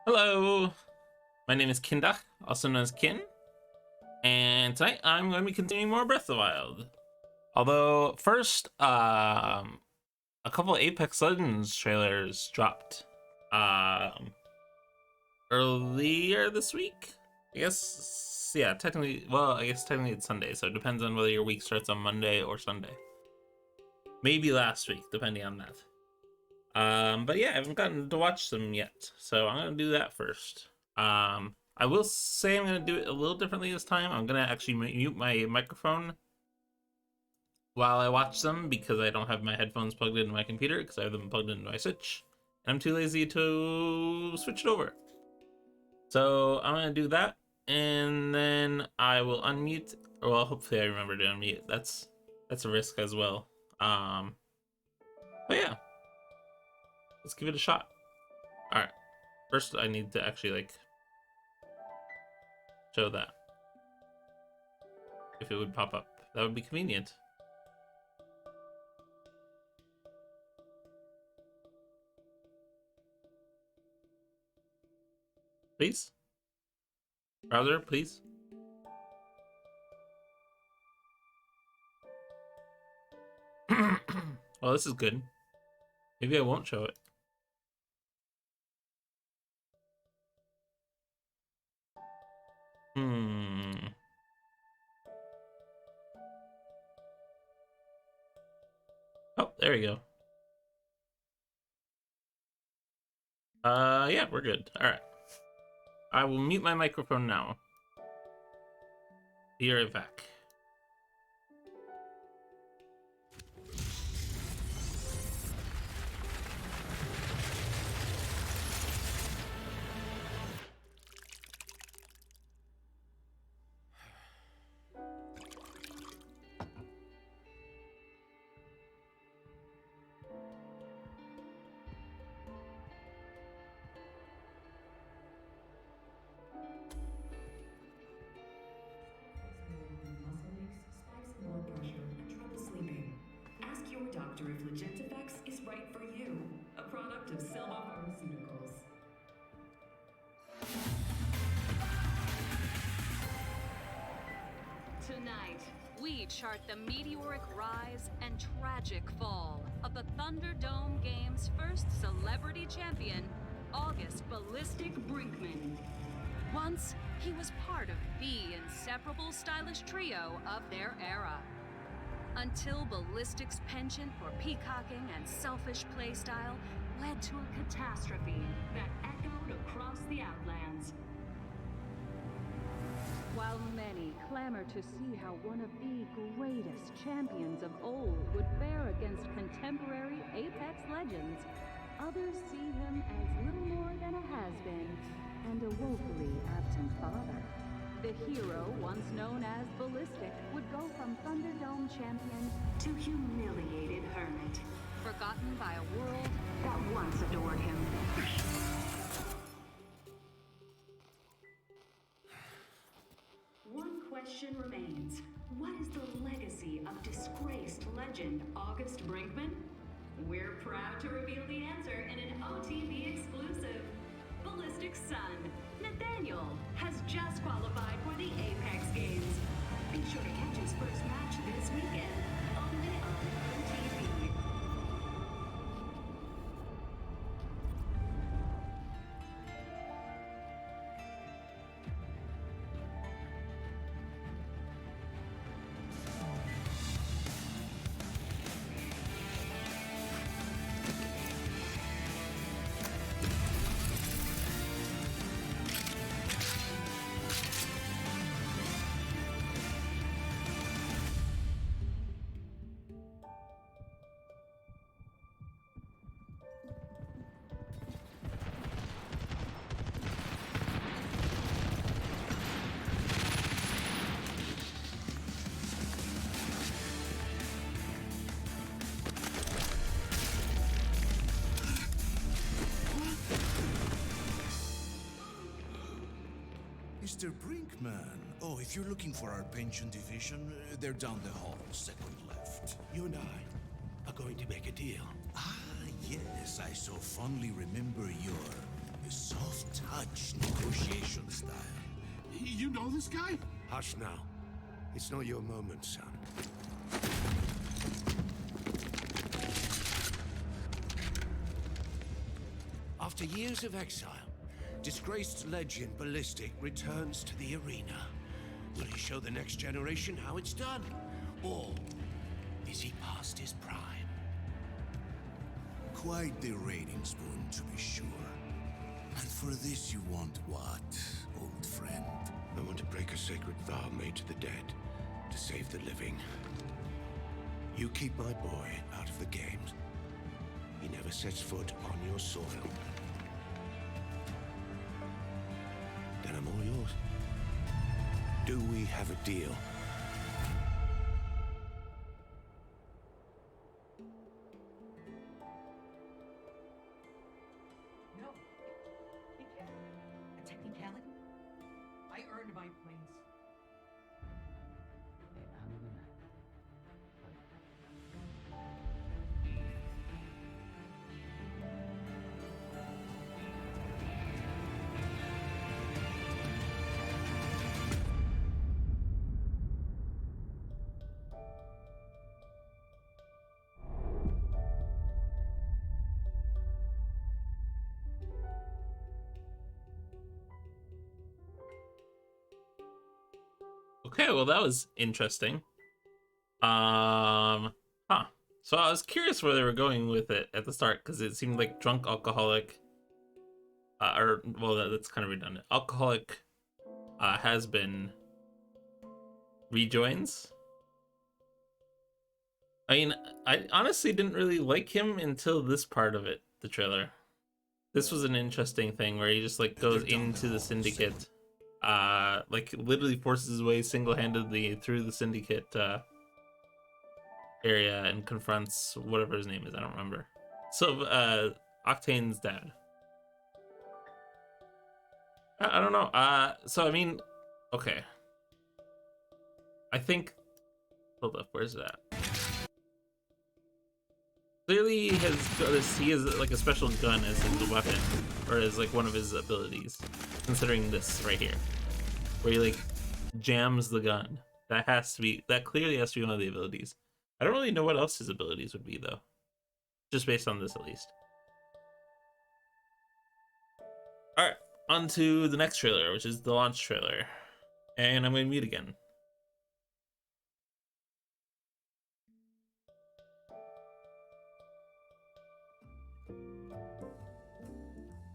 Hello, my name is Kindach, also known as Kin, and tonight I'm going to be continuing more Breath of the Wild. Although first, a couple of Apex Legends trailers dropped earlier this week. I guess, yeah, technically, well, I guess technically it's Sunday, so it depends on whether your week starts on Monday or Sunday. Maybe last week, depending on that. But yeah, I haven't gotten to watch them yet, so I'm gonna do that first. I will say I'm gonna do it a little differently this time. I'm gonna actually mute my microphone while I watch them because I don't have my headphones plugged into my computer because I have them plugged into my Switch, and I'm too lazy to switch it over. So I'm gonna do that, and then I will unmute. Well, hopefully I remember to unmute. That's a risk as well. But yeah, let's give it a shot. All right. First, I need to actually like show that if it would pop up. That would be convenient. Please? Browser, please? Well, this is good. Maybe I won't show it. Oh, there we go. Yeah, we're good. Alright. I will mute my microphone now. Be right back. Ask your doctor if Legentafex is right for you, a product of Selva Pharmaceuticals. Tonight, we chart the meteoric rise and tragic fall of the Thunderdome Games' first celebrity champion, August Ballistic Brinkman. Once, he was part of the inseparable stylish trio of their era. Until Ballistic's penchant for peacocking and selfish playstyle led to a catastrophe that echoed across the Outlands. While many clamor to see how one of the greatest champions of old would fare against contemporary Apex legends, others see him as little more than a has-been and a woefully absent father. The hero, once known as Ballistic, would go from Thunderdome champion to humiliated hermit, forgotten by a world that once adored him. One question remains. What is the legacy of disgraced legend August Brinkman? We're proud to reveal the answer in an OTV exclusive. Ballistic's son, Nathaniel, has just qualified for the Apex Games. Be sure to catch his first match this weekend, only on OTV. Mr. Brinkman. Oh, if you're looking for our pension division, they're down the hall, second left. You and I are going to make a deal. Ah, yes, I so fondly remember your soft Dutch negotiation style. You know this guy? Hush now. It's not your moment, son. After years of exile, disgraced legend Ballistic returns to the arena. Will he show the next generation how it's done? Or is he past his prime? Quite the rating spoon, to be sure. And for this you want what, old friend? I want to break a sacred vow made to the dead, to save the living. You keep my boy out of the games. He never sets foot on your soil. Then I'm all yours. Do we have a deal? No. It can't. A technicality? I earned my place. Okay, well that was interesting. Huh. So I was curious where they were going with it at the start because it seemed like drunk alcoholic, or well, that's kind of redundant. Alcoholic has been rejoins. I mean, I honestly didn't really like him until this part of it, the trailer. This was an interesting thing where he just like goes into the syndicate, like literally forces his way single-handedly through the syndicate area and confronts whatever his name is. I don't remember. So Octane's dad. I don't know. So I mean, okay. I think. Hold up. Where's that? Clearly, he has like a special gun as his weapon, or as like one of his abilities. Considering this right here, where he like jams the gun. That clearly has to be one of the abilities. I don't really know what else his abilities would be though, just based on this at least. All right, on to the next trailer, which is the launch trailer, and I'm gonna mute again.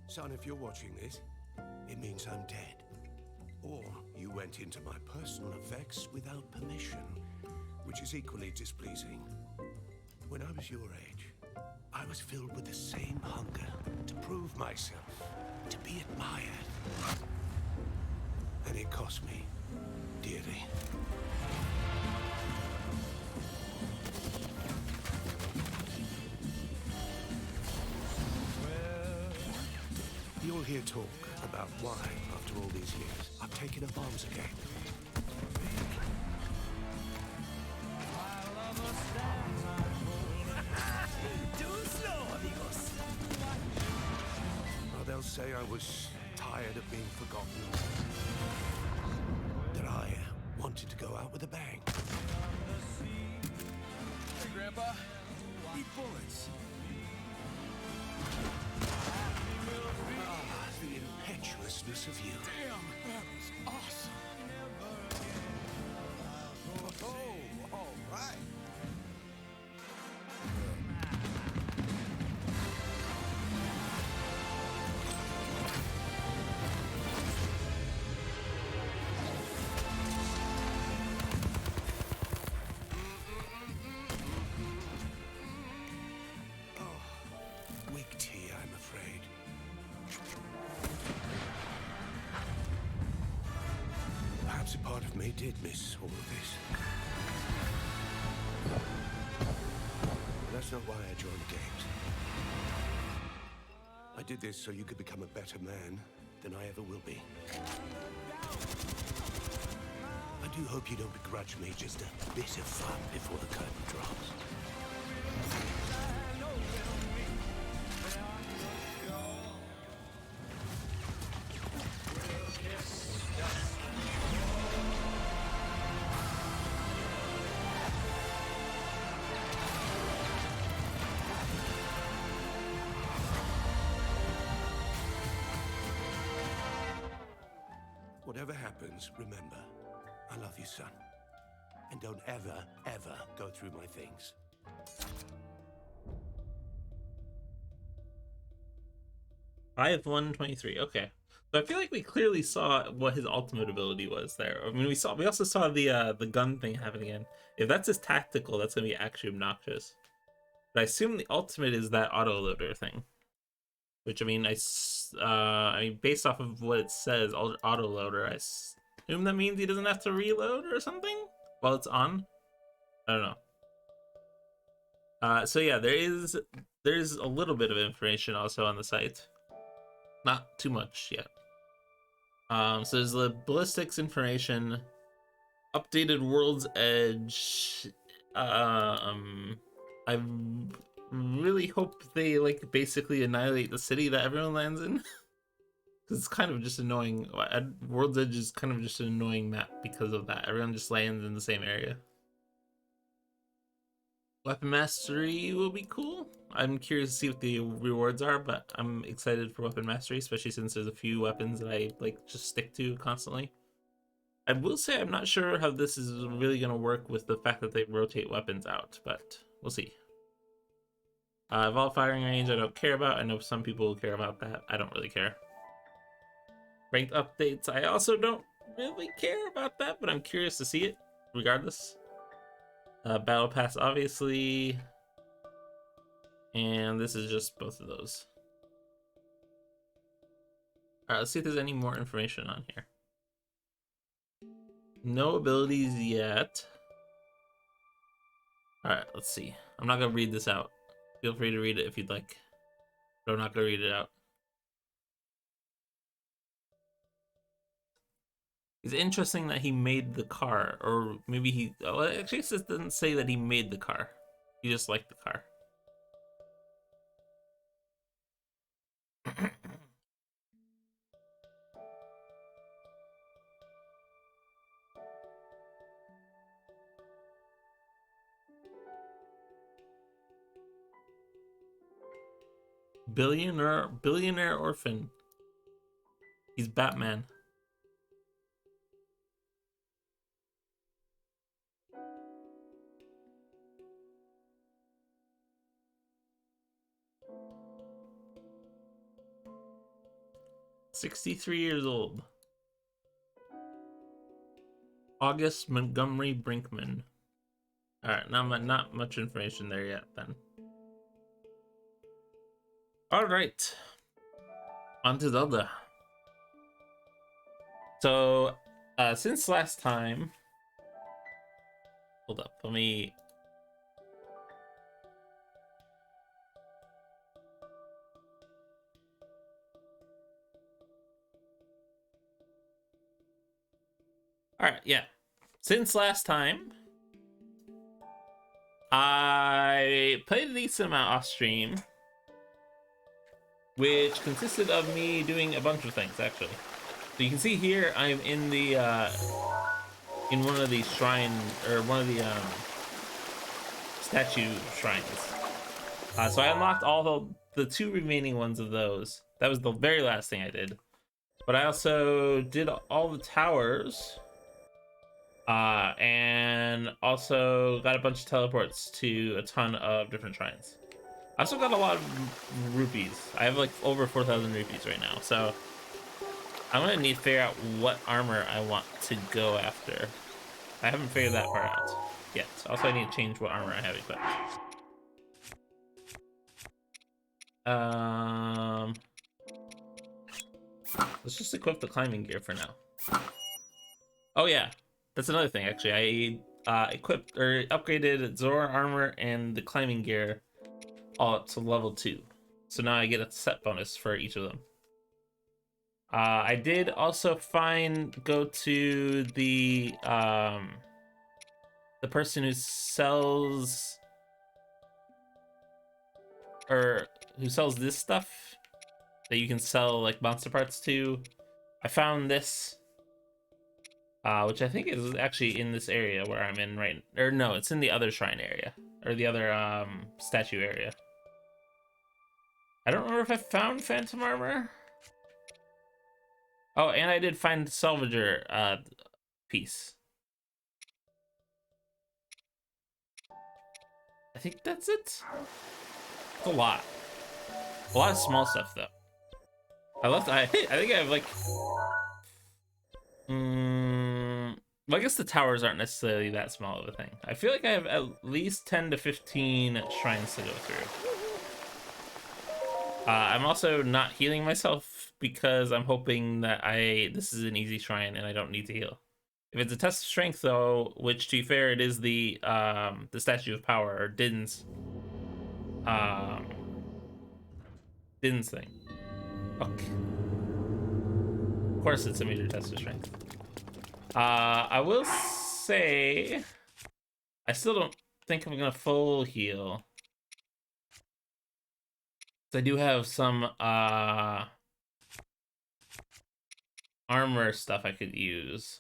Son, if you're watching this, it means I'm dead. Or you went into my personal effects without permission, which is equally displeasing. When I was your age, I was filled with the same hunger to prove myself, to be admired. And it cost me dearly. You'll hear talk about why, after all these years, I've taken up arms again. Or they'll say I was tired of being forgotten. That I wanted to go out with a bang. Hey, Grandpa. Eat bullets. The impetuousness of you. Damn, that was awesome. Oh, all right. Weak tea, I'm afraid. Perhaps a part of me did miss all of this. But that's not why I joined the games. I did this so you could become a better man than I ever will be. I do hope you don't begrudge me just a bit of fun before the curtain drops. whatever happens, remember, I love you, son. And don't ever, ever go through my things. 5/1/23. Okay. So I feel like we clearly saw what his ultimate ability was there. I mean, we also saw the gun thing happen again. If that's his tactical, that's gonna be actually obnoxious. But I assume the ultimate is that autoloader thing. Which, I mean, I mean, based off of what it says, autoloader, I assume that means he doesn't have to reload or something while it's on. I don't know. So yeah, there's a little bit of information also on the site. Not too much yet. So there's the ballistics information, updated World's Edge. I really hope they like basically annihilate the city that everyone lands in. Because it's kind of just annoying. World's Edge is kind of just an annoying map because of that. Everyone just lands in the same area. Weapon mastery will be cool. I'm curious to see what the rewards are, but I'm excited for weapon mastery, especially since there's a few weapons that I like just stick to constantly. I will say I'm not sure how this is really going to work with the fact that they rotate weapons out, but we'll see. Evolved firing range I don't care about. I know some people care about that. I don't really care. Ranked updates I also don't really care about that, but I'm curious to see it regardless. Battle Pass, obviously. And this is just both of those. Alright, let's see if there's any more information on here. No abilities yet. Alright, let's see. I'm not going to read this out. Feel free to read it if you'd like. But I'm not going to read it out. It's interesting that he made the car, or maybe he... Oh, actually, it doesn't say that he made the car. He just liked the car. Billionaire orphan. He's Batman. "63 years old. August Montgomery Brinkman." Alright, not much information there yet then. Alright. On to Zelda. So, since last time... Hold up, let me... Alright, yeah. Since last time, I played a decent amount off stream, which consisted of me doing a bunch of things, actually. So you can see here, I'm in the, in one of the shrine, or one of the, statue shrines. So I unlocked all the two remaining ones of those. That was the very last thing I did. But I also did all the towers. And also got a bunch of teleports to a ton of different shrines. I also got a lot of rupees. I have like over 4,000 rupees right now, so I'm gonna need to figure out what armor I want to go after. I haven't figured that part out yet. Also, I need to change what armor I have equipped. Let's just equip the climbing gear for now. Oh yeah, that's another thing actually. I equipped or upgraded Zora armor and the climbing gear all up to level 2. So now I get a set bonus for each of them. I did also go to the person who sells this stuff that you can sell like monster parts to. I found this, which I think is actually in this area where I'm in right, or no, it's in the other shrine area, or the other statue area. I don't remember if I found phantom armor. Oh, and I did find salvager piece. I think that's it. It's a lot. A lot of small stuff though. I think I have like well, I guess the towers aren't necessarily that small of a thing. I feel like I have at least 10 to 15 shrines to go through. I'm also not healing myself because I'm hoping that this is an easy shrine and I don't need to heal. If it's a test of strength though, which to be fair, it is the Statue of Power, or Din's thing. Okay. Of course it's a major test of strength. I will say I still don't think I'm gonna full heal. I do have some armor stuff I could use.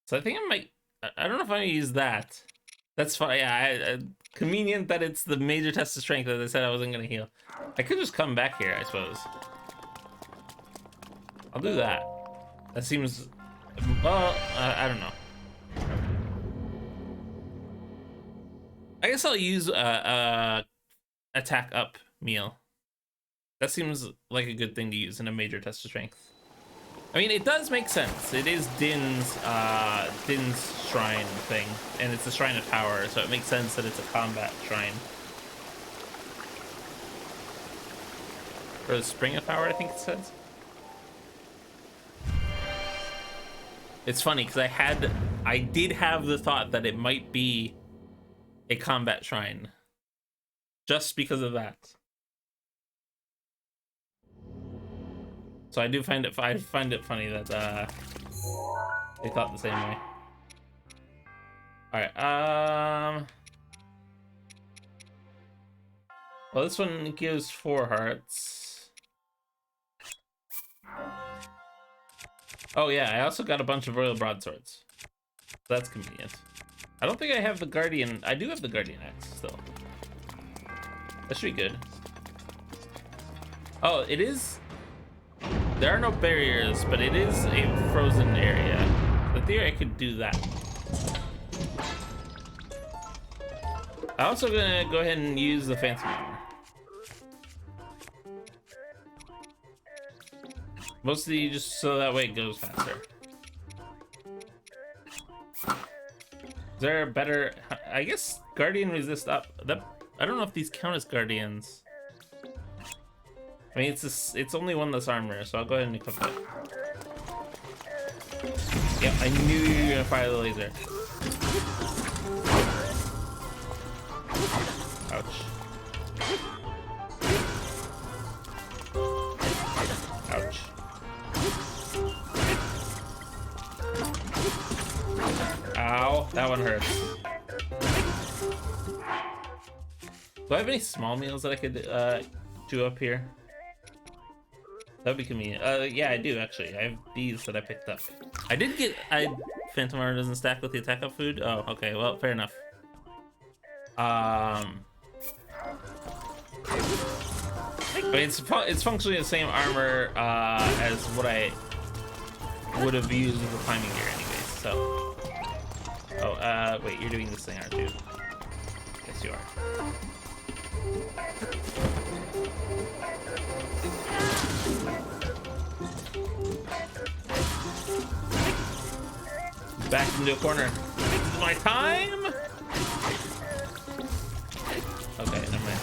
So I think I might, I don't know if I'm gonna use that. That's fine. Yeah, convenient that it's the major test of strength that I said I wasn't gonna heal. I could just come back here, I suppose. I'll do that. That seems, well, I don't know. I guess I'll use attack up meal. That seems like a good thing to use in a major test of strength. I mean, it does make sense. It is Din's shrine thing, and it's a shrine of power, so it makes sense that it's a combat shrine. Or the spring of power, I think it says. It's funny because I did have the thought that it might be a combat shrine, just because of that. So I find it funny that they thought the same way. All right. Well, this one gives 4 hearts. Oh yeah, I also got a bunch of royal broadswords. That's convenient. I don't think I have the guardian. I do have the guardian axe still. That should be good. Oh, it is. There are no barriers, but it is a frozen area. In theory, I could do that. I'm also gonna go ahead and use the fancy armor. Mostly just so that way it goes faster. Is there a better? I guess guardian resist up. I don't know if these count as guardians. I mean, it's only one less armor, so I'll go ahead and equip it. Yep, I knew you were gonna fire the laser. Ouch. Ouch. Ow, that one hurts. Do I have any small meals that I could chew up here? That'd be convenient. Yeah, I do actually. I have these that I picked up. Phantom armor doesn't stack with the attack up food. Oh, okay. Well, fair enough. I mean, it's functionally the same armor as what I would have used with the climbing gear, anyways. So. Oh, wait. You're doing this thing, aren't you? Yes, you are. Back into a corner. This is my time. Okay, never mind.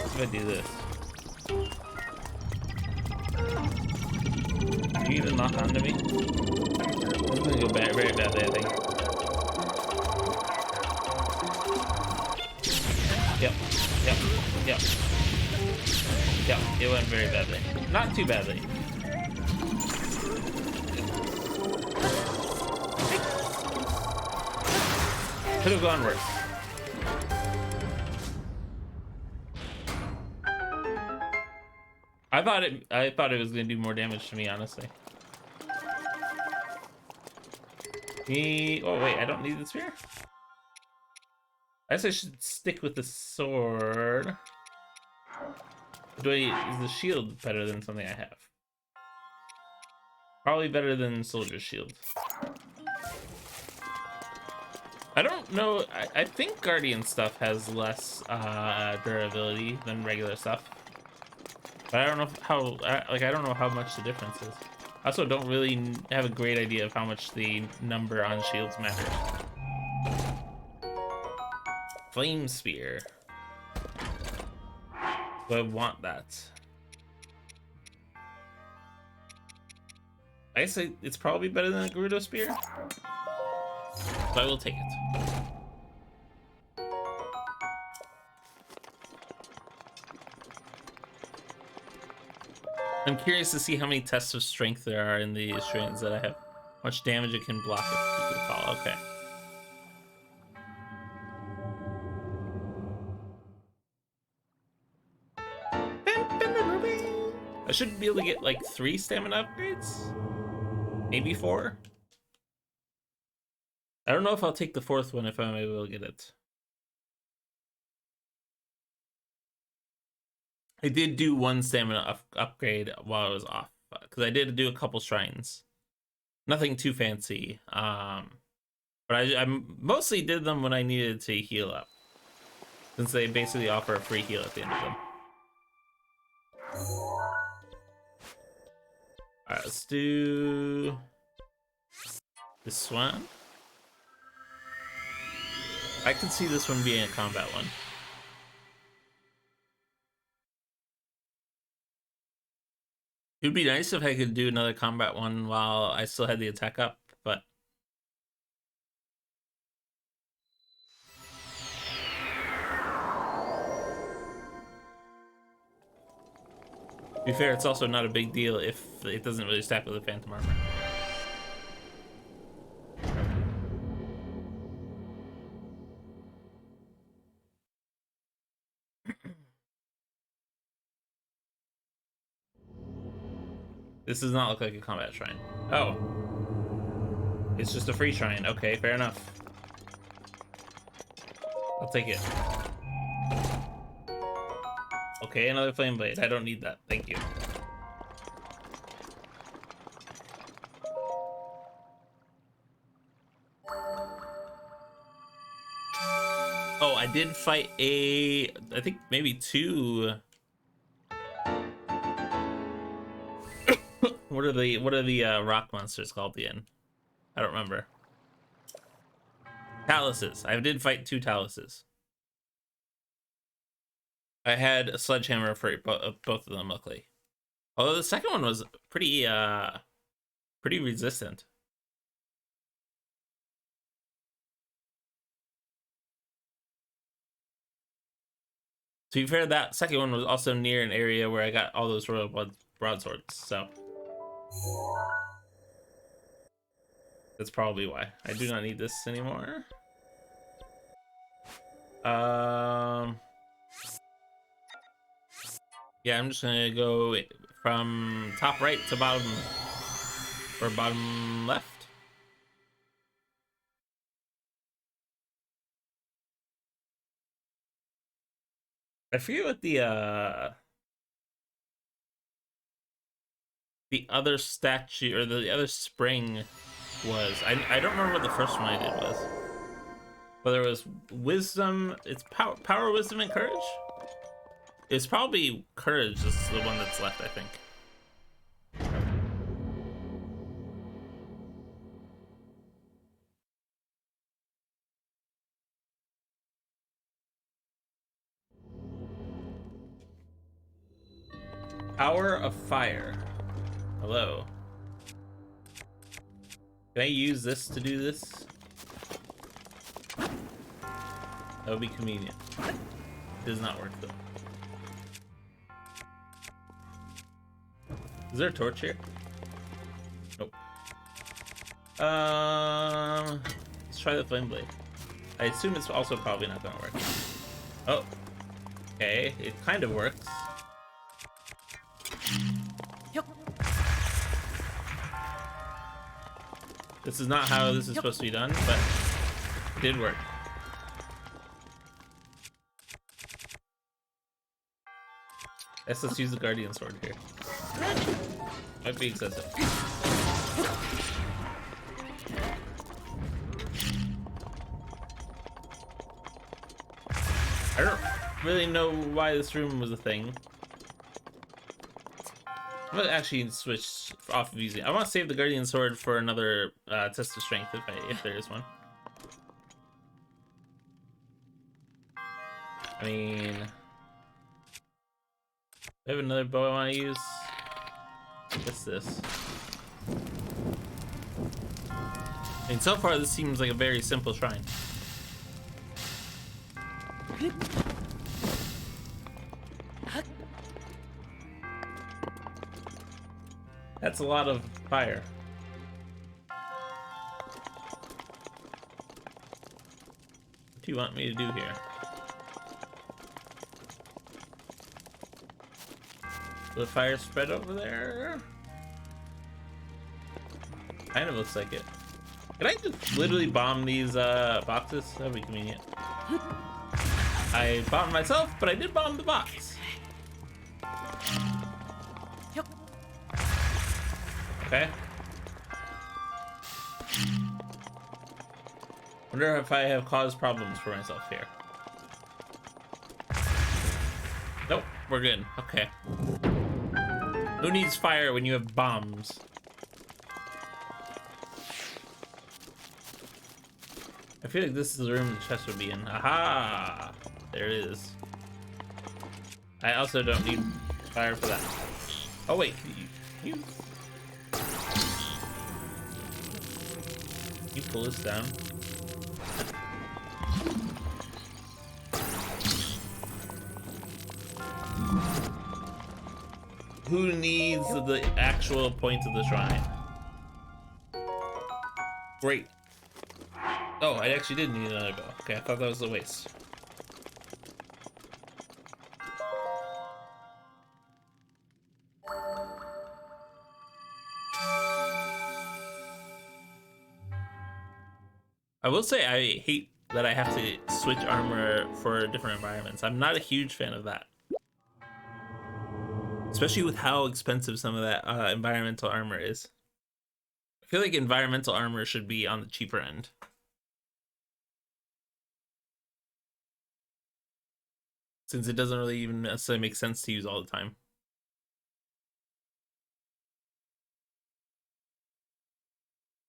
If I do this, do you even knock onto me? This is gonna go bad, very badly, I think. Yep. Yep, it went very badly. Not too badly. Could have gone worse. I thought it was gonna do more damage to me, honestly. Oh wait, I don't need the spear? I guess I should stick with the sword. Is the shield better than something I have? Probably better than Soldier's Shield. I don't know. I think Guardian stuff has less durability than regular stuff. But I don't know how. I don't know how much the difference is. I also don't really have a great idea of how much the number on shields matters. Flame Spear. Do I want that? I guess it's probably better than a Gerudo Spear. So I will take it. I'm curious to see how many tests of strength there are in the strains that I have. How much damage it can block if you could call. Okay. I should be able to get like 3 stamina upgrades? Maybe 4? I don't know if I'll take the 4th one if I'm able to get it. I did do 1 stamina upgrade while I was off, because I did do a couple shrines. Nothing too fancy. But I mostly did them when I needed to heal up, since they basically offer a free heal at the end of them. Alright, let's do this one. I can see this one being a combat one. It would be nice if I could do another combat one while I still had the attack up, but to be fair, it's also not a big deal if it doesn't really stack with the Phantom Armor. This does not look like a combat shrine. Oh. It's just a free shrine. Okay, fair enough. I'll take it. Okay, another flame blade. I don't need that. Thank you. Oh, I did fight I think maybe 2. What are the rock monsters called again? I don't remember. Taluses. I did fight 2 taluses. I had a sledgehammer for both of them, luckily. Although the second one was pretty resistant. To be fair, that second one was also near an area where I got all those royal broadswords, so that's probably why. I do not need this anymore. Yeah, I'm just gonna go from top right to bottom, or bottom left. I forget what the other statue or the other spring was. I don't remember what the first one I did was. But there was wisdom. It's power, wisdom, and courage. It's probably courage is the one that's left, I think. Power of fire. Hello. Can I use this to do this? That would be convenient. It does not work though. Is there a torch here? Nope. Let's try the flame blade. I assume it's also probably not gonna work. Oh. Okay, it kind of works. This is not how this is supposed to be done, but it did work. Let's use the Guardian Sword here. Might be excessive. I don't really know why this room was a thing. I'm gonna actually switch off of using. I want to save the Guardian Sword for another test of strength if there is one. I mean, I have another bow I want to use. What's this? I mean, so far this seems like a very simple shrine. That's a lot of fire. What do you want me to do here? Will the fire spread over there? Kind of looks like it. Can I just literally bomb these boxes? That'd be convenient. I bombed myself, but I did bomb the box. Okay. Wonder if I have caused problems for myself here. Nope, we're good. Okay. Who needs fire when you have bombs? I feel like this is the room the chest would be in. Aha! There it is. I also don't need fire for that. Oh wait, you pull this down. Who needs the actual point of the shrine? Great. Oh, I actually did need another bow. Okay, I thought that was a waste. I will say I hate that I have to switch armor for different environments. I'm not a huge fan of that. Especially with how expensive some of that environmental armor is. I feel like environmental armor should be on the cheaper end. Since it doesn't really even necessarily make sense to use all the time.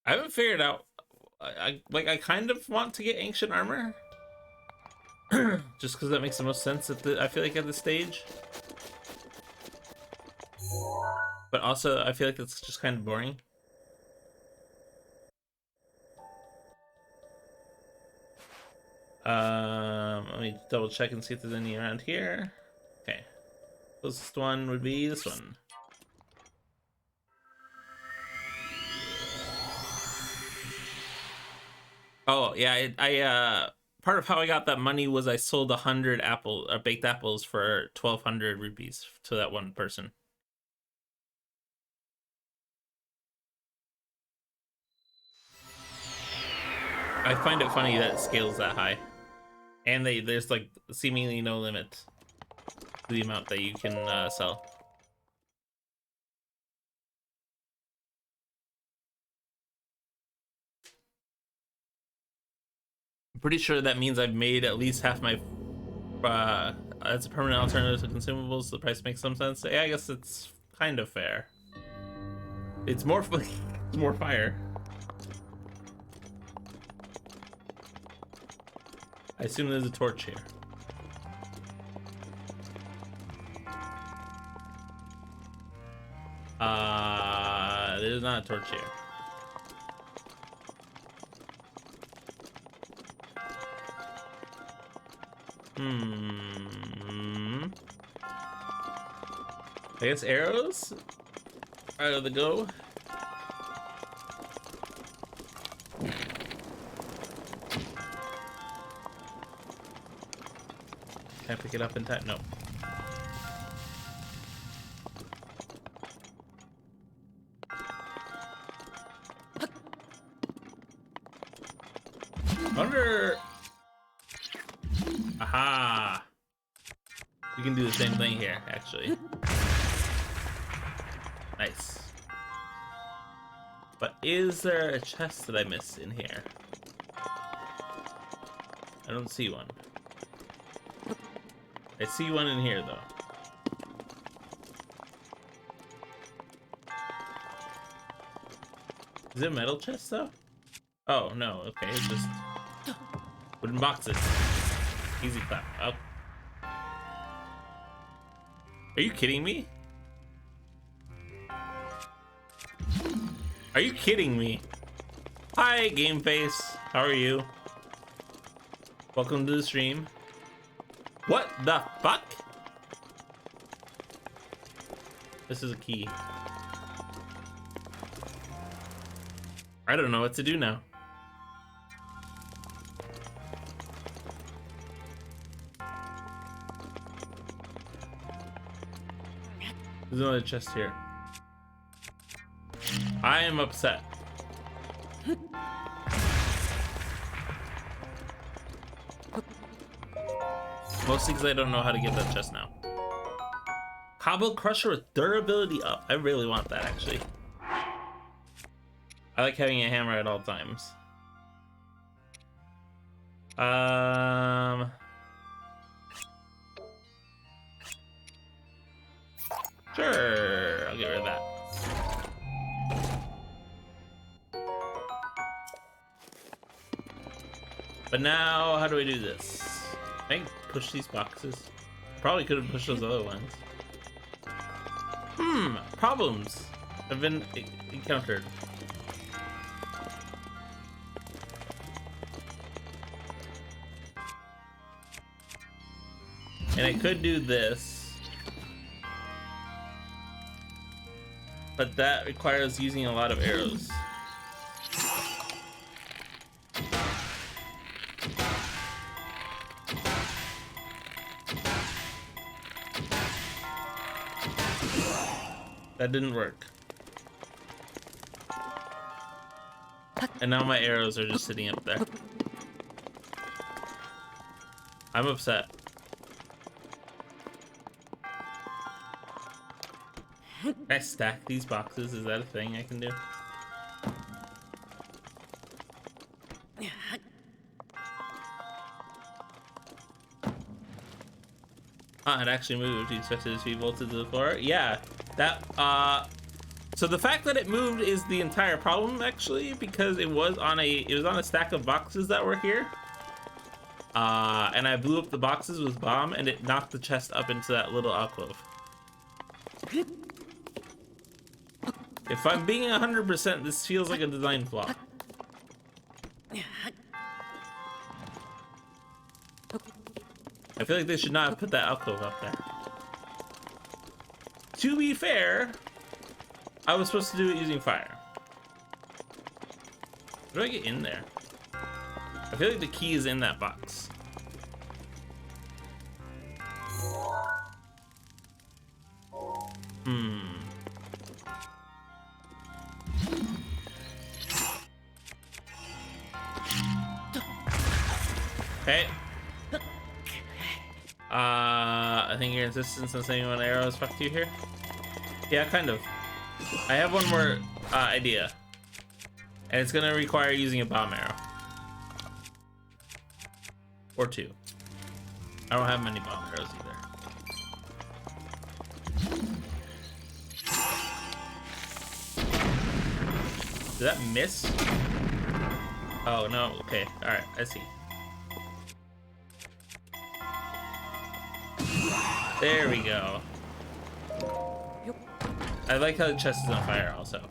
I haven't figured out. I kind of want to get ancient armor, just because that makes the most sense I feel like at this stage. But also, I feel like it's just kind of boring. Let me double check and see if there's any around here. Okay, closest one would be this one. Oh yeah, I part of how I got that money was I sold 100 baked apples for 1,200 rupees to that one person. I find it funny that it scales that high, and there's like seemingly no limit to the amount that you can sell. I'm pretty sure that means I've made at least half my. As a permanent alternative to consumables, the price makes some sense. Yeah, I guess it's kind of fair. It's more it's more fire. I assume there's a torch here. There's not a torch here. I guess arrows out of the go. Can I pick it up in time? No. Wonder. Aha. We can do the same thing here, actually. Nice. But is there a chest that I missed in here? I don't see one. I see one in here, though. Is it a metal chest, though? Oh, no. Okay, it's just wooden boxes. Easy clap. Oh. Are you kidding me? Are you kidding me? Hi, Game Face. How are you? Welcome to the stream. What the fuck? This is a key. I don't know what to do now. There's another chest here. I am upset. Mostly because I don't know how to get that chest now. Cobble Crusher with durability up. I really want that, actually. I like having a hammer at all times. Sure, I'll get rid of that. But now, how do I do this? I can push these boxes. Probably could have pushed those other ones. Problems have been encountered. And I could do this, but that requires using a lot of arrows. That didn't work. And now my arrows are just sitting up there. I'm upset. Can I stack these boxes? Is that a thing I can do? Ah, it actually moved. You expected it to be bolted to the floor? Yeah, that, so the fact that it moved is the entire problem, actually, because it was on a stack of boxes that were here. And I blew up the boxes with bomb, and it knocked the chest up into that little alcove. If I'm being 100%, this feels like a design flaw. I feel like they should not have put that alcove up there. To be fair, I was supposed to do it using fire. How do I get in there? I feel like the key is in that box. Okay. I think your insistence on saying one arrow is fucked you here. Yeah, kind of. I have one more idea, and it's gonna require using a bomb arrow or two. I don't have many bomb arrows either. Did that miss? Oh no. Okay. All right. I see. There we go. I like how the chest is on fire also.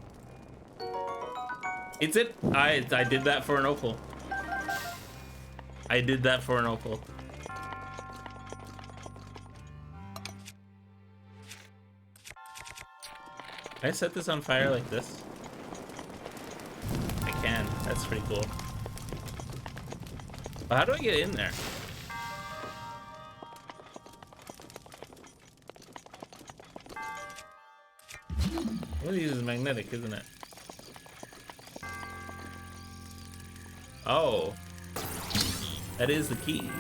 It's it. I did that for an opal. I did that for an opal. Can I set this on fire like this? I can. That's pretty cool. But how do I get in there? One of these is magnetic, isn't it? Oh. That is the key.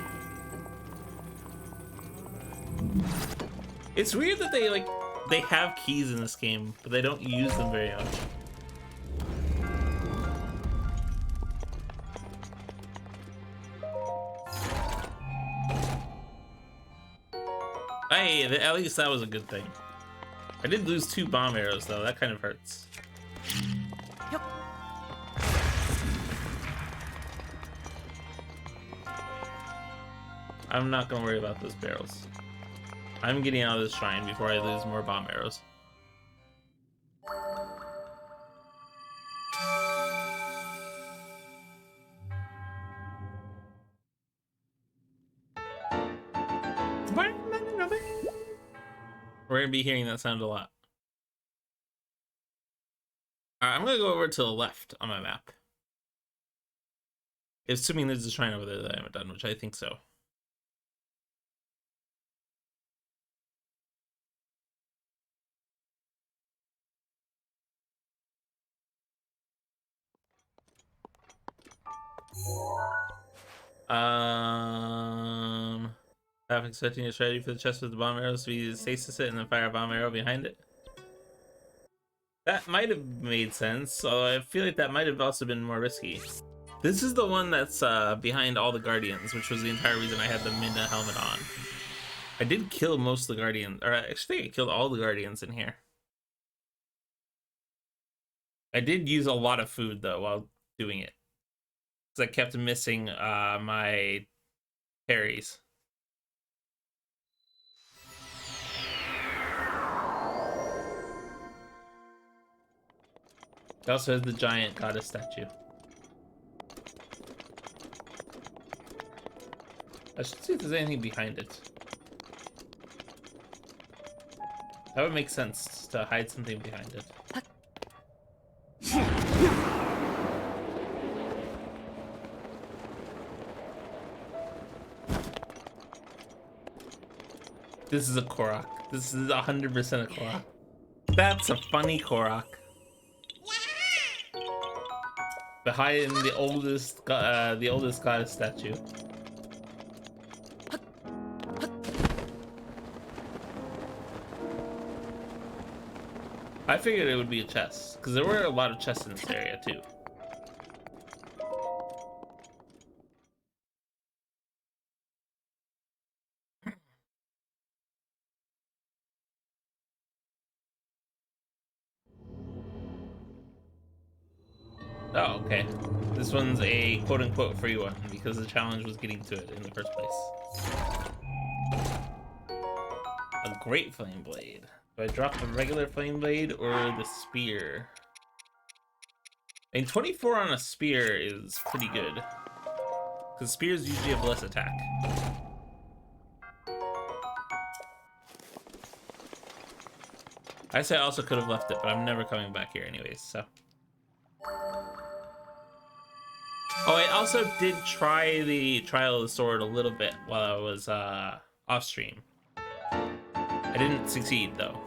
It's weird that they have keys in this game, but they don't use them very much. Hey, at least that was a good thing. I did lose 2 bomb arrows though. That kind of hurts. Yep. I'm not gonna worry about those barrels. I'm getting out of this shrine before I lose more bomb arrows. We're gonna be hearing that sound a lot. Alright, I'm gonna go over to the left on my map. Assuming there's a shrine over there that I haven't done, which I think so. Half expecting a strategy for the chest with the bomb arrows to be stasis it and then fire a bomb arrow behind it. That might have made sense, although I feel like that might have also been more risky. This is the one that's behind all the guardians, which was the entire reason I had the Midna helmet on. I did kill most of the guardians, or I actually think I killed all the guardians in here. I did use a lot of food though while doing it, because I kept missing my parries. It also has the giant goddess statue. I should see if there's anything behind it. That would make sense to hide something behind it. This is a Korok. This is 100% a Korok. That's a funny Korok. Behind the oldest goddess statue. I figured it would be a chest, because there were a lot of chests in this area too. Oh, okay. This one's a quote-unquote free one, because the challenge was getting to it in the first place. A great flame blade. Do I drop the regular flame blade or the spear? I mean, 24 on a spear is pretty good, because spears usually have less attack. I say I also could have left it, but I'm never coming back here anyways, so. Oh, I also did try the Trial of the Sword a little bit while I was off stream. I didn't succeed though.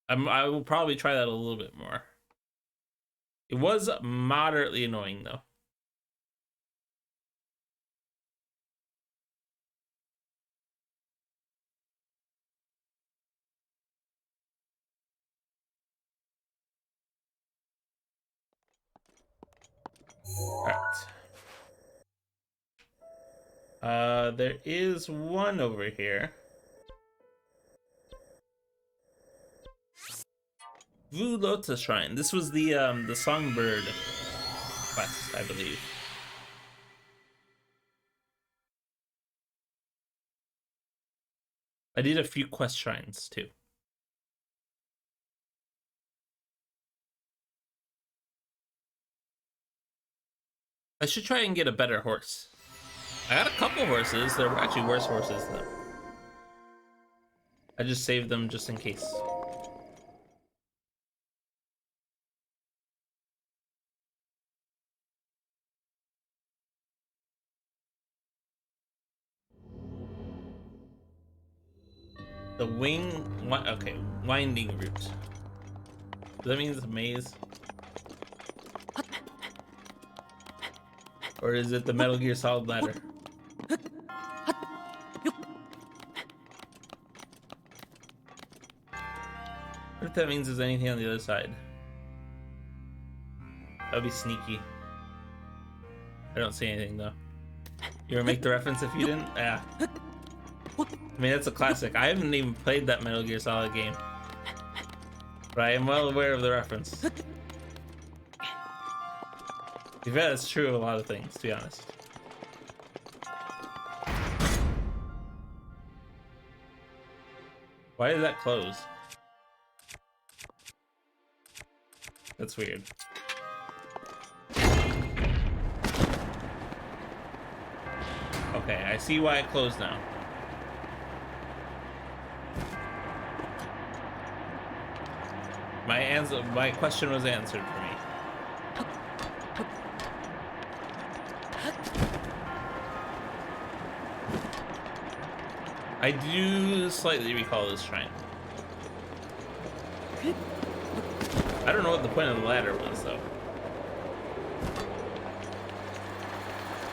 I will probably try that a little bit more. It was moderately annoying though. Alright. There is one over here. Vulota Shrine. This was the Songbird quest, I believe. I did a few quest shrines too. I should try and get a better horse. I got a couple horses. There were actually worse horses though. I just saved them just in case. The okay, winding route. Does that mean it's a maze? Or is it the Metal Gear Solid ladder? What if that means there's anything on the other side? That'd be sneaky. I don't see anything though. You ever make the reference if you didn't? Yeah. I mean, that's a classic. I haven't even played that Metal Gear Solid game, but I am well aware of the reference. I bet it's true of a lot of things, to be honest. Why did that close? That's weird. Okay, I see why it closed now. My question was answered for me. I do slightly recall this shrine. I don't know what the point of the ladder was, though.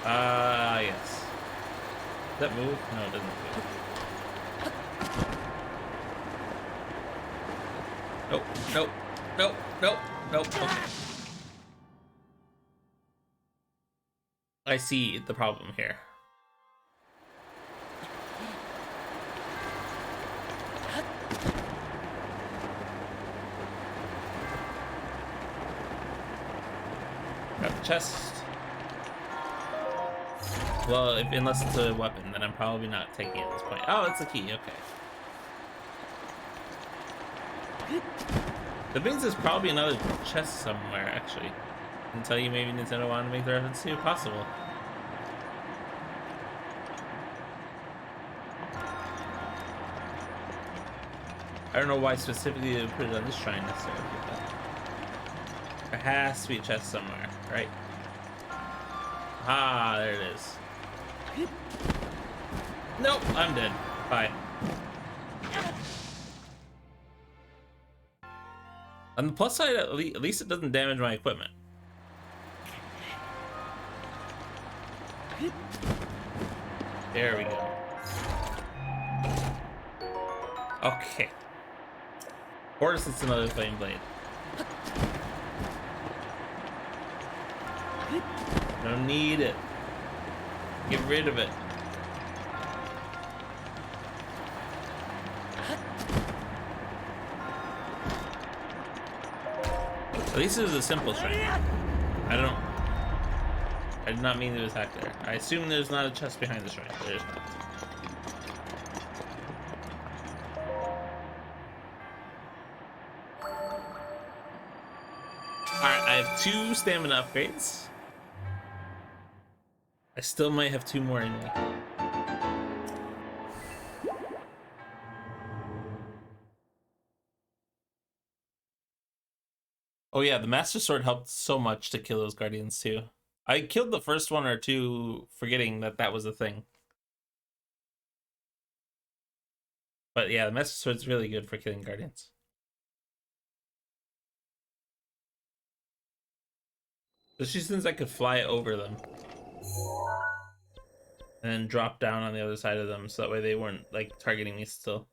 Yes. Does that move? No, it doesn't move. Nope, nope, nope, nope, nope. Okay. I see the problem here. Got the chest. Well, unless it's a weapon, then I'm probably not taking it at this point. Oh, it's a key, okay. That means there's probably another chest somewhere, actually. I can tell you maybe Nintendo wanted to make the reference to possible. I don't know why specifically they put it on this shrine necessarily. But there has to be a chest somewhere, right? Ah, there it is. Nope, I'm dead. Bye. On the plus side, at least it doesn't damage my equipment. There we go. Okay. Of course it's another flame blade. Don't need it. Get rid of it. At least it was a simple shrine. I did not mean to attack there. I assume there's not a chest behind the shrine. There's not. Alright, I have 2 stamina upgrades. I still might have 2 more in me. Oh yeah, the Master Sword helped so much to kill those Guardians too. I killed the first one or two forgetting that that was a thing. But yeah, the Master Sword's really good for killing Guardians. Especially since I could fly over them. And then drop down on the other side of them so that way they weren't like targeting me still.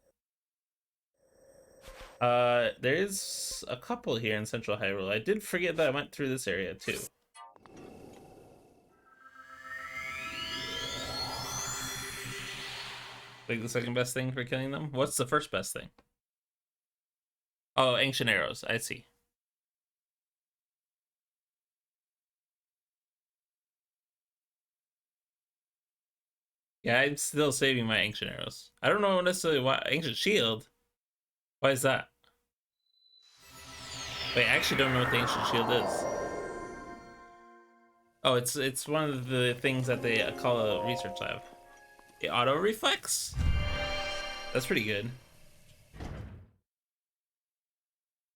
There's a couple here in Central Hyrule. I did forget that I went through this area too. Like the second best thing for killing them? What's the first best thing? Oh, ancient arrows. I see. Yeah, I'm still saving my ancient arrows. I don't know necessarily why. Ancient shield? Why is that? Wait, I actually don't know what the ancient shield is. Oh, it's one of the things that they call a research lab. The auto reflex? That's pretty good.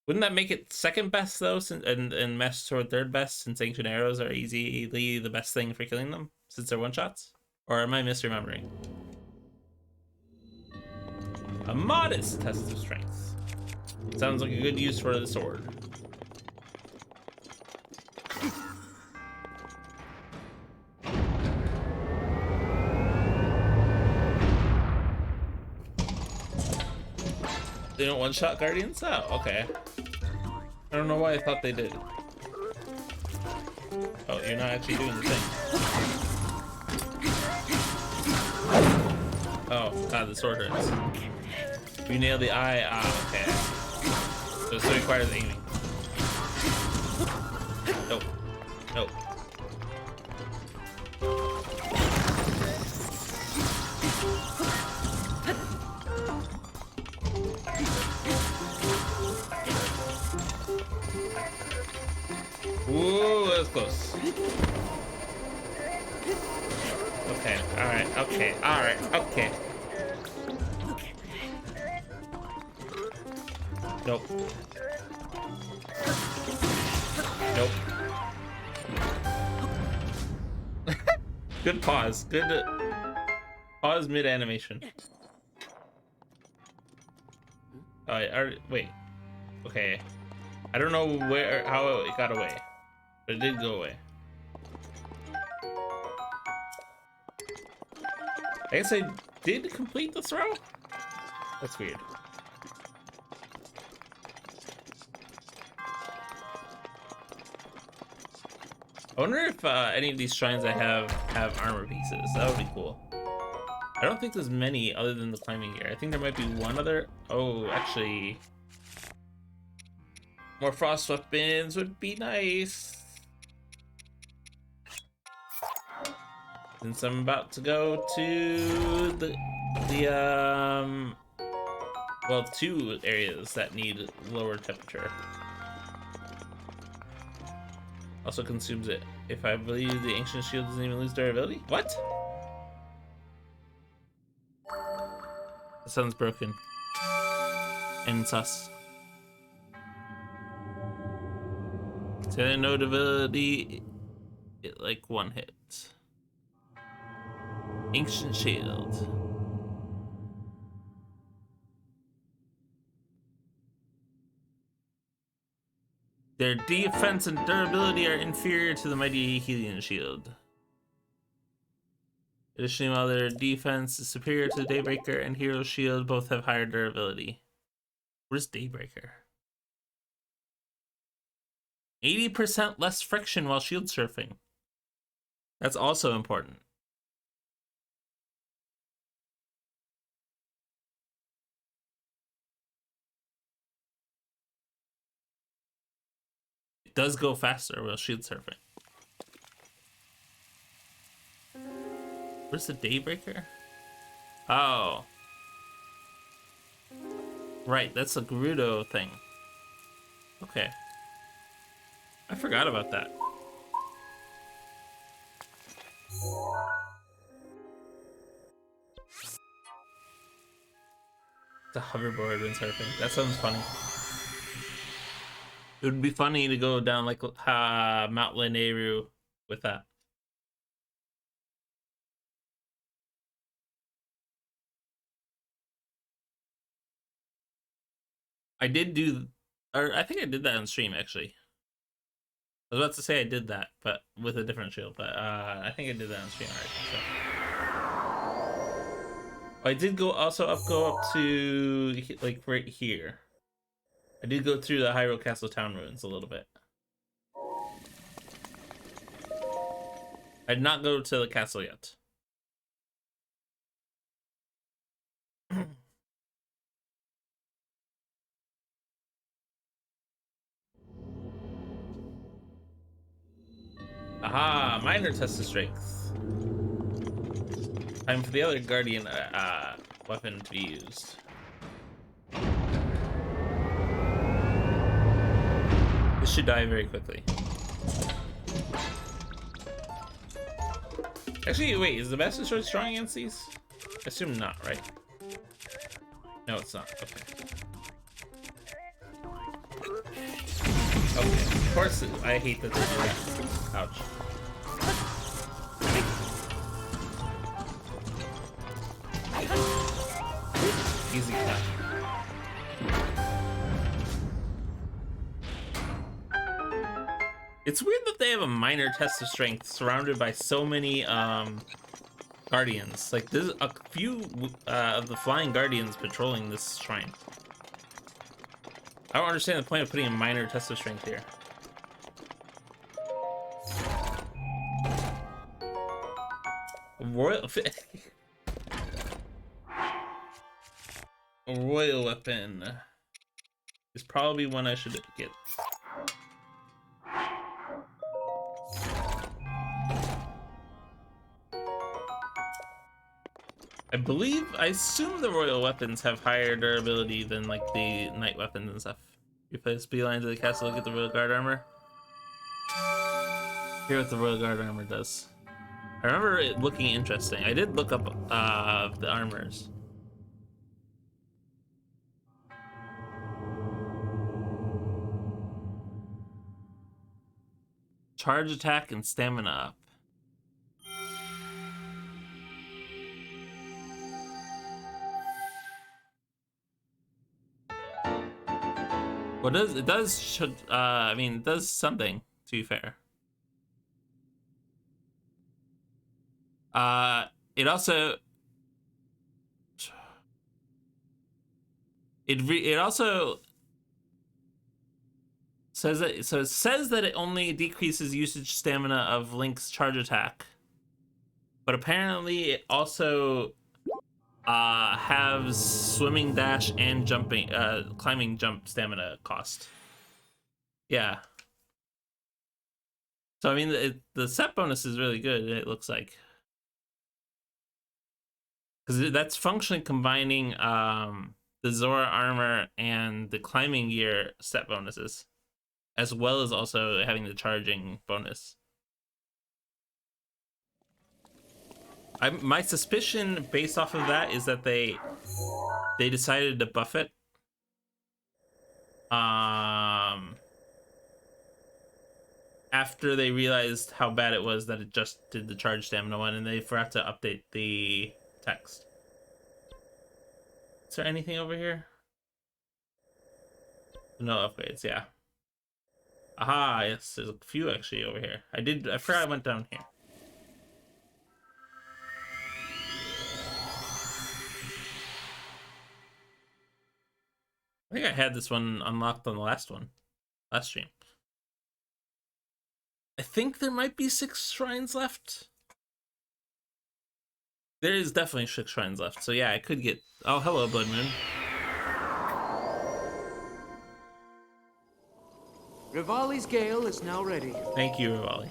Wouldn't that make it second best though, and Master Sword third best, since ancient arrows are easily the best thing for killing them, since they're one shots? Or am I misremembering? A modest test of strength. Sounds like a good use for the sword. They don't one-shot guardians? Oh, okay. I don't know why I thought they did. Oh, you're not actually doing the thing. Oh, god, the sword hurts. You nail the eye. Ah, okay. So this requires aiming. Nope. Nope. Whoa, that was close. Okay, alright, okay, alright, okay. Nope. Nope. Good pause. Good pause mid-animation. Oh, I already, wait. Okay. I don't know how it got away. But it did go away. I guess I did complete the throw? That's weird. I wonder if any of these shrines I have armor pieces. That would be cool. I don't think there's many other than the climbing gear. I think there might be one other. Oh, actually, more frost weapons would be nice. Since I'm about to go to well, 2 areas that need lower temperature. Also consumes it. If I believe the ancient shield doesn't even lose durability. What? The sun's broken. And sus. So no durability. It like 1 hit. Ancient shield. Their defense and durability are inferior to the mighty Helion shield. Additionally, while their defense is superior to the Daybreaker and Hero Shield, both have higher durability. What is Daybreaker? 80% less friction while shield surfing. That's also important. It does go faster while shield surfing. Where's the Daybreaker? Oh. Right, that's a GERUDO thing. Okay. I forgot about that. The hoverboard when surfing. That sounds funny. It would be funny to go down like Mount Leneru with that. I did do, or I think I did that on stream actually. I was about to say I did that, but with a different shield. But I think I did that on stream already. So. I did go up to like right here. I did go through the Hyrule Castle town ruins a little bit. I did not go to the castle yet. Aha, minor test of strength. Time for the other guardian weapon to be used. This should die very quickly. Actually, wait, is the Master Sword strong against these? I assume not, right? No, it's not. Okay. Okay, of course, I hate that they do that. Ouch. Easy cut. It's weird that they have a minor test of strength surrounded by so many guardians. Like, there's a few of the flying guardians patrolling this shrine. I don't understand the point of putting a minor test of strength here. Royal a royal weapon is probably one I should get. I assume the royal weapons have higher durability than like the knight weapons and stuff. You place beeline to the castle, look at the royal guard armor. Hear what the royal guard armor does. I remember it looking interesting. I did look up the armors. Charge attack and stamina up. What does it does? I mean, it does something. To be fair. It also it also says that it says that it only decreases usage stamina of Link's charge attack, but apparently it also has swimming, dash, and jumping, climbing, jump stamina cost. Yeah. So I mean, the set bonus is really good. It looks like. Because that's functionally combining the Zora armor and the climbing gear set bonuses, as well as also having the charging bonus. My suspicion based off of that is that they decided to buff it. After they realized how bad it was that it just did the charge stamina one, and they forgot to update the text. Is there anything over here? No upgrades, yeah. Aha, yes, there's a few actually over here. I forgot I went down here. I think I had this one unlocked on the last stream. I think there might be 6 shrines left. There is definitely 6 shrines left. So yeah, I could get... Oh, hello, Blood Moon. Rivali's Gale is now ready. Thank you, Rivali.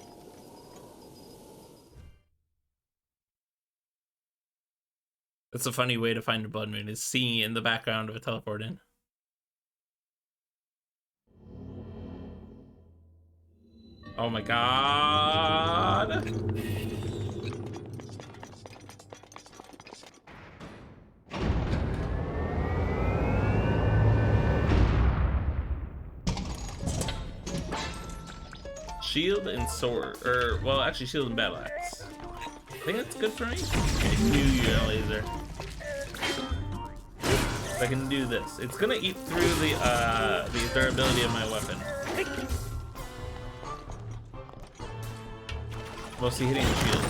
That's a funny way to find a Blood Moon, is seeing it in the background of a teleport in. Oh my god! Shield and sword, or well, actually shield and battle axe. I think that's good for me. Okay, new laser. If I can do this, it's gonna eat through the durability of my weapon. Mostly hitting the shield.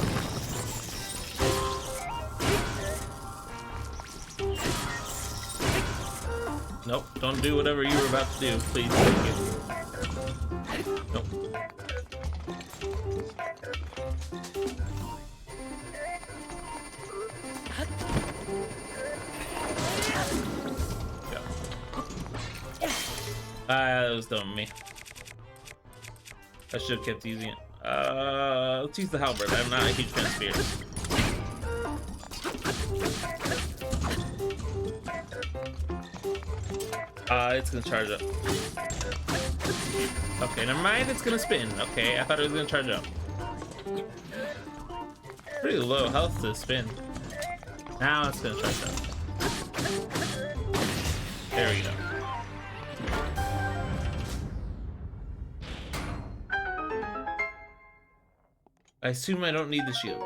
Nope, don't do whatever you were about to do, please. Thank you. Nope. That was dumb of me. I should have kept using it. Let's use the halberd. I'm not a huge fan of spears. It's gonna charge up. Okay, never mind, it's gonna spin. Okay, I thought it was gonna charge up. Pretty low health to spin. Now it's gonna charge up. There we go. I assume I don't need the shield.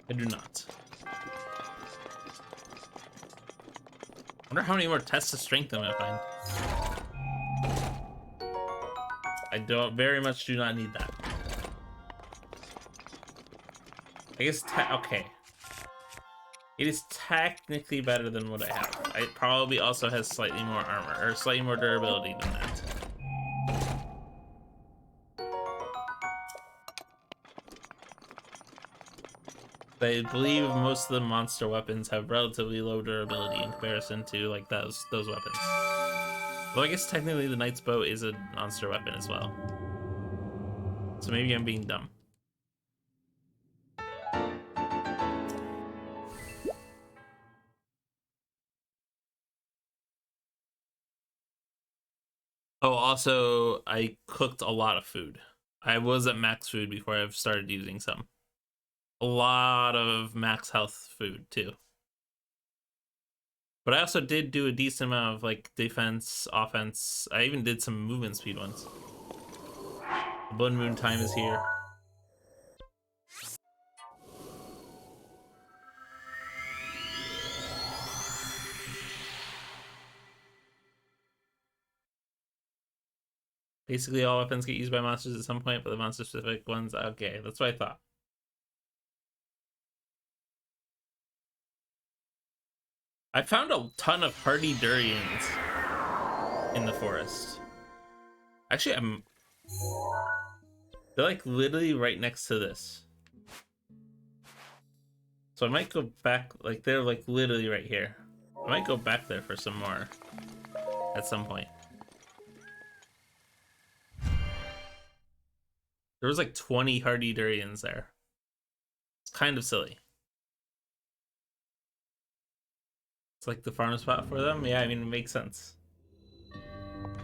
I do not. Wonder how many more tests of strength I'm gonna find. I very much do not need that. I guess okay. It is technically better than what I have. It probably also has slightly more armor, or slightly more durability than that. I believe most of the monster weapons have relatively low durability in comparison to like those weapons. Though I guess technically the Knight's Bow is a monster weapon as well. So maybe I'm being dumb. Oh, also, I cooked a lot of food. I was at max food before I've started using some. A lot of max health food, too. But I also did do a decent amount of, like, defense, offense. I even did some movement speed ones. The Blood Moon time is here. Basically, all weapons get used by monsters at some point, but the monster-specific ones, okay, that's what I thought. I found a ton of hardy durians in the forest. Actually, they're like literally right next to this. So I might go back, like they're like literally right here. I might go back there for some more at some point. There was like 20 hardy durians there. It's kind of silly. It's like the farm spot for them. Yeah, I mean, it makes sense.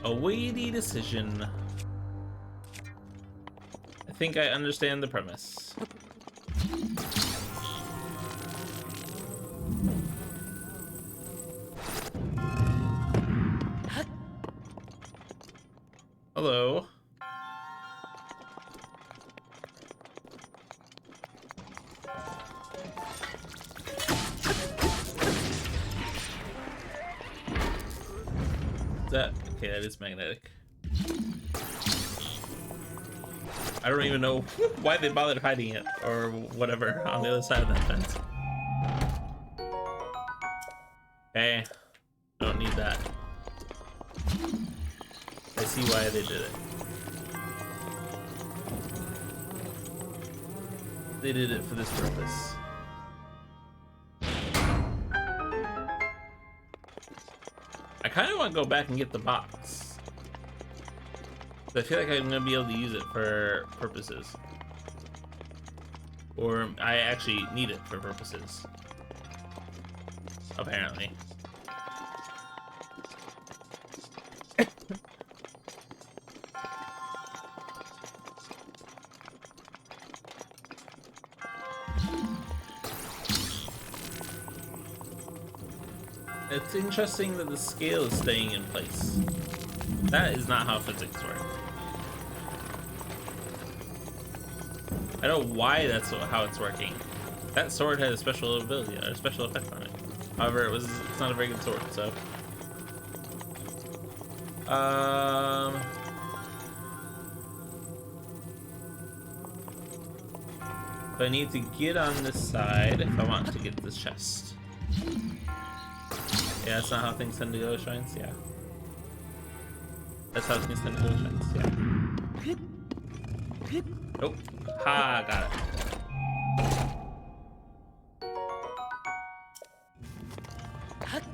A weighty decision. I think I understand the premise. Hello. Okay, that is magnetic. I don't even know why they bothered hiding it or whatever on the other side of that fence. Okay, don't need that. I see why they did it. They did it for this purpose. I kind of want to go back and get the box. I feel like I'm going to be able to use it for purposes. Or I actually need it for purposes. Apparently. It's interesting that the scale is staying in place. That is not how physics work. I don't know why that's how it's working. That sword had a special ability, or a special effect on it. However, it's not a very good sword, so. So I need to get on this side if I want to get this chest. Yeah, that's not how things tend to go, Shrines, yeah. That's how things tend to go, Shrines, yeah. Nope. Ha, got it.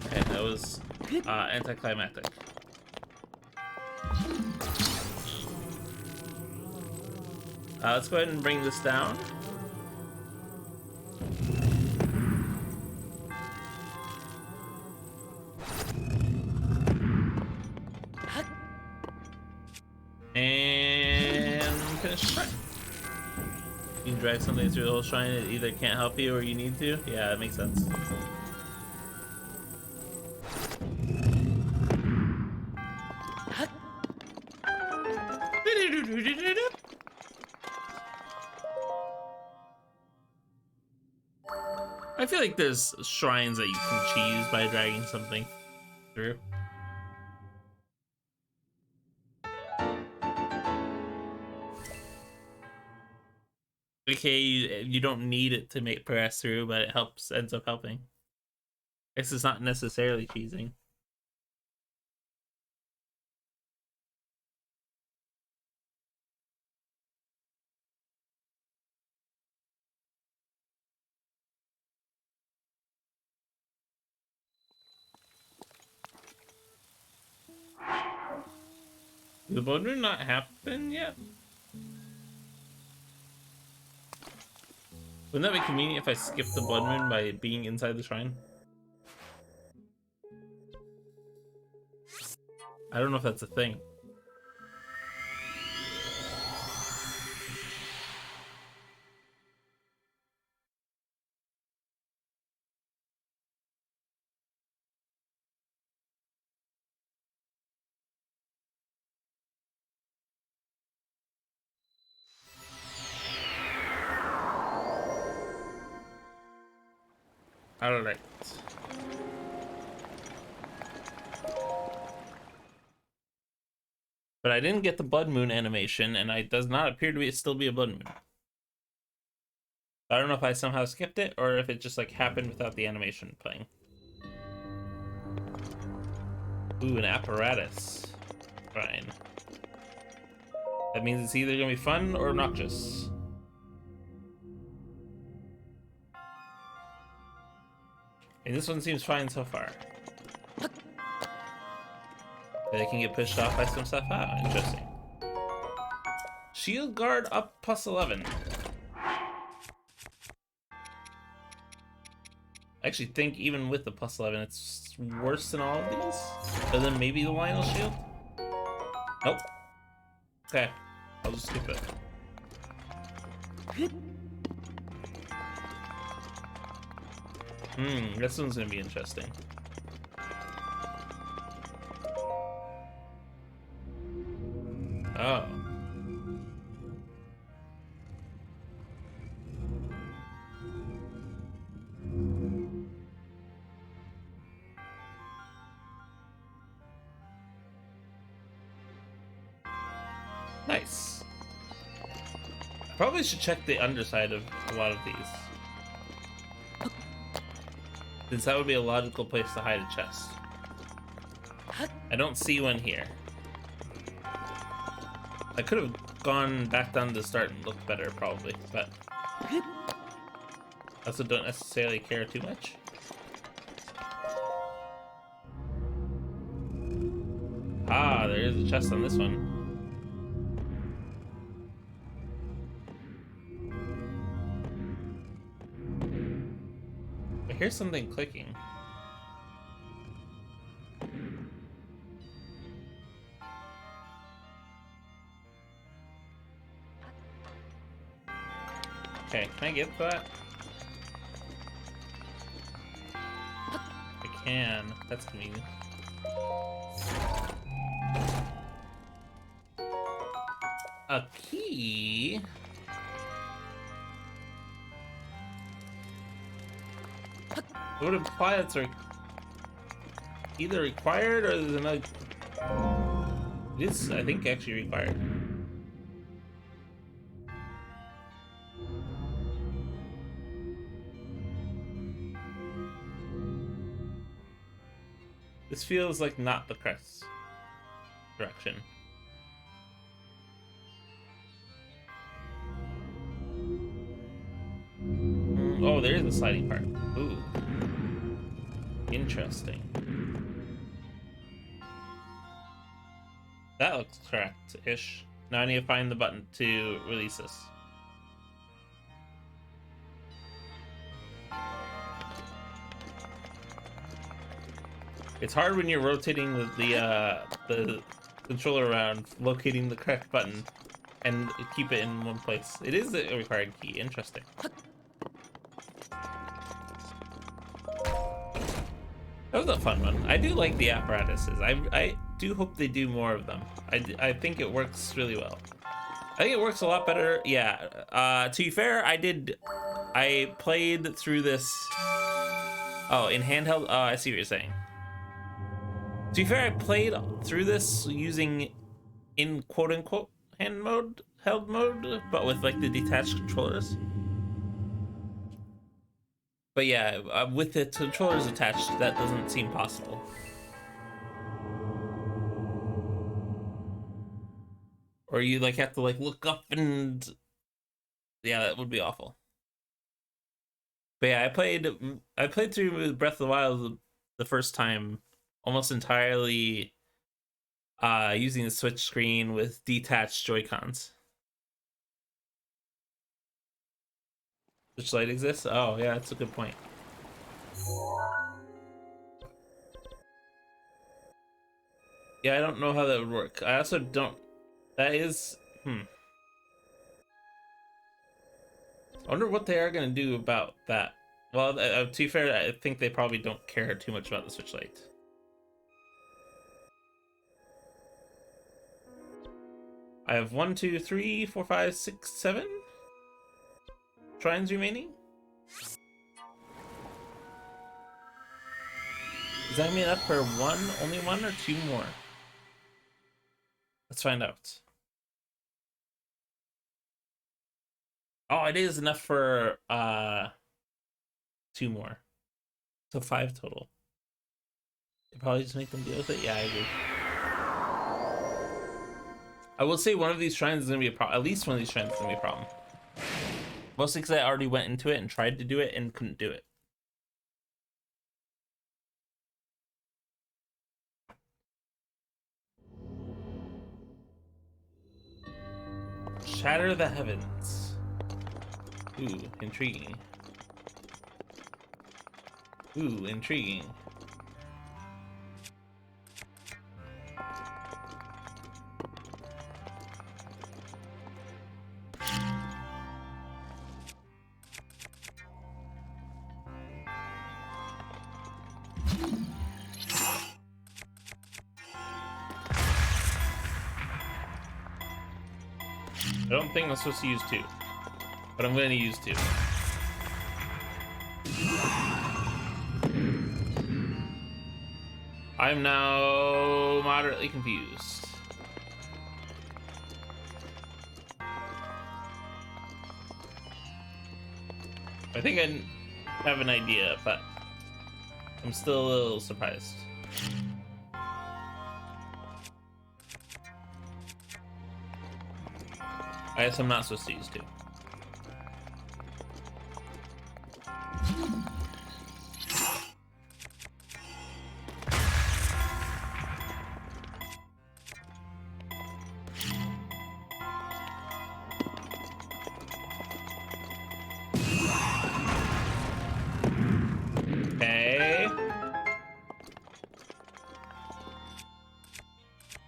Okay, that was anticlimactic. Let's go ahead and bring this down. And finish the shrine. You can drag something through the whole shrine. It either can't help you or you need to. Yeah, that makes sense. I feel like there's shrines that you can cheese by dragging something through. Okay, you don't need it to make progress through, but it ends up helping. This is not necessarily cheesing. Did the blood moon not happen yet? Wouldn't that be convenient if I skipped the blood moon by being inside the shrine? I don't know if that's a thing. Alright. But I didn't get the blood moon animation, and it does not appear to be still be a blood moon. I don't know if I somehow skipped it, or if it just like happened without the animation playing. Ooh, an apparatus. Fine. That means it's either gonna be fun or obnoxious. And this one seems fine so far. They can get pushed off by some stuff. Ah, interesting. Shield guard up +11. I actually think even with the +11, it's worse than all of these. Other than maybe the Lionel shield. Nope. Okay, I'll just skip it. This one's gonna be interesting. Oh. Nice. I probably should check the underside of a lot of these, since that would be a logical place to hide a chest. I don't see one here. I could have gone back down to the start and looked better, probably, but I also don't necessarily care too much. Ah, there is a chest on this one. I hear something clicking. Okay, can I get that? I can. That's convenient. A key? It would imply it's either required or there's another. It is, I think, actually required. This feels like not the correct direction. Oh, there is a sliding part. Ooh. Interesting. That looks correct-ish. Now I need to find the button to release this. It's hard when you're rotating the controller around, locating the correct button, and keep it in one place. It is a required key. Interesting. That was a fun one. I do like the apparatuses. I do hope they do more of them. I think it works really well. I think it works a lot better. Yeah. To be fair, I played through this. Oh, in handheld. Oh, I see what you're saying. To be fair, I played through this using in quote-unquote held mode, but with like the detached controllers. But yeah, with the controllers attached, that doesn't seem possible. Or you like have to like look up and yeah, that would be awful. But yeah, I played through Breath of the Wild the first time almost entirely using the Switch screen with detached Joy-Cons. Switch Lite exists? Oh yeah, that's a good point. Yeah, I don't know how that would work. I also don't. That is. I wonder what they are going to do about that. Well, to be fair, I think they probably don't care too much about the Switch Lite. I have 1, 2, 3, 4, 5, 6, 7 shrines remaining. Is that gonna be enough for one? Only one or two more? Let's find out. Oh, it is enough for two more. So 5 total. They probably just make them deal with it. Yeah, I agree. I will say one of these shrines is gonna be a problem. At least one of these shrines is gonna be a problem. Mostly because I already went into it and tried to do it and couldn't do it. Shatter the heavens. Ooh, intriguing. Ooh, intriguing. I don't think I'm supposed to use 2, but I'm going to use 2. I'm now moderately confused. I think I have an idea, but I'm still a little surprised. I guess I'm not supposed to use 2. Okay.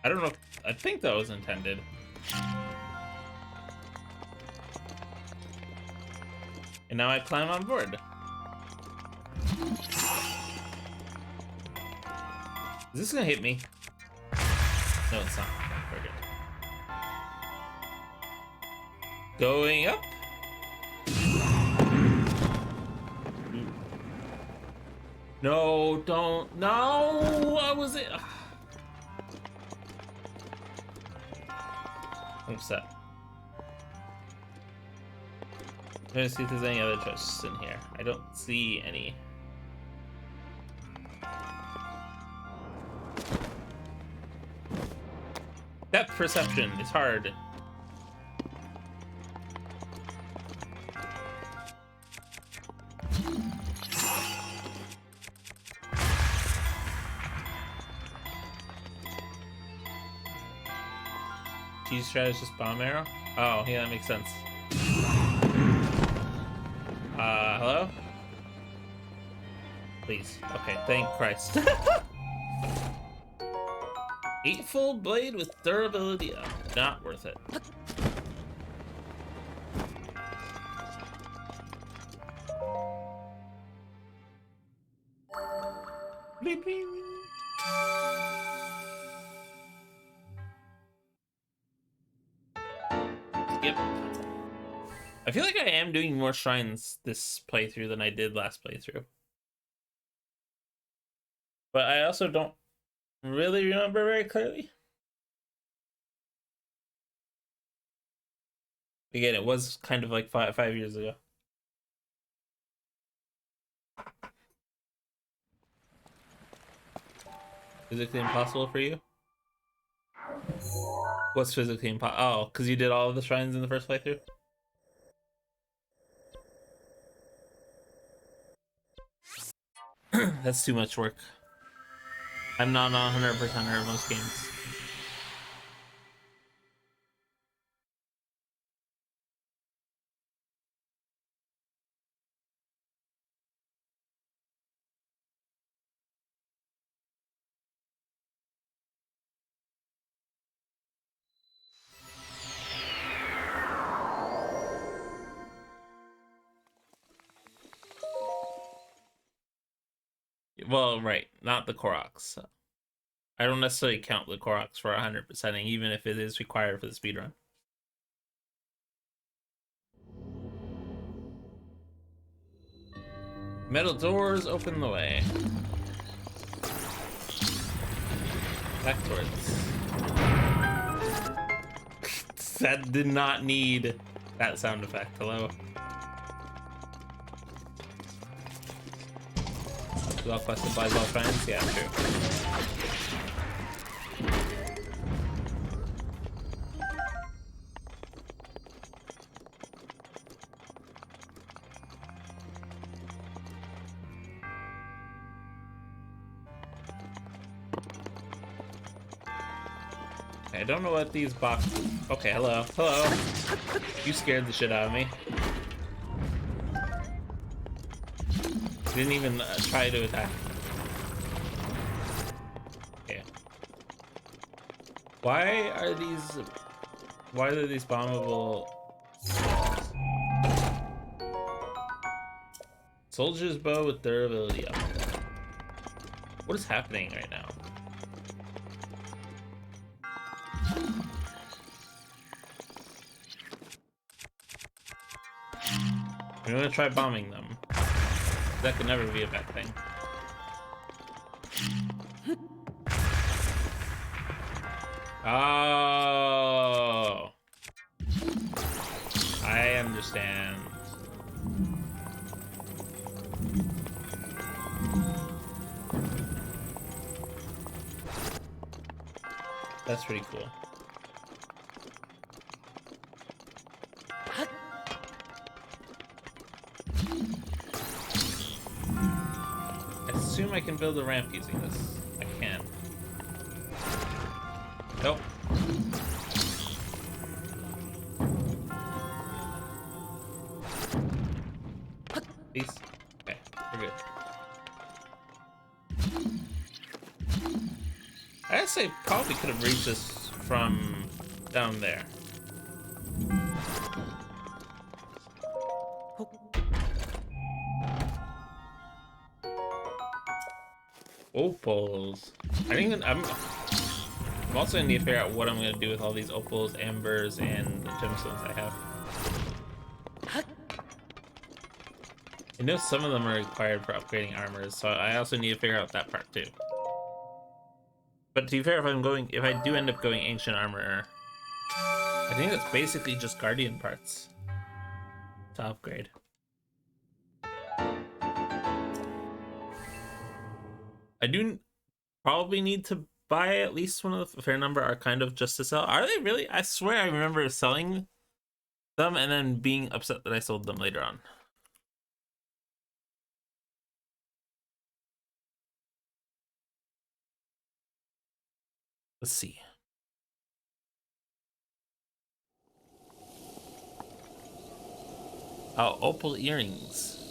I don't know if, I think that was intended. And now I climb on board. Is this gonna hit me? No, it's not. We're good. Going up. No, don't. No! What was it? I'm upset. I'm gonna see if there's any other chests in here. I don't see any. Depth perception is hard. Cheese strat is just bomb arrow? Oh, yeah, that makes sense. Hello? Please. Okay, thank Christ. Eightfold blade with durability up. Not worth it. Bleep, bleep. Skip. I feel like I am doing more shrines this playthrough than I did last playthrough. But I also don't really remember very clearly. Again, it was kind of like five years ago. Physically impossible for you? What's physically impossible? Oh, because you did all of the shrines in the first playthrough? That's too much work. I'm not 100% of most games. Well, right, not the Koroks. I don't necessarily count the Koroks for 100%ing, even if it is required for the speedrun. Metal doors open the way. Backwards. That did not need that sound effect. Hello. Well quested by all friends? Yeah, true. I don't know what these boxes... Okay, hello. Hello. You scared the shit out of me. Didn't even try to attack. Okay. Why are these bombable... Soldier's bow with durability up. What is happening right now? I'm gonna try bombing them. That could never be a bad thing. Oh, I understand. That's pretty cool. I assume I can build a ramp using this. I can. Nope. Peace. Okay, we're good. I guess I probably could have reached this from down there. Opals. I'm also gonna need to figure out what I'm gonna do with all these opals, ambers, and the gemstones I have. I know some of them are required for upgrading armors, so I also need to figure out that part too. But to be fair, if I do end up going ancient armor, I think that's basically just guardian parts to upgrade. I do probably need to buy at least one of the fair number are kind of just to sell. Are they really? I swear I remember selling them and then being upset that I sold them later on. Let's see. Oh, opal earrings.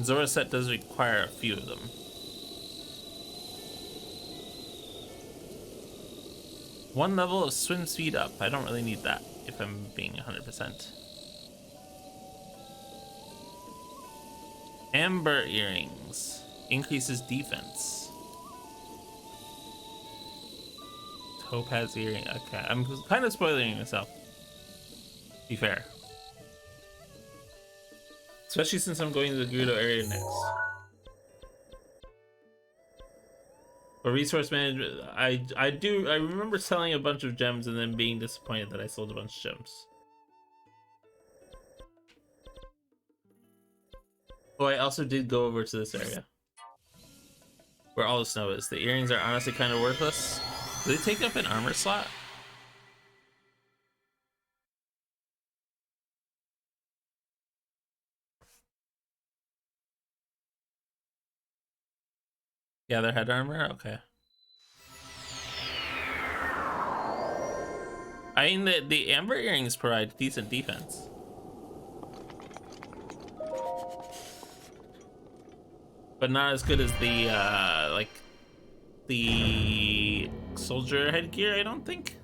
Zora's set does require a few of them. One level of swim speed up. I don't really need that if I'm being 100%. Amber earrings. Increases defense. Topaz earring. Okay, I'm kind of spoiling myself. Be fair. Especially since I'm going to the GERUDO area next. For resource management, I remember selling a bunch of gems and then being disappointed that I sold a bunch of gems. Oh, I also did go over to this area. where all the snow is. The earrings are honestly kind of worthless. Do they take up an armor slot? Yeah, they're head armor? Okay. I mean, the amber earrings provide decent defense. But not as good as the, like, the soldier headgear, I don't think.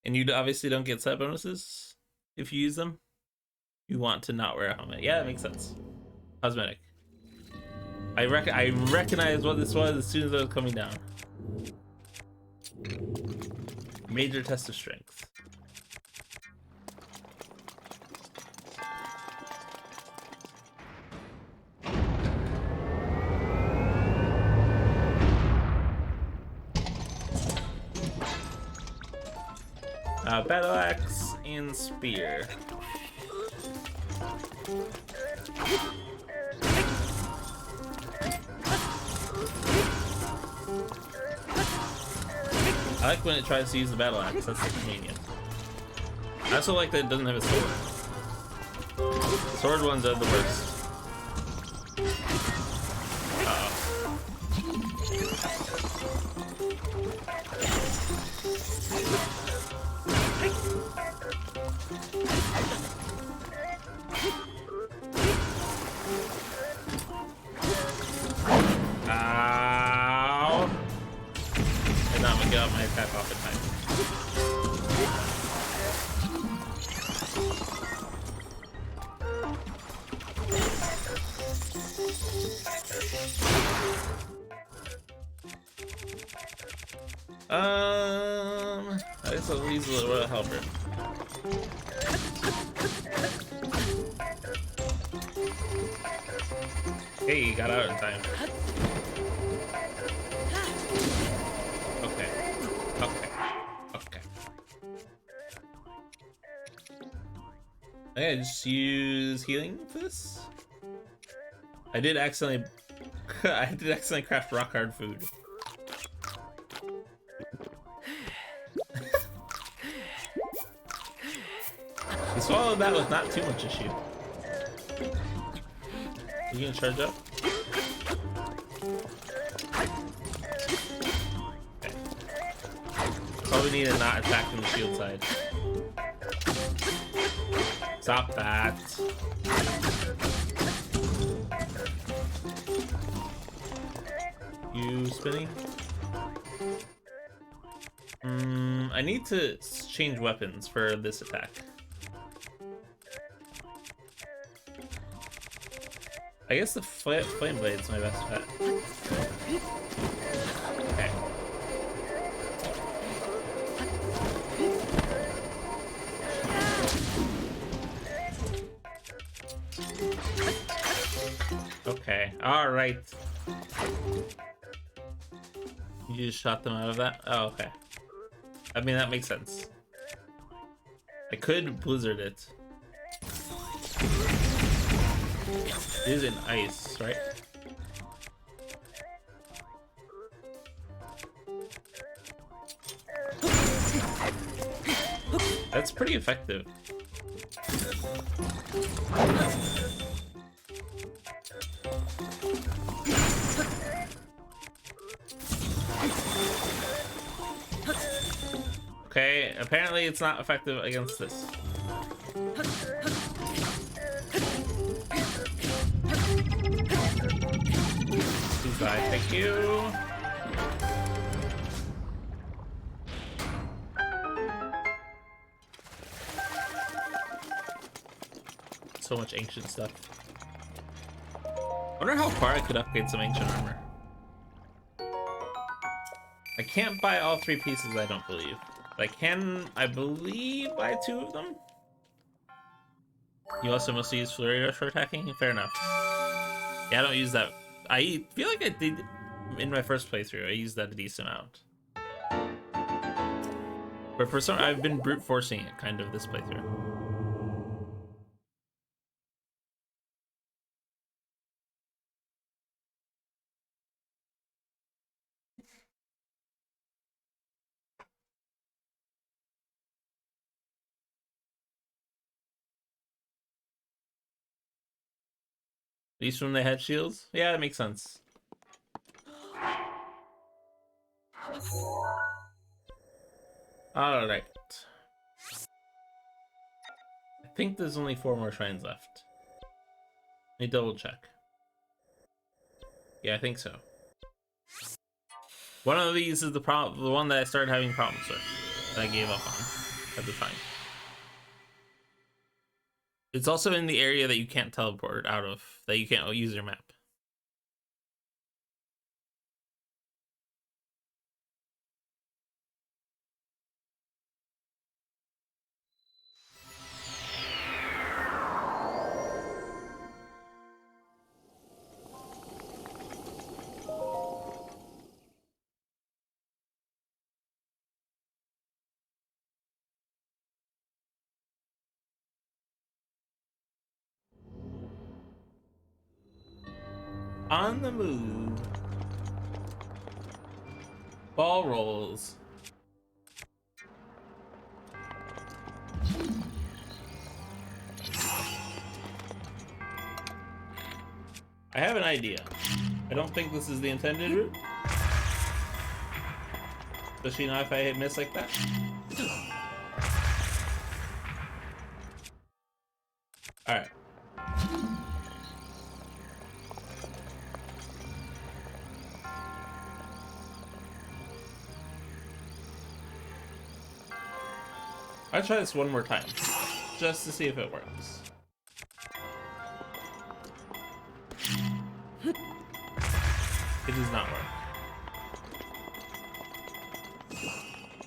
And you obviously don't get set bonuses if you use them. You want to not wear a helmet. Yeah, that makes sense. Cosmetic. I recognized what this was as soon as I was coming down. Major test of strength. Battle axe and spear. I like when it tries to use the battle axe. That's convenient. I also like that it doesn't have a sword. The sword ones are the worst. Uh-oh. Ow! And now I'm gonna get out my attack off in time. I guess I'll use a little helper. Hey, you got out in time. Okay. I just use healing for this. I did accidentally craft rock hard food. You swallowed that with not too much issue. You gonna charge up? Okay. Probably need to not attack from the shield side. Stop that. You spinning? I need to change weapons for this attack. I guess the flame blade's my best bet. Okay. Okay. All right. You just shot them out of that? Oh, okay. I mean, that makes sense. I could blizzard it. It is in ice, right? That's pretty effective. Okay, apparently it's not effective against this. Goodbye, thank you. So much ancient stuff. Wonder how far I could upgrade some ancient armor. I can't buy all 3 pieces, I don't believe. But I can, I believe, buy 2 of them. You also mostly use Flurry Rush for attacking? Fair enough. Yeah, I don't use that. I feel like I did in my first playthrough. I used that a decent amount. But for some, I've been brute forcing it kind of this playthrough. least when they had shields? Yeah, that makes sense. Alright. I think there's only 4 more shrines left. Let me double check. Yeah, I think so. One of these is the one that I started having problems with, that I gave up on at the time. It's also in the area that you can't teleport out of, that you can't use your map. On the move. Ball rolls. I have an idea. I don't think this is the intended route. Especially not if I miss like that. Alright. I'll try this one more time, just to see if it works. It does not work.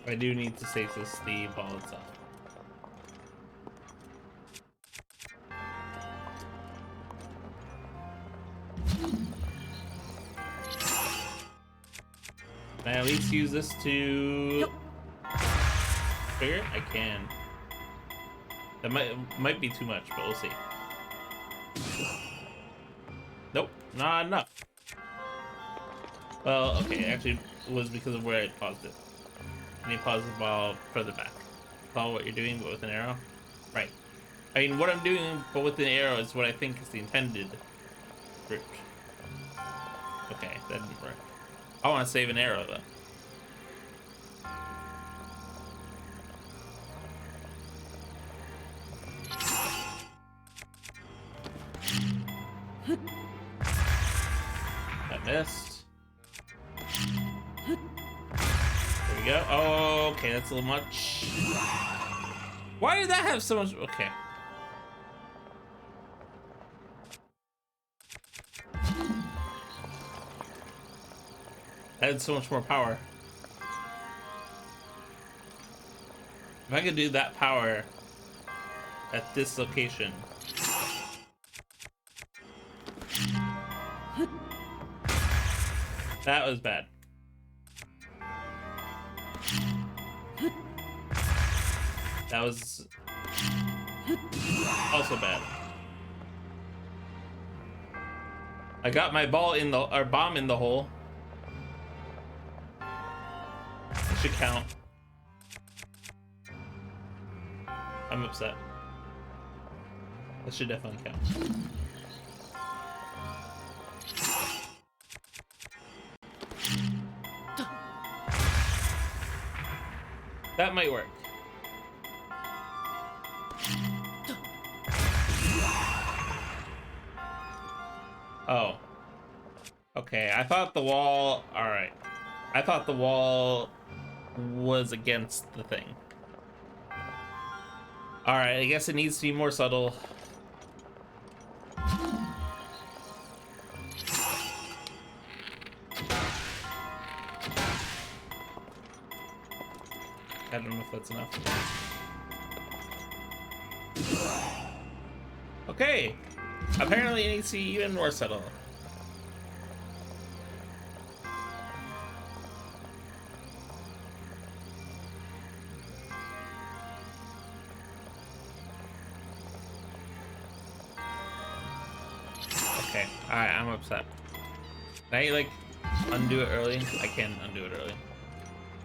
I do need to stasis the ball itself. Can I at least use this to trigger it? I can. That might be too much, but we'll see. Nope, not enough. Well, okay, actually it was because of where I paused it. And you pause the ball further back. Follow what you're doing, but with an arrow. Right. I mean, what I'm doing, but with an arrow, is what I think is the intended route. Okay, that didn't work. I want to save an arrow, though. That missed. There we go. Oh, okay, that's a little much. Why did that have so much? Okay. That had so much more power. If I could do that power at this location. That was bad. That was also bad. I got my ball in the, or bomb in the hole. It should count. I'm upset. That should definitely count. That might work. Oh. Okay, I thought the wall... Alright. I thought the wall was against the thing. Alright, I guess it needs to be more subtle. I don't know if that's enough. Okay. Apparently it needs to be even more subtle. Okay. Alright, I'm upset. Can I, like, undo it early? I can undo it early.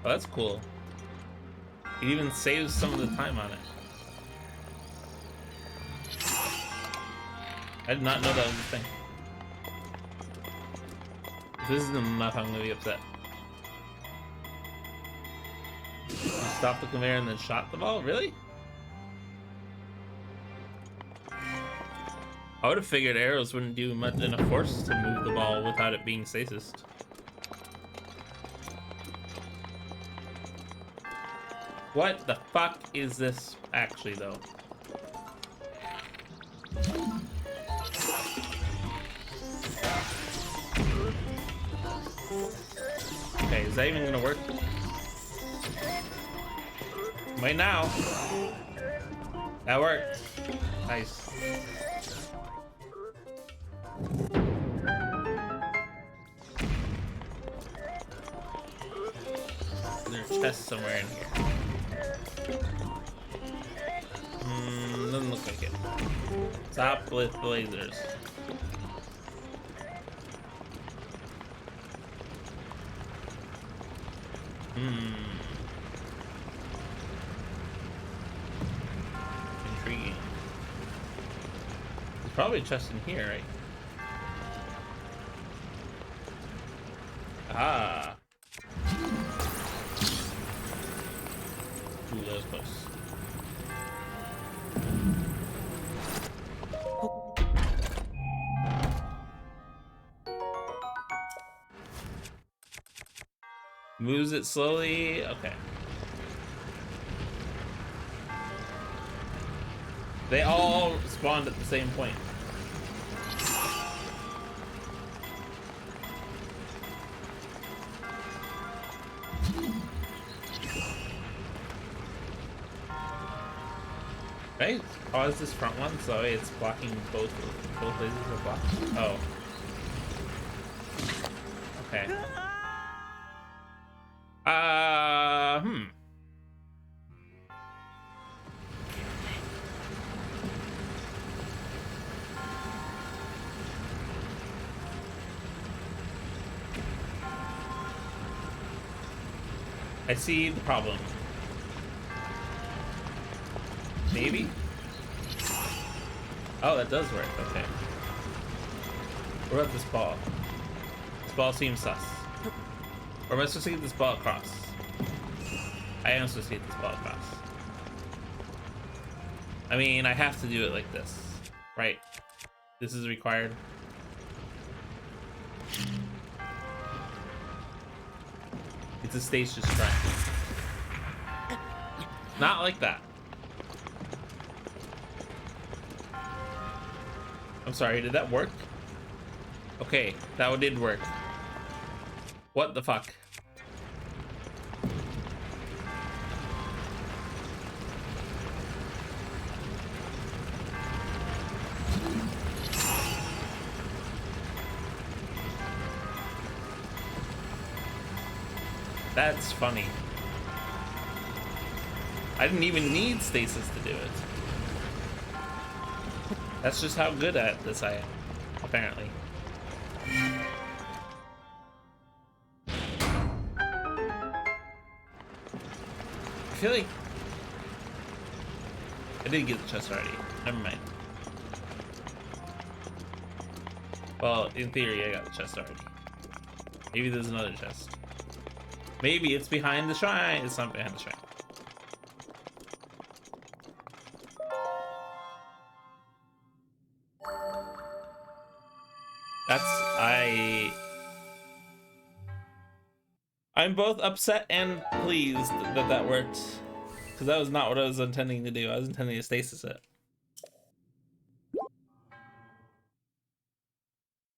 Oh, that's cool. It even saves some of the time on it. I did not know that was a thing. If this isn't enough, I'm gonna be upset. You stopped the conveyor and then shot the ball? Really? I would have figured arrows wouldn't do much enough force to move the ball without it being stasis. What the fuck is this actually, though? Okay, is that even gonna work? Wait now. That worked. Nice. There's a chest somewhere in here. Doesn't look like it. Stop with lasers. Intriguing. There's probably a chest in here, right? Ah. Ooh, that was close. Moves it slowly. Okay. They all spawned at the same point. Right? Pause this front one so it's blocking both lasers are blocked. Oh. Okay. I see the problem. Maybe? Oh, that does work. Okay. What about this ball? This ball seems sus. Or am I supposed to get this ball across? I am supposed to get this ball across. I mean, I have to do it like this, right? This is required. It's a stage to strike. Not like that. I'm sorry, did that work? Okay, that did work. What the fuck? That's funny. I didn't even need stasis to do it. That's just how good at this I am, apparently. I feel like I did get the chest already. Never mind. Well, in theory, I got the chest already. Maybe there's another chest. Maybe it's behind the shrine. It's not behind the shrine. I'm both upset and pleased that that worked, because that was not what I was intending to do. I was intending to stasis it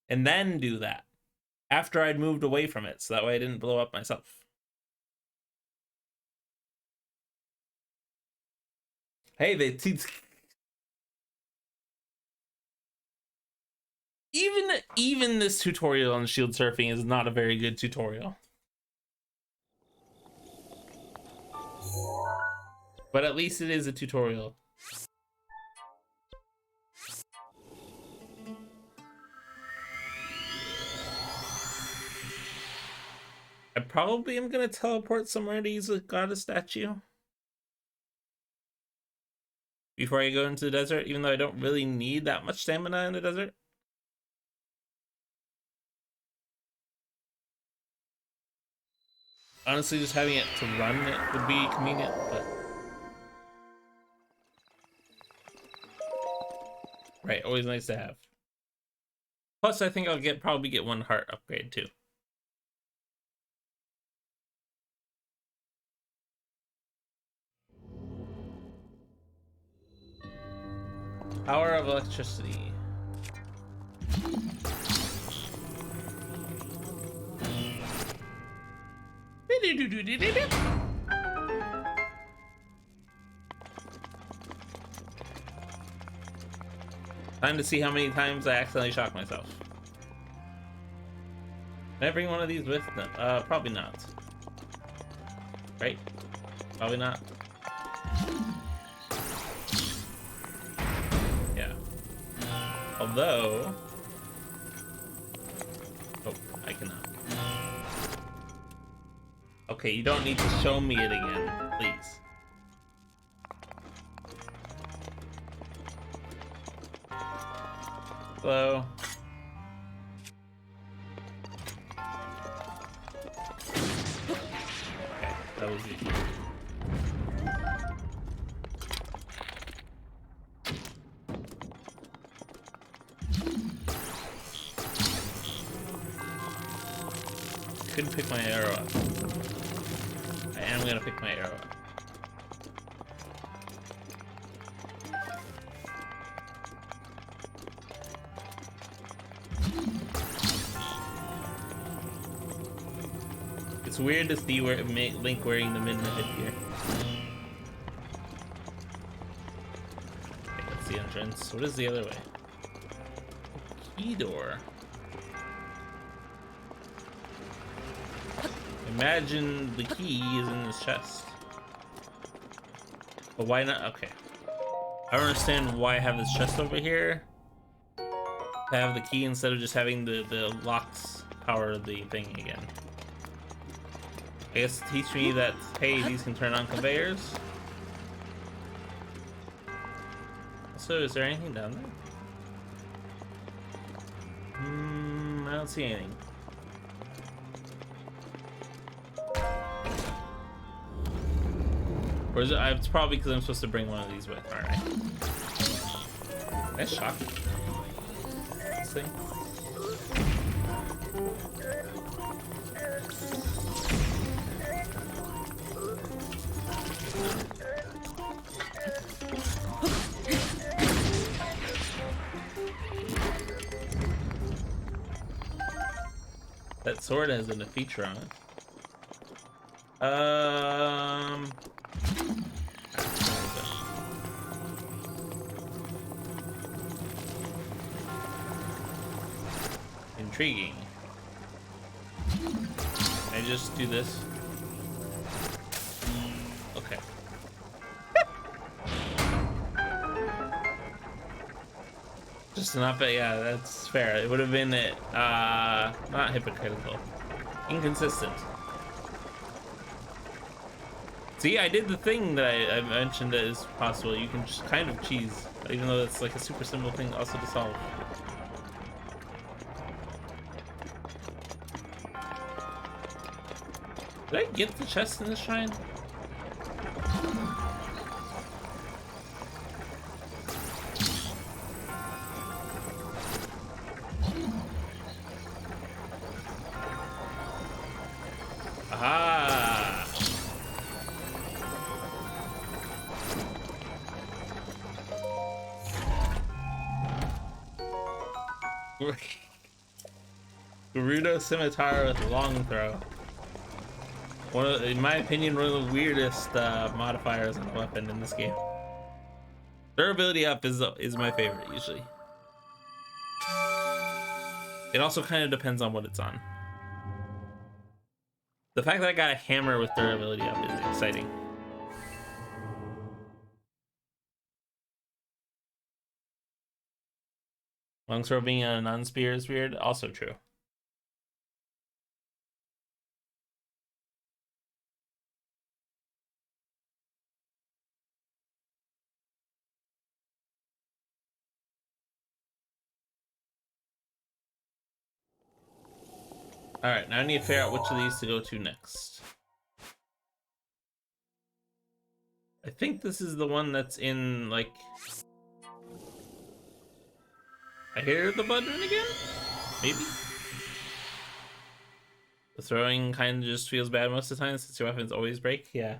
and then do that after I'd moved away from it, so that way I didn't blow up myself. Hey, even this tutorial on shield surfing is not a very good tutorial. But at least it is a tutorial. I probably am gonna teleport somewhere to use a goddess statue before I go into the desert, even though I don't really need that much stamina in the desert. Honestly, just having it to run it would be convenient, but right, always nice to have. Plus, I think I'll probably get one heart upgrade too. Power of electricity. Time to see how many times I accidentally shock myself. Can I bring one of these with? No, probably not. Right? Probably not. Yeah. Although... Oh, I cannot. Okay, you don't need to show me it again, please. Hello? Okay, that was easy. Couldn't pick my arrow up. I am gonna pick my arrow up. It's weird to see where Link wearing the midnight here. Okay, that's the entrance. What is the other way? Key door. Imagine the key is in this chest. But why not? Okay. I don't understand why I have this chest over here. To have the key instead of just having the locks power the thing again. I guess to teach me that, hey, these can turn on conveyors. Also, is there anything down there? I don't see anything. Or is it? It's probably because I'm supposed to bring one of these with. Alright. Nice shot. This thing. That sword has a feature on it. Intriguing. Can I just do this? Okay. Just enough, but yeah, that's fair. It would have been not hypocritical. Inconsistent. See, I did the thing that I mentioned that is possible. You can just kind of cheese, even though it's like a super simple thing also to solve. Did I get the chest in the shrine? Aha! GERUDO scimitar with long throw. In my opinion, one of the weirdest modifiers on a weapon in this game. Durability up is my favorite usually. It also kind of depends on what it's on. The fact that I got a hammer with durability up is exciting. Long throw being a non-spear is weird. Also true. Alright, now I need to figure out which of these to go to next. I think this is the one that's in, like... I hear the button again? Maybe? The throwing kind of just feels bad most of the time since your weapons always break. Yeah.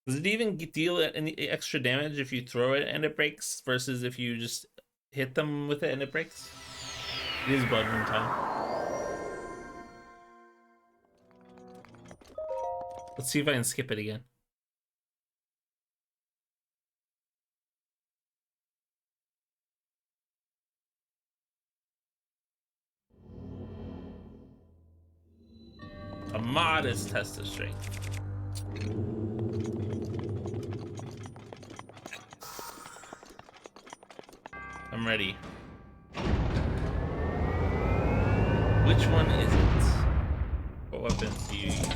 Does it even deal any extra damage if you throw it and it breaks versus if you just hit them with it and it breaks? It is button time. Let's see if I can skip it again. A modest test of strength. I'm ready. Which one is it? What weapons do you use?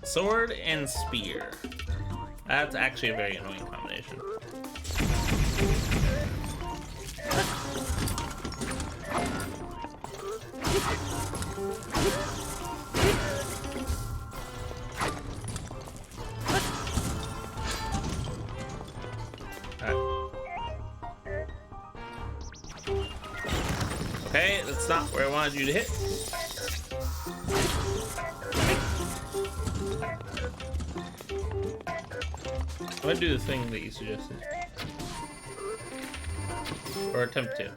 Sword and spear. That's actually a very annoying combination. Okay, that's not where I wanted you to hit. I'm gonna do the thing that you suggested. Or attempt to.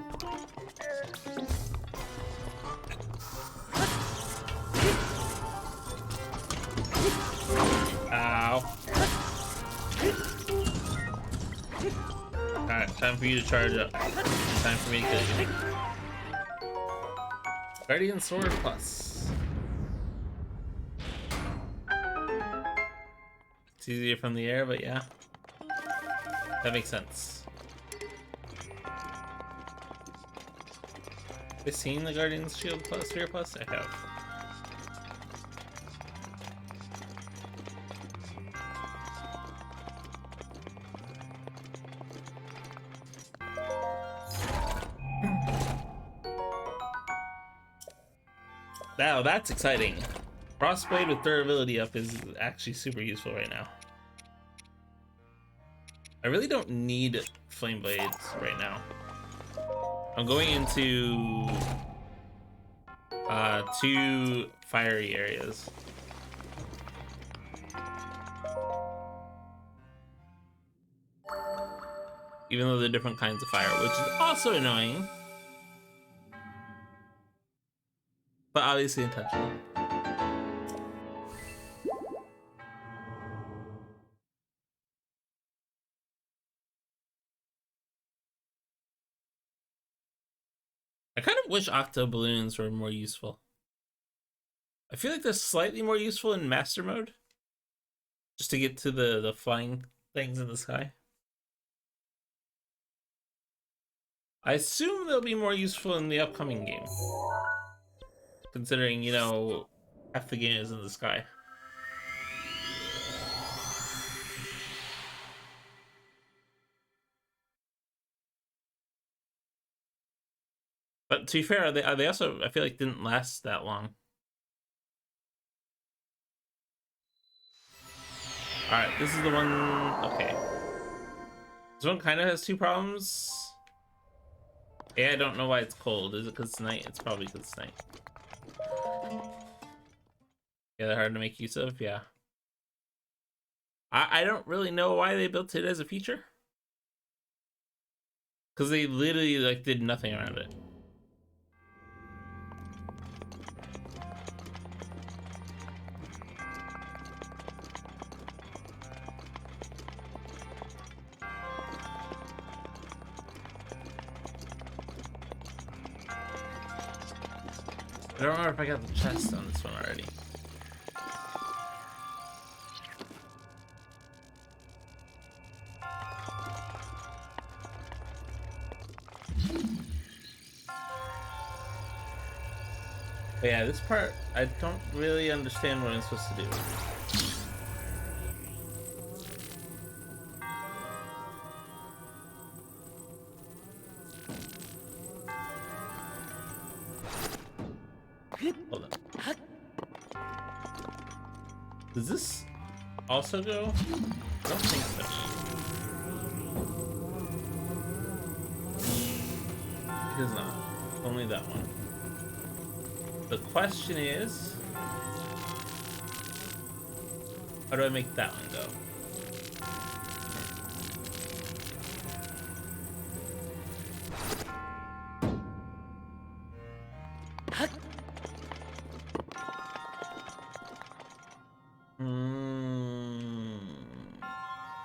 Ow. Alright, time for you to charge up. Time for me to kill you. Guardian Sword Plus. It's easier from the air, but yeah. That makes sense. Have you seen the Guardian's Shield Plus, Sphere Plus? I have. Now that's exciting. Crossblade with durability up is actually super useful right now. I really don't need flame blades right now. I'm going into 2 fiery areas. Even though they're different kinds of fire, which is also annoying. But obviously intentional. I kind of wish octo balloons were more useful. I feel like they're slightly more useful in master mode. Just to get to the flying things in the sky. I assume they'll be more useful in the upcoming game. Considering, you know, half the game is in the sky. But to be fair, they also, I feel like, didn't last that long. Alright, this is the one... Okay. This one kind of has 2 problems. Yeah, I don't know why it's cold. Is it because it's night? It's probably because it's night. Yeah, they're hard to make use of, yeah. I don't really know why they built it as a feature. Because they literally, like, did nothing around it. I don't remember if I got the chest on this one already. But yeah, this part, I don't really understand what I'm supposed to do. Hold on. Does this also go? I don't think so. It does not. Only that one. The question is, how do I make that one go?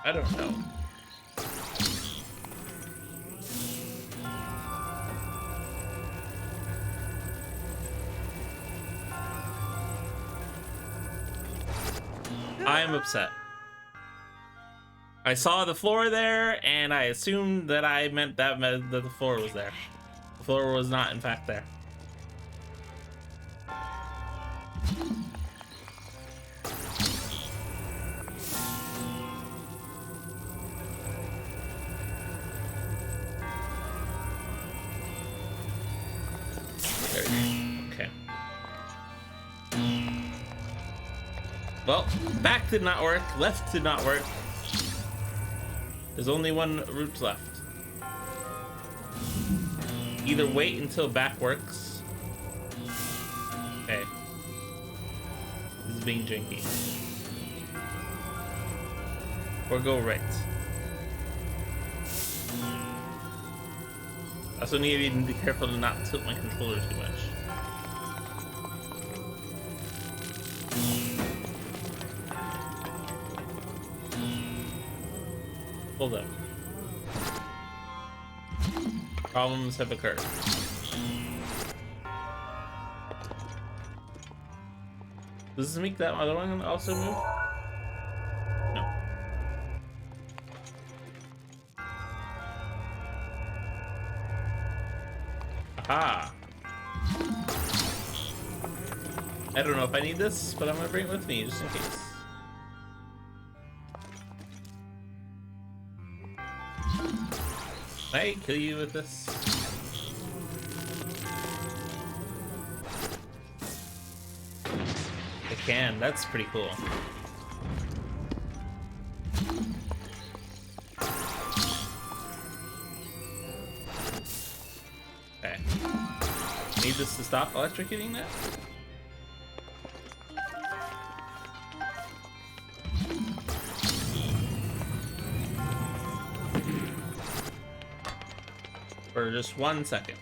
I don't know. I am upset. I saw the floor there, and I assumed that I meant that the floor was there. The floor was not, in fact, there. Okay. Well, back did not work, left did not work. There's only one route left. Either wait until back works. Okay. This is being janky. Or go right. I also need to be careful to not tilt my controller too much. Hold up. Problems have occurred. Does this make that other one also move? No. Aha! I don't know if I need this, but I'm gonna bring it with me just in case. Can I kill you with this? I can. That's pretty cool. Okay. Need this to stop electrocuting that? For just 1 second.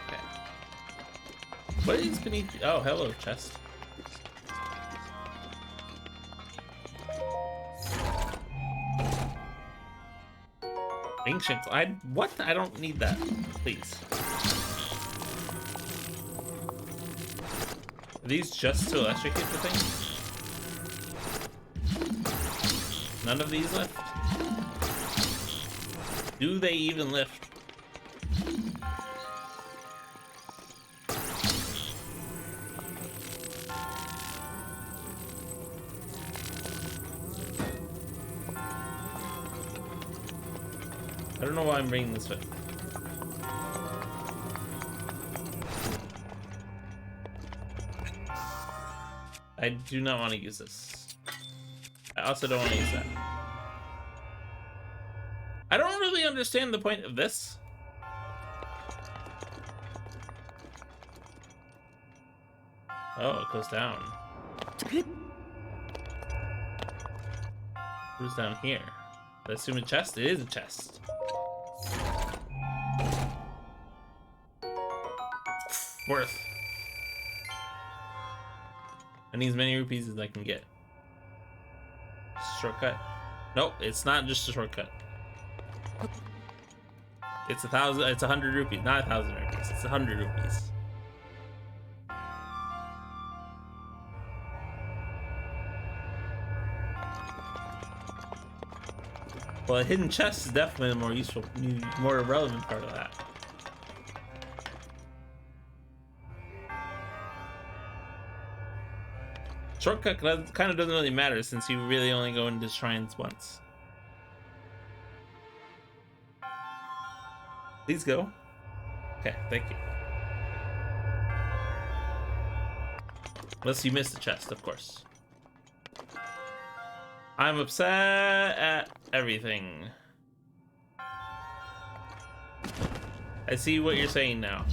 Okay. What is beneath? Oh, hello, chest. Ancient. What? I don't need that. Please. Are these just to electrocute the thing? None of these lift? Do they even lift? I don't know why I'm bringing this with. I do not want to use this. I also don't want to use that. I don't really understand the point of this. Oh, it goes down. Who's down here? I assume a chest? It is a chest. Worth. I need as many rupees as I can get. Shortcut? Nope, it's not just a shortcut. It's 1,000. It's 100 rupees, not 1,000 rupees. It's 100 rupees. Well, a hidden chest is definitely the more useful, more relevant part of that. Shortcut kind of doesn't really matter since you really only go into shrines once. Please go. Okay, thank you. Unless you missed the chest, of course. I'm upset at everything. I see what you're saying now.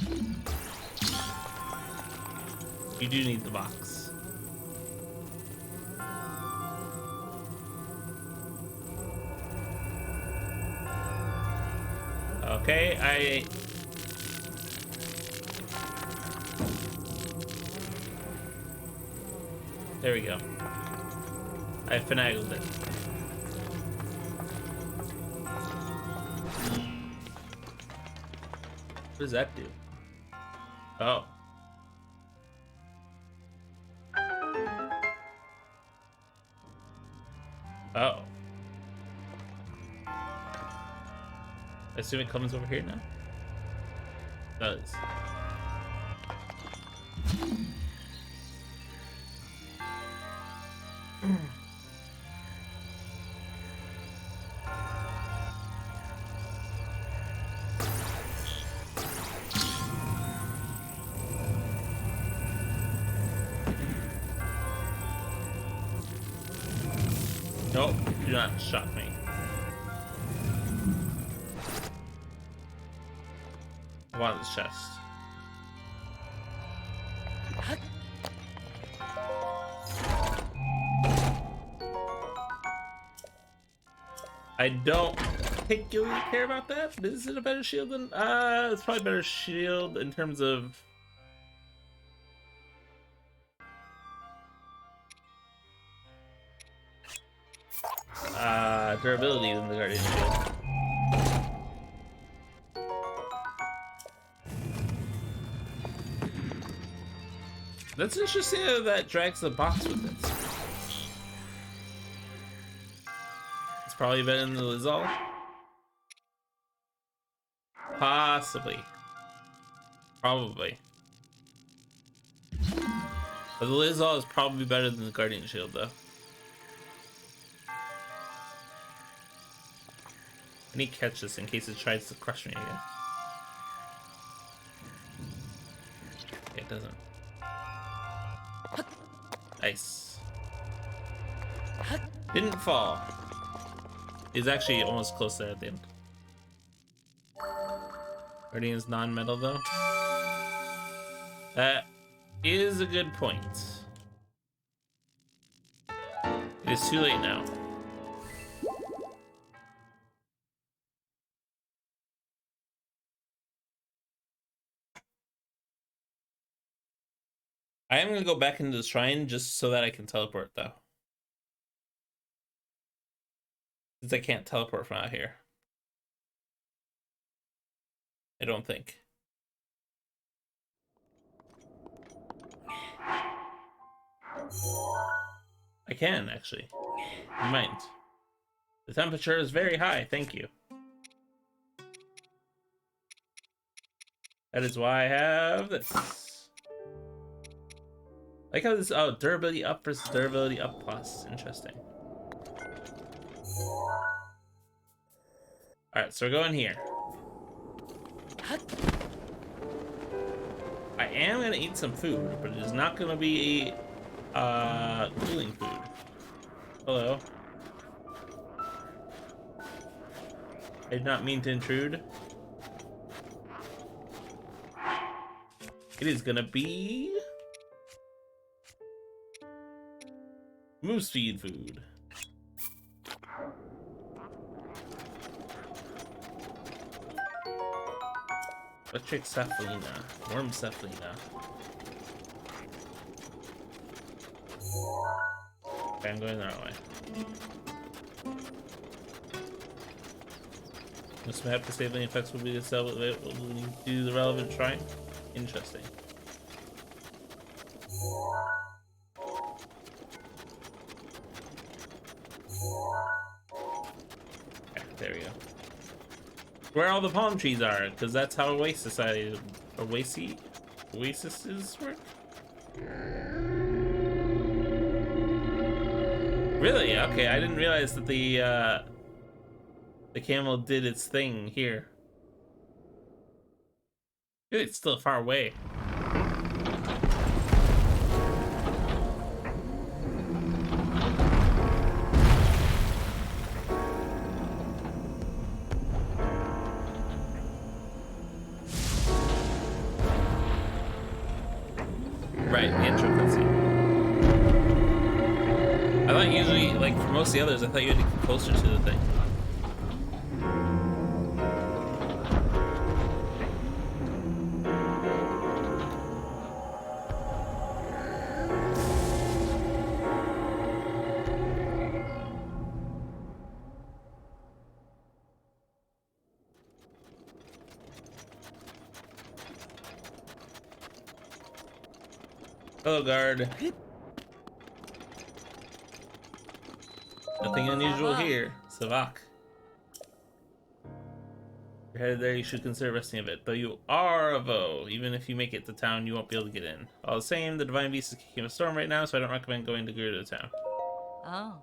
You do need the box. Okay, there we go. I finagled it. What does that do? Oh. Oh. I assume it comes over here now? It does. Nope, do not shock me. I want this chest. I don't particularly care about that, but is it a better shield than it's probably a better shield in terms of durability than the Guardian shield. That's interesting that that drags the box with it. It's probably better than the Lizal. Possibly. Probably. But the Lizal is probably better than the Guardian shield though. I need to catch this in case it tries to crush me again. It doesn't. Nice. Didn't fall. It's actually almost close there at the end. Guardian's non-metal though. That is a good point. It is too late now. I am gonna go back into the shrine just so that I can teleport though. Since I can't teleport from out here. I don't think. I can actually. You might. The temperature is very high, thank you. That is why I have this. I like how this, oh, durability up versus durability up plus. Interesting. Alright, so we're going here. I am gonna eat some food, but it is not gonna be cooling food. Hello. I did not mean to intrude. It is gonna be move speed food. Electric Cephalina. Worm Cephalina. Okay, I'm going that way. This map disabling effects will be disabled when you do the relevant shrine. Interesting. Okay, there we go. Where all the palm trees are, because that's how oasis oases work. Really? Okay, I didn't realize that the camel did its thing here. It's still far away. thought usually, like for most of the others, I thought you had to get closer to the thing. Hello, guard. Nothing unusual here. Savak. You're headed there, you should consider resting a bit. Though you are a Vo, even if you make it to town, you won't be able to get in. All the same, the Divine Beast is kicking a storm right now, so I don't recommend going to GERUDO town. Oh.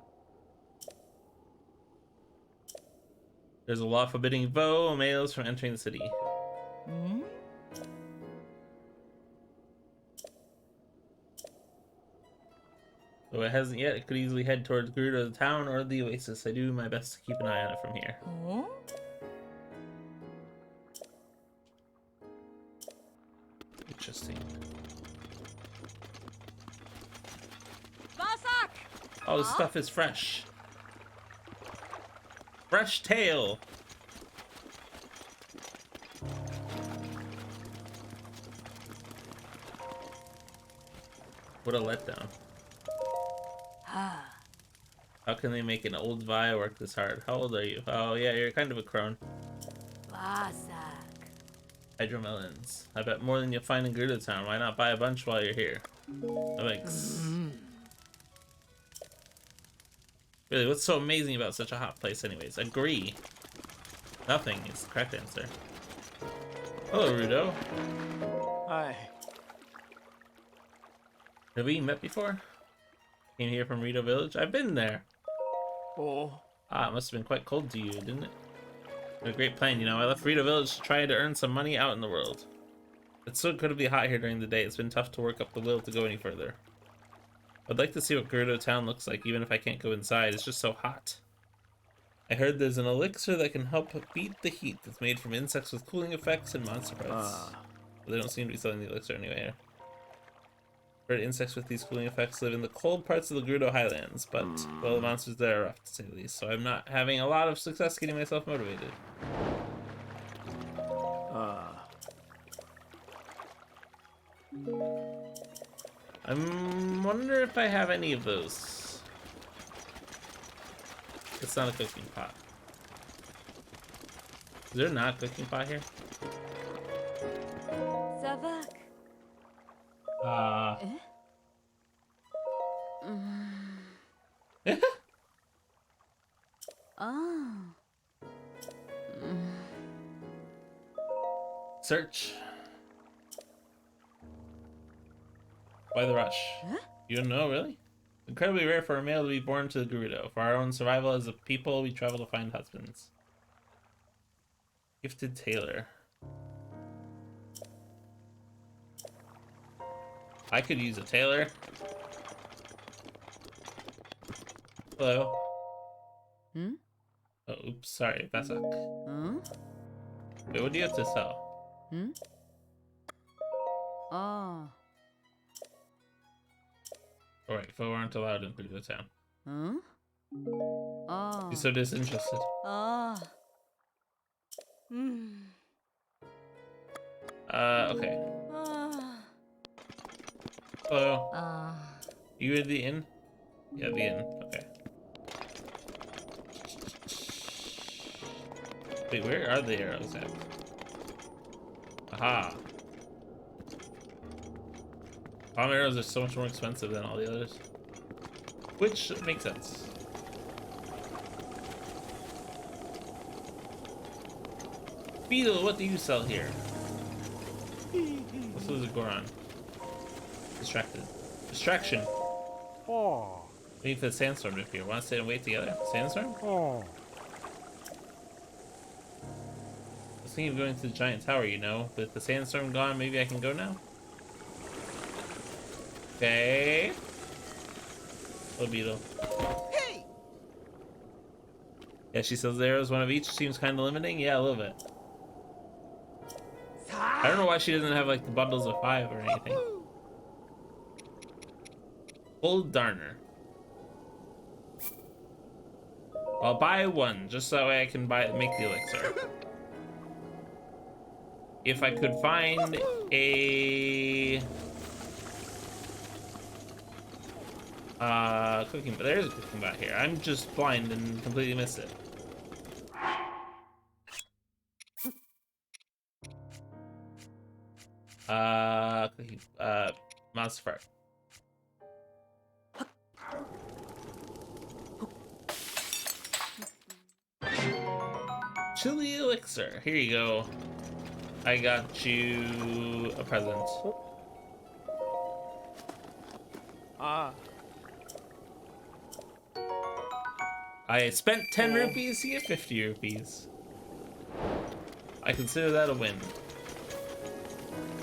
There's a law forbidding Vo males from entering the city. Hmm? Though it hasn't yet, it could easily head towards GERUDO town or the Oasis. I do my best to keep an eye on it from here. Huh? Interesting. Vasak! All this stuff is fresh. Fresh tail. What a letdown. How can they make an old Vi work this hard? How old are you? Oh yeah, you're kind of a crone. Vasak. Hydromelons. I bet more than you'll find in GERUDO town. Why not buy a bunch while you're here? Thanks. Really, what's so amazing about such a hot place anyways? Agree. Nothing is the correct answer. Hello, Rudo. Hi. Have we met before? Came here from Rito Village? I've been there. Oh. Ah, it must have been quite cold to you, didn't it? A great plan, you know. I left Rito Village to try to earn some money out in the world. It's so incredibly hot here during the day. It's been tough to work up the will to go any further. I'd like to see what GERUDO town looks like, even if I can't go inside. It's just so hot. I heard there's an elixir that can help beat the heat that's made from insects with cooling effects and monster parts. But they don't seem to be selling the elixir anyway. Heard insects with these cooling effects live in the cold parts of the GERUDO Highlands, but, well, the monsters there are rough, to say the least, so I'm not having a lot of success getting myself motivated. I'm wonder if I have any of those. It's not a cooking pot. Is there not a cooking pot here? Savak. Oh. Search. Why the rush? Huh? You don't know, really? Incredibly rare for a male to be born to the GERUDO. For our own survival as a people, we travel to find husbands. Gifted tailor. I could use a tailor. Hello. Hmm? Oh, oops, sorry, Vasak. Huh? Wait, what do you have to sell? Hmm? Oh. Alright, Foe aren't allowed in GERUDO town. Huh? Oh. He's so disinterested. Oh. Hmm. Okay. Oh. Hello. You in the inn? Yeah, the inn. Okay. Wait, where are the arrows at? Aha. Palm arrows are so much more expensive than all the others. Which makes sense. Beetle, what do you sell here? This is a Goron. Distracted. Distraction. Oh. Waiting for the sandstorm to appear. Want to sit and wait together? Sandstorm? Oh. I was thinking of going to the giant tower, you know. With the sandstorm gone, maybe I can go now? Okay. Hello, Beetle. Hey. Yeah, she sells arrows, one of each. Seems kind of limiting. Yeah, a little bit. I don't know why she doesn't have like the bundles of 5 or anything. Full Darner. I'll buy one just so I can make the elixir. If I could find a cooking, but there's a cooking bot here. I'm just blind and completely missed it. Cooking, monster fart. Chili elixir. Here you go. I got you a present. Ah. I spent 10 rupees to get 50 rupees. I consider that a win.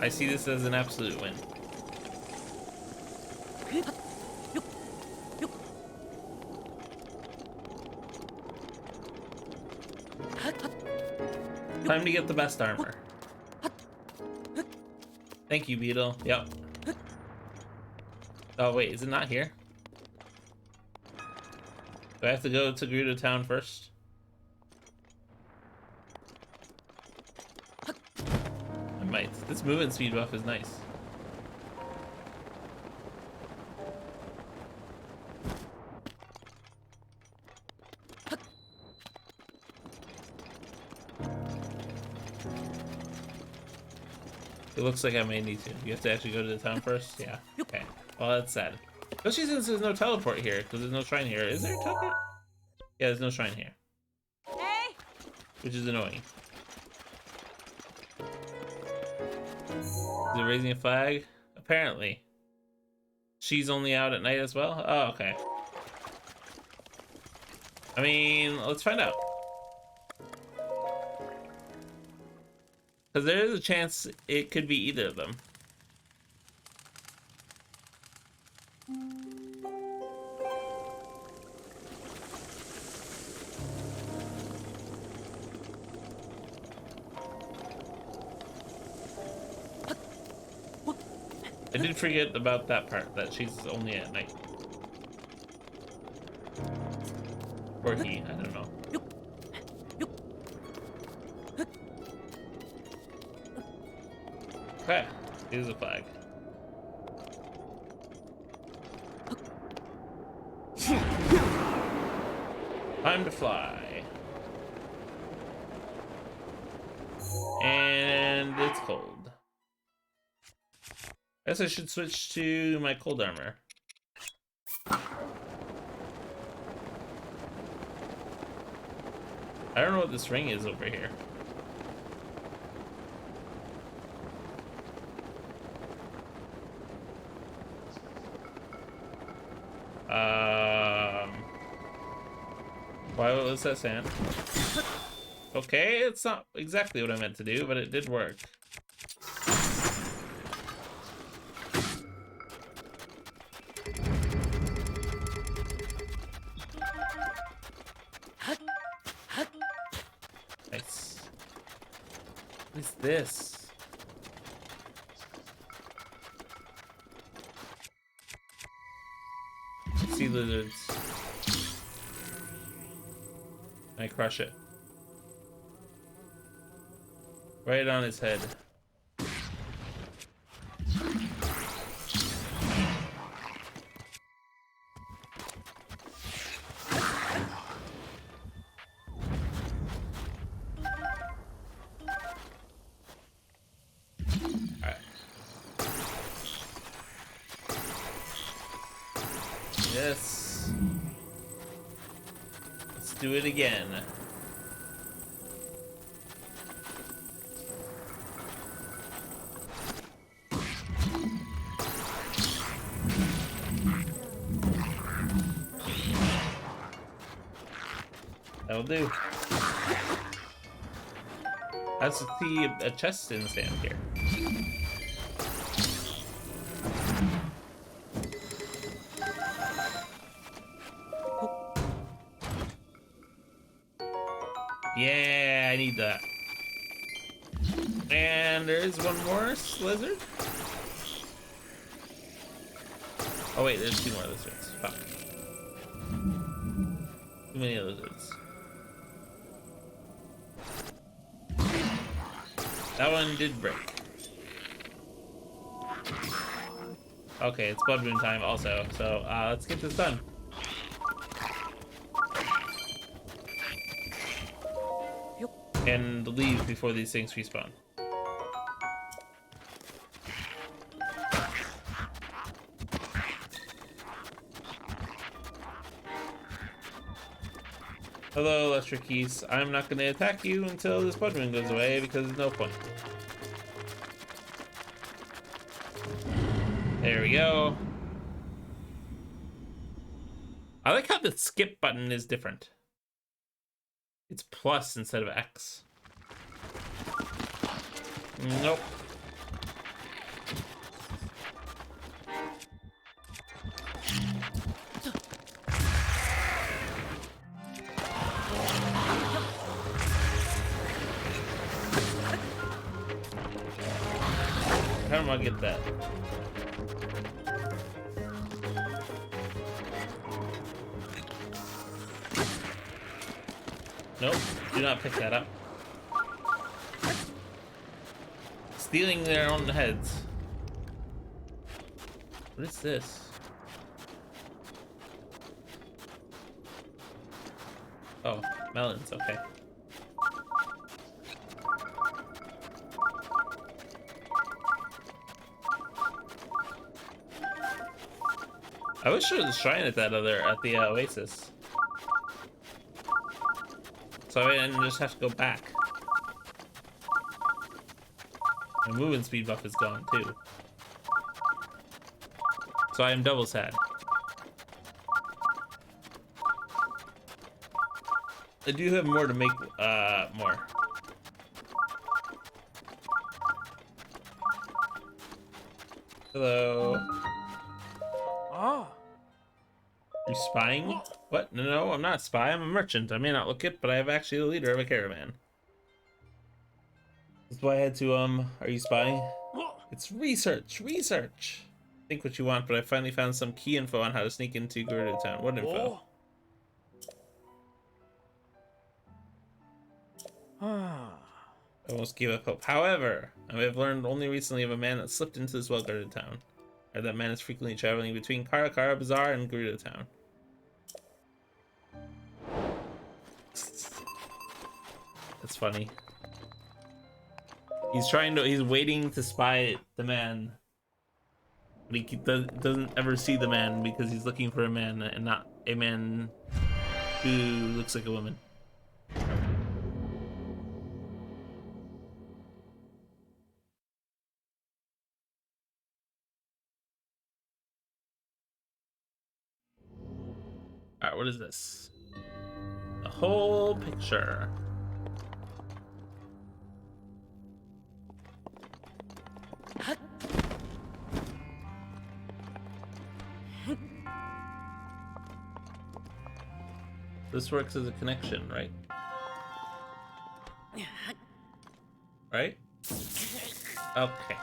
I see this as an absolute win. Time to get the best armor. Thank you, Beetle. Yep. Oh, wait, is it not here? Do I have to go to GERUDO town first? I might. This movement speed buff is nice. It looks like I may need to. You have to actually go to the town first? Yeah. Okay. Well, that's sad. Especially since there's no teleport here, because there's no shrine here. Is there a teleport? Yeah, there's no shrine here. Hey! Which is annoying. Is it raising a flag? Apparently. She's only out at night as well? Oh, okay. I mean, let's find out. Because there is a chance it could be either of them. I did forget about that part, that she's only at night. Or he, I don't know. Okay, here's a flag. Time to fly. And it's cold. I guess I should switch to my cold armor. I don't know what this ring is over here. Why was that sand? Okay, it's not exactly what I meant to do, but it did work. Nice. What is this? Sea lizards. I crush it. Right on his head. Alright. Yes. Let's do it again. That'll do. That's to see a chest in the sand here. Yeah, I need that. And there's one more lizard. Oh wait, there's two more lizards. Fuck. Too many lizards. That one did break. Okay, it's blood moon time also, so let's get this done. And leave before these things respawn. Hello, Electric Keys. I'm not going to attack you until this blood moon goes away because there's no point. There we go. I like how the skip button is different. It's plus instead of X. Nope. How do I get that? Nope, do not pick that up. Stealing their own heads. What is this? Oh, melons, okay. I wish there was a shrine at the oasis. So I didn't just have to go back. My movement speed buff is gone too. So I am double sad. I do have more to make more. Hello. Ah. You spying? What? No, I'm not a spy. I'm a merchant. I may not look it, but I am actually the leader of a caravan. That's why I had to, are you spying? It's research! Think what you want, but I finally found some key info on how to sneak into GERUDO town. What info? Ah. I almost gave up hope. However, I have learned only recently of a man that slipped into this well-guarded town. And that man is frequently traveling between Karakara Bazaar and GERUDO town. That's funny. He's waiting to spy the man. But he doesn't ever see the man because he's looking for a man and not a man who looks like a woman. Alright, what is this? The whole picture. This works as a connection, right? Right? Okay.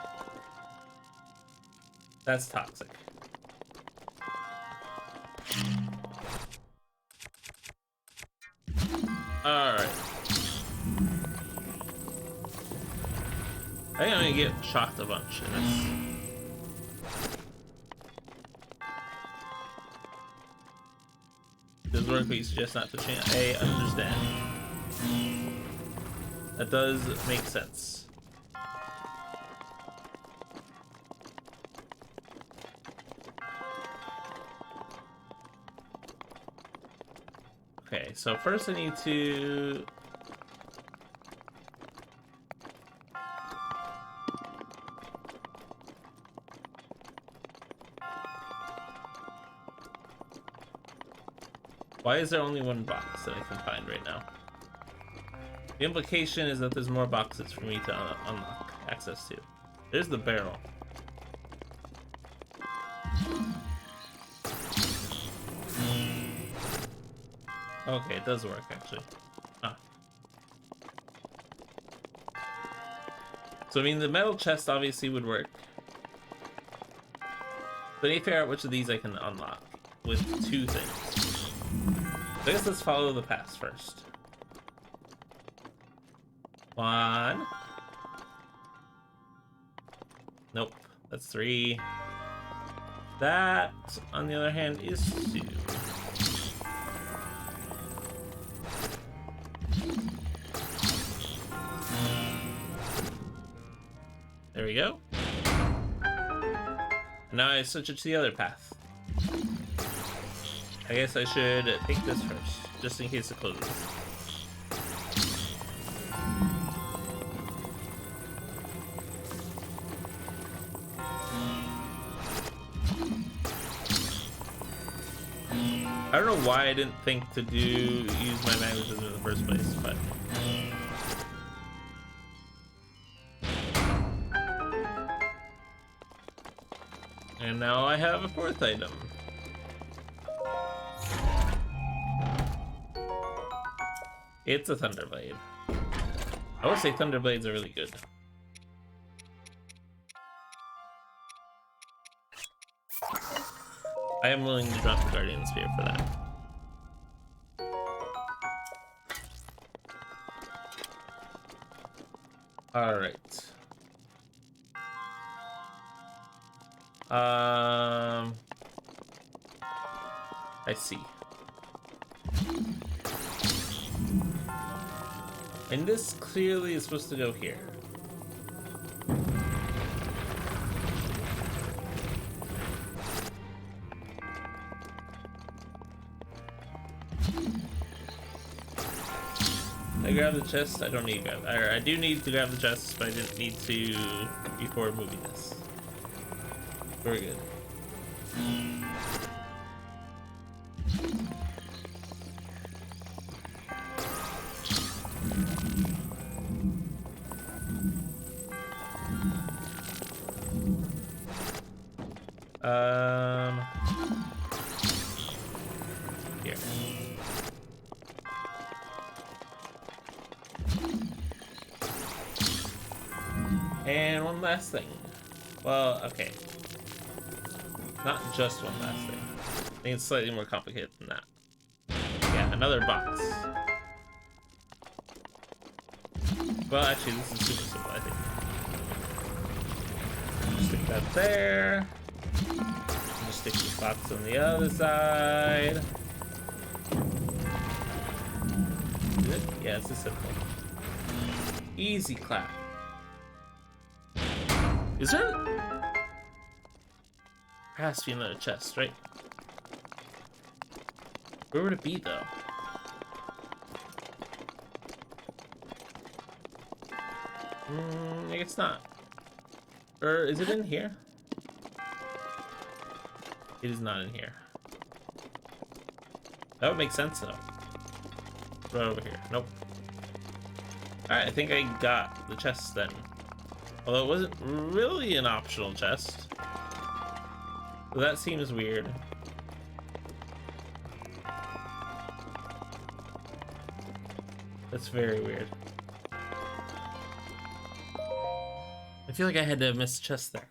That's toxic. Alright. I think I'm gonna get shocked a bunch in this. Does work, but you suggest not touching it. I understand. That does make sense. Okay, so first I need to... Why is there only one box that I can find right now? The implication is that there's more boxes for me to unlock access to. There's the barrel. Okay, it does work actually. Ah. So I mean the metal chest obviously would work. But I need to figure out which of these I can unlock with two things. I guess let's follow the path first. 1. Nope, that's 3. That, on the other hand, is 2. There we go. And now I switch it to the other path. I guess I should take this first, just in case it closes. I don't know why I didn't think to use my magnetism in the first place, but and now I have a 4th item. It's a Thunderblade. I would say Thunderblades are really good. I am willing to drop the Guardian Spear for that. Alright. I see. And this clearly is supposed to go here. I grab the chest. I don't need to grab. I do need to grab the chest, but I didn't need to before moving this. Very good. Here. And one last thing. Well, okay. Not just one last thing. I think it's slightly more complicated than that. Yeah, another box. Well, actually, this is super simple, I think. Stick that there. Just stick this box on the other side. Is it? Yeah, it's just simple. Easy clap. Is there? There has to be another chest, right? Where would it be, though? I guess not. Or is it in here? It is not in here. That would make sense, though. Right over here. Nope. Alright, I think I got the chest then. Although it wasn't really an optional chest. So that seems weird. That's very weird. I feel like I had to miss a chest there.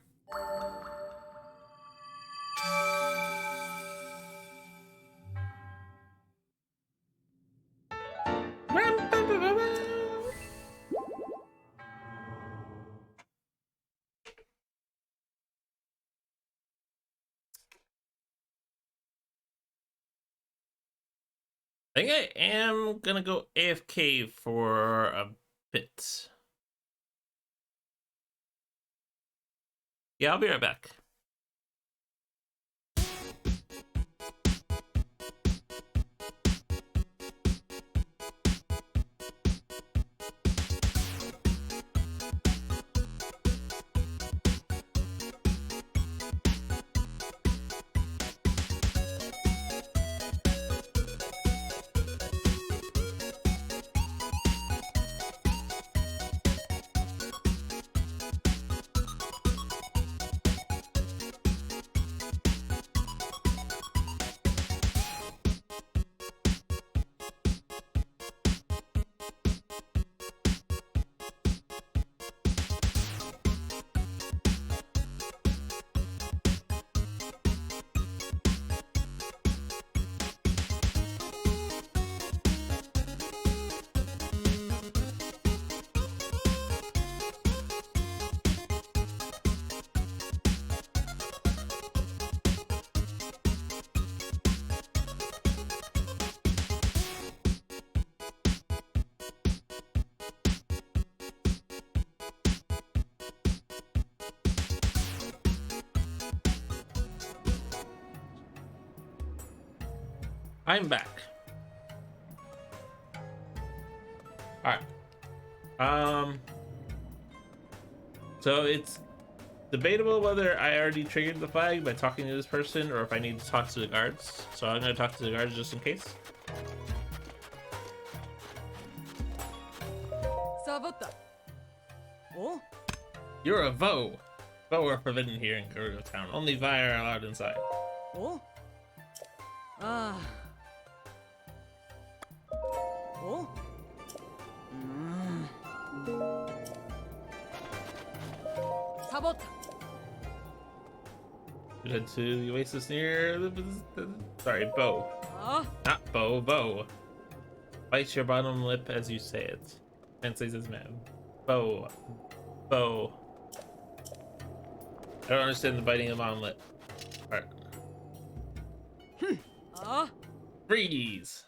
I think I am gonna go AFK for a bit. Yeah, I'll be right back. I'm back. Alright. So it's debatable whether I already triggered the flag by talking to this person or if I need to talk to the guards. So I'm gonna talk to the guards just in case. Sabota. Oh? You're a Vo. Vo are forbidden here in GERUDO town. Only Vi are allowed inside. Oh? Ah. Oh? Sabota. We head to the oasis near sorry, Bo. Not Bo, Bo. Bite your bottom lip as you say it. Translates as man. Bo. Bo. I don't understand the biting of the bottom lip. Alright. Freeze!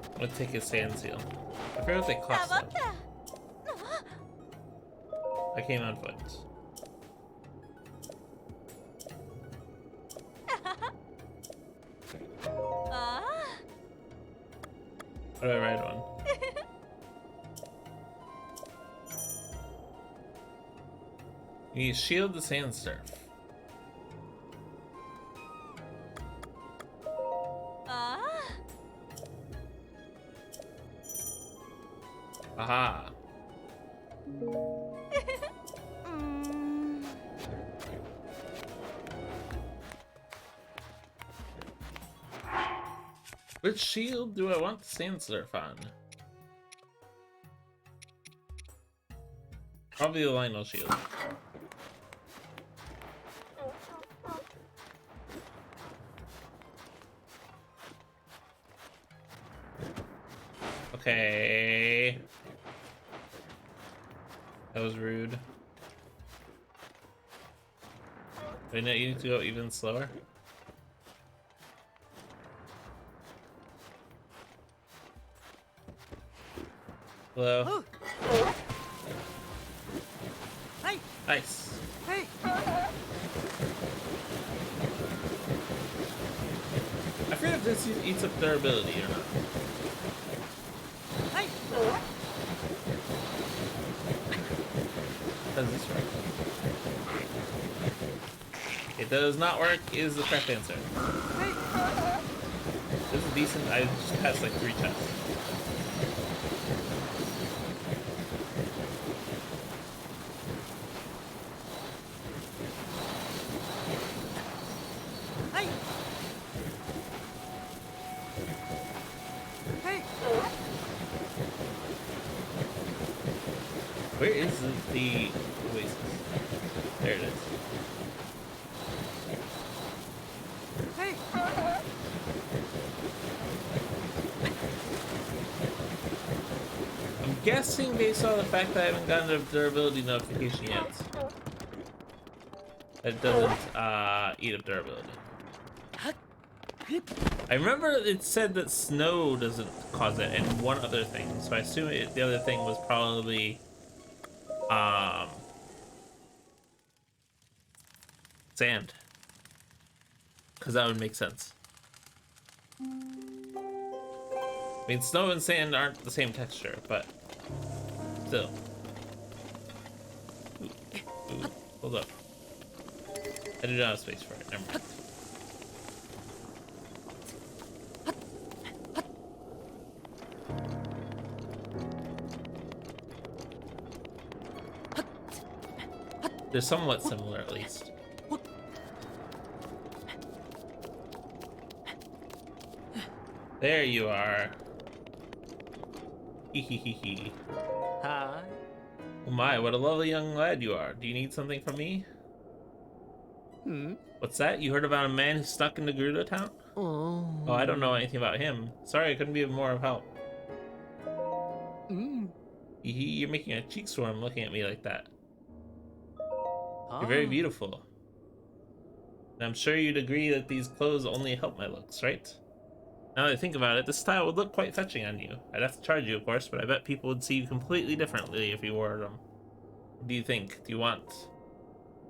I'm gonna take his sand seal. I forget what they cost though. I came on foot. How do I ride one? You shield the sand surf. Aha. Which shield do I want the sand surf on? Probably the Lionel shield. Okay. That was rude. Didn't you need to go even slower? Hello. Hey. Nice. Hey. I forget if this eats up durability or not. Hey. Does this work? It does not work is the correct answer. Hey. This is decent. I just passed like 3 chests. Hey. Hey. Where is the oasis? There it is. Hey. I'm guessing based on the fact that I haven't gotten a durability notification yet. It doesn't eat up durability. I remember it said that snow doesn't cause it, and one other thing. So I assume the other thing was probably sand, because that would make sense. I mean, snow and sand aren't the same texture, but still. Ooh, hold up. I do not have space for it. Never mind. They're somewhat similar, at least. There you are. Hee hee hee hee. Hi. Oh my, what a lovely young lad you are. Do you need something from me? What's that? You heard about a man who's stuck in the GERUDO town? Oh, I don't know anything about him. Sorry, I couldn't be of more of help. You're making a cheek swarm looking at me like that. You're very beautiful. And I'm sure you'd agree that these clothes only help my looks, right? Now that I think about it, this style would look quite fetching on you. I'd have to charge you, of course, but I bet people would see you completely differently if you wore them. What do you think? Do you want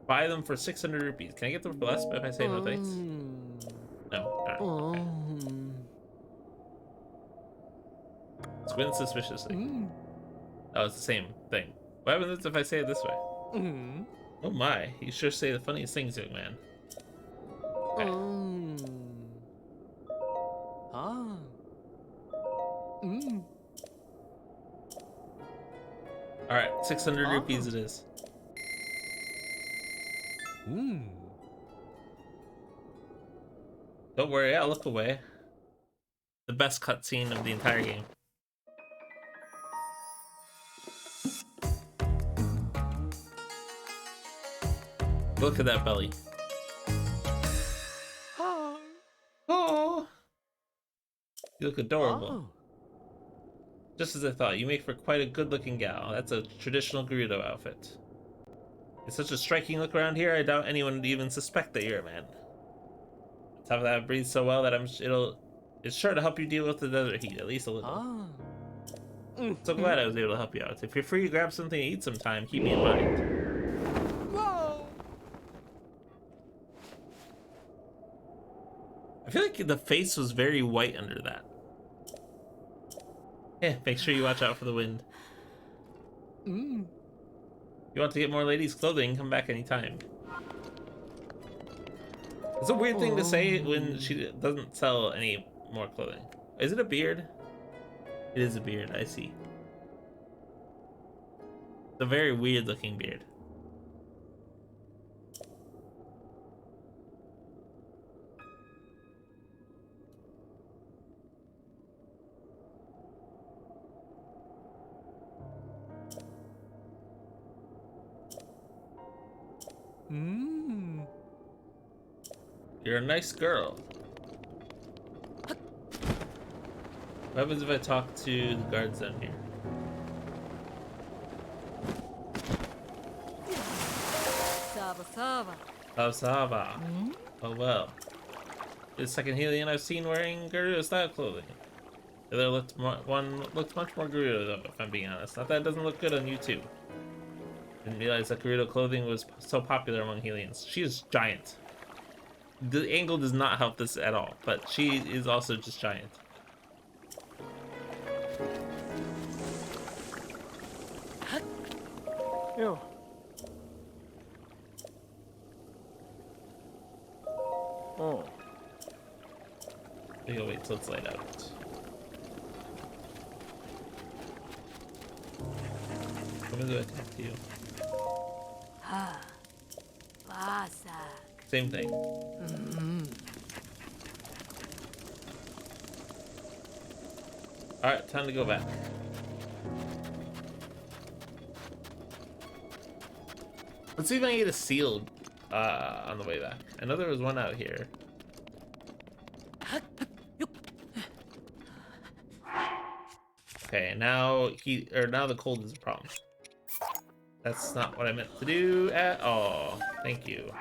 Buy them for 600 rupees. Can I get them for less if I say no thanks? No. Alright. Okay. Squint suspiciously. Oh, it's the same thing. What happens if I say it this way? Oh my, you sure say the funniest things, young man. Okay. Alright, 600 rupees it is. Don't worry, I'll look away. The best cutscene of the entire game. Look at that belly. Oh, you look adorable. Just as I thought, you make for quite a good-looking gal. That's a traditional GERUDO outfit. It's such a striking look around here, I doubt anyone would even suspect that you're a man. On top of that, it breathes so well that it's sure to help you deal with the desert heat, at least a little. So glad I was able to help you out. If you're free to grab something to eat sometime, keep me in mind. I feel like the face was very white under that. Yeah, make sure you watch out for the wind. If you want to get more ladies' clothing, come back anytime. It's a weird thing to say when she doesn't sell any more clothing. Is it a beard? It is a beard, I see. It's a very weird looking beard. You're a nice girl. What happens if I talk to the guards down here? Sava. Oh well. You're the second Helian I've seen wearing GERUDO style clothing. The other one looks much more GERUDO though, if I'm being honest. Not that it doesn't look good on YouTube. Didn't realize that GERUDO clothing was so popular among Helians. She is giant. The angle does not help this at all, but she is also just giant. Ew. Oh. Maybe I'll wait till it's light out. I'm gonna attack you. Same thing. Alright, time to go back. Let's see if I can get a seal on the way back. I know there was one out here. Okay, now now the cold is a problem. That's not what I meant to do at all. Thank you.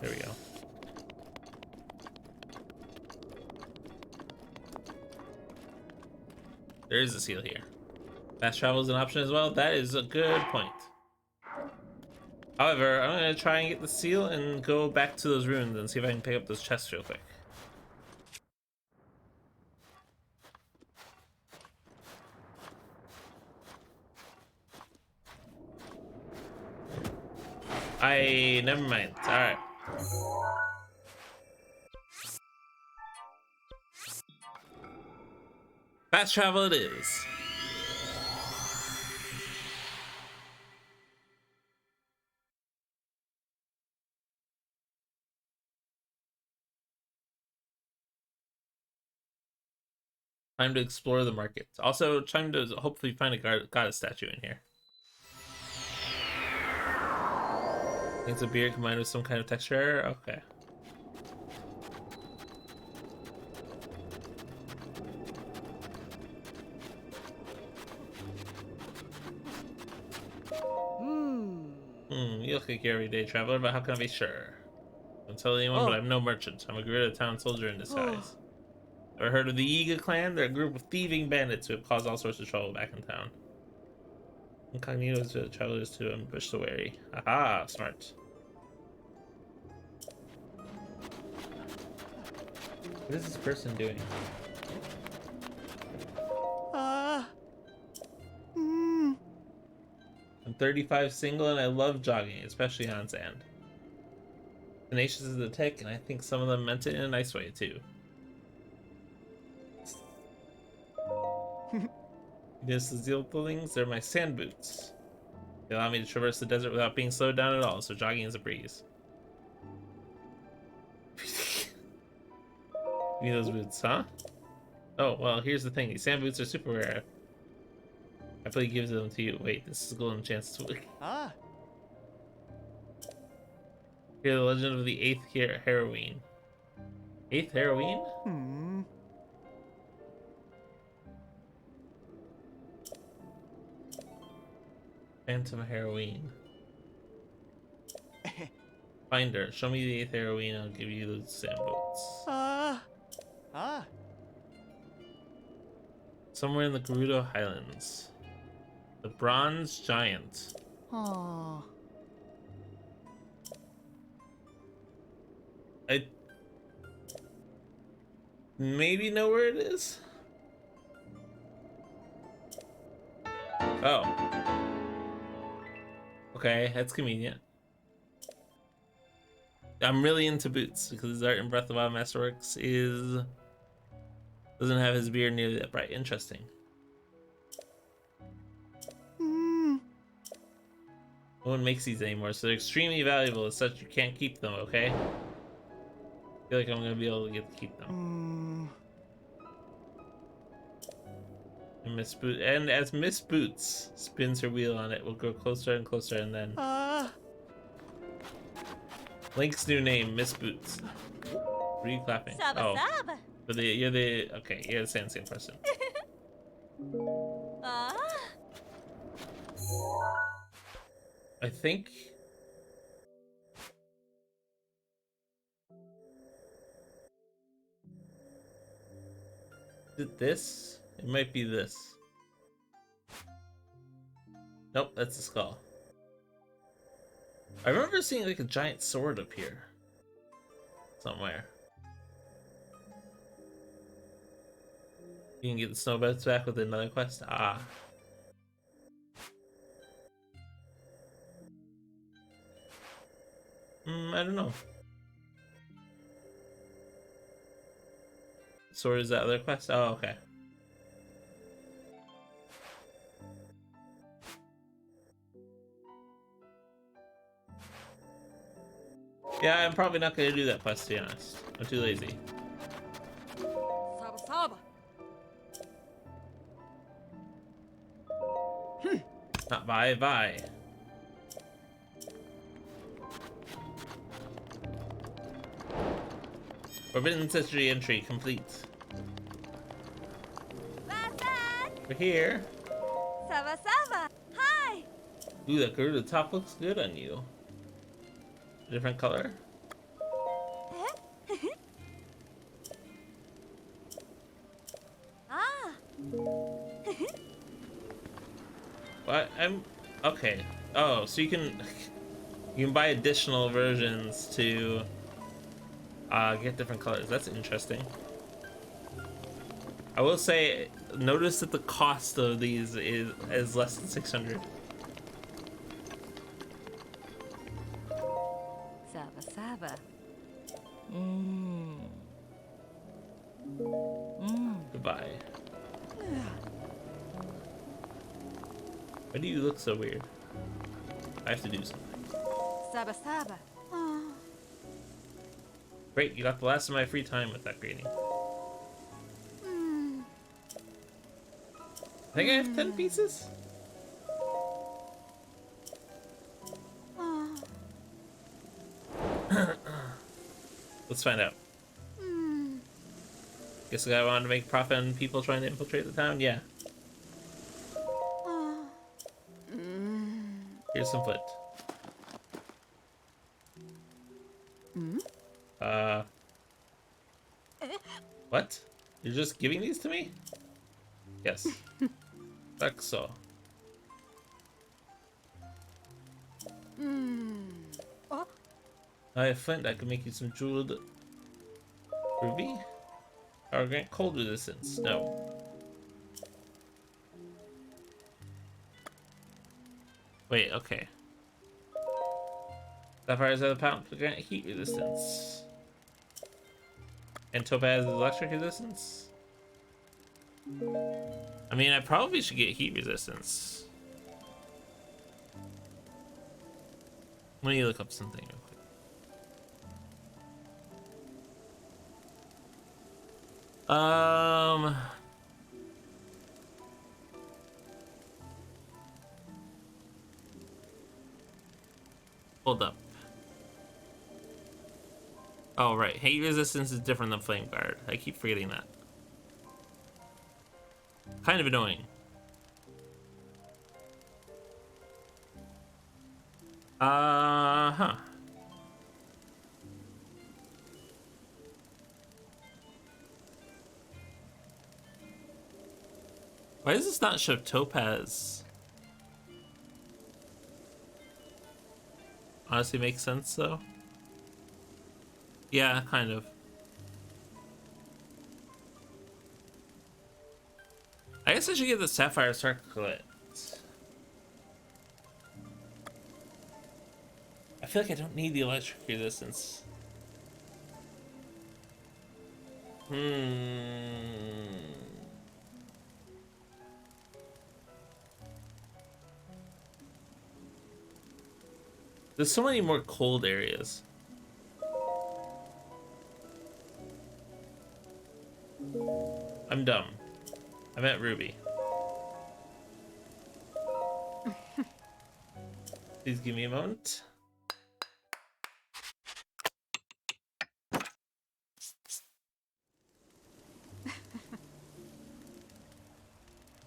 There we go. There is a seal here. Fast travel is an option as well. That is a good point. However, I'm gonna try and get the seal and go back to those ruins and see if I can pick up those chests real quick. Never mind. Alright. Fast travel it is. Time to explore the market. Also, time to hopefully find a goddess statue in here. It's a beard combined with some kind of texture. Okay. You look like you're an everyday traveler, but how can I be sure? Don't tell anyone, but I'm no merchant. I'm a GERUDO town soldier in disguise. Ever heard of the Yiga clan? They're a group of thieving bandits who have caused all sorts of trouble back in town. Incognito is to travelers to ambush the wary. Aha, smart. What is this person doing? I'm 35 single and I love jogging, especially on sand. Tenacious is the tick, and I think some of them meant it in a nice way too. This is the things, they're my sand boots. They allow me to traverse the desert without being slowed down at all, so jogging is a breeze. Give me those boots, huh? Oh, well, here's the thing. These sand boots are super rare. I happily give them to you. Wait, this is a golden chance to Ah. hear the legend of the 8th heroine. 8th heroine? Hmm. Phantom heroine. Find her. Show me the 8th heroine. I'll give you those sand boots. Ah. Somewhere in the GERUDO Highlands. The Bronze Giant. Oh. I maybe know where it is. Oh. Okay, that's convenient. I'm really into boots because his art in Breath of the Wild Masterworks doesn't have his beard nearly that bright. Interesting. No one makes these anymore, so they're extremely valuable. As such, you can't keep them. Okay. I feel like I'm gonna be able to get to keep them. And as Miss Boots spins her wheel on it, we'll go closer and closer, and then Link's new name, Miss Boots. What are you clapping? Saba saba. But you're the same person. I think. Is it this? It might be this. Nope, that's the skull. I remember seeing like a giant sword up here. Somewhere. You can get the snowboats back with another quest. Ah. I don't know. Sword is that other quest? Oh, okay. Yeah, I'm probably not gonna do that quest, to be honest. I'm too lazy. Saba saba. Not bye. Forbidden Century entry complete. We're here. Saba saba. Hi. Ooh, that GERUDO top looks good on you. Different color. What? I'm okay. Oh, so you can buy additional versions to get different colors. That's interesting. I will say, notice that the cost of these is less than 600. Saba saba. Goodbye. Why do you look so weird? I have to do something. Saba saba. Great, you got the last of my free time with that greeting. I think I have 10 pieces? Let's find out. Guess the guy wanted to make profit on people trying to infiltrate the town? Yeah. Here's some foot. What? You're just giving these to me? Yes. Like so. I have flint. I can make you some jeweled ruby. Or grant cold resistance. No. Wait, okay. Sapphires have the power to grant heat resistance. And topaz is electric resistance. I mean, I probably should get heat resistance. Let me look up something real quick. Hold up. Oh, right. Heat resistance is different than flame guard. I keep forgetting that. Kind of annoying. Huh. Why does this not show topaz? Honestly makes sense though. Yeah, kind of. I guess I should get the sapphire circlet. I feel like I don't need the electric resistance. There's so many more cold areas. I'm dumb. I meant Ruby. Please give me a moment.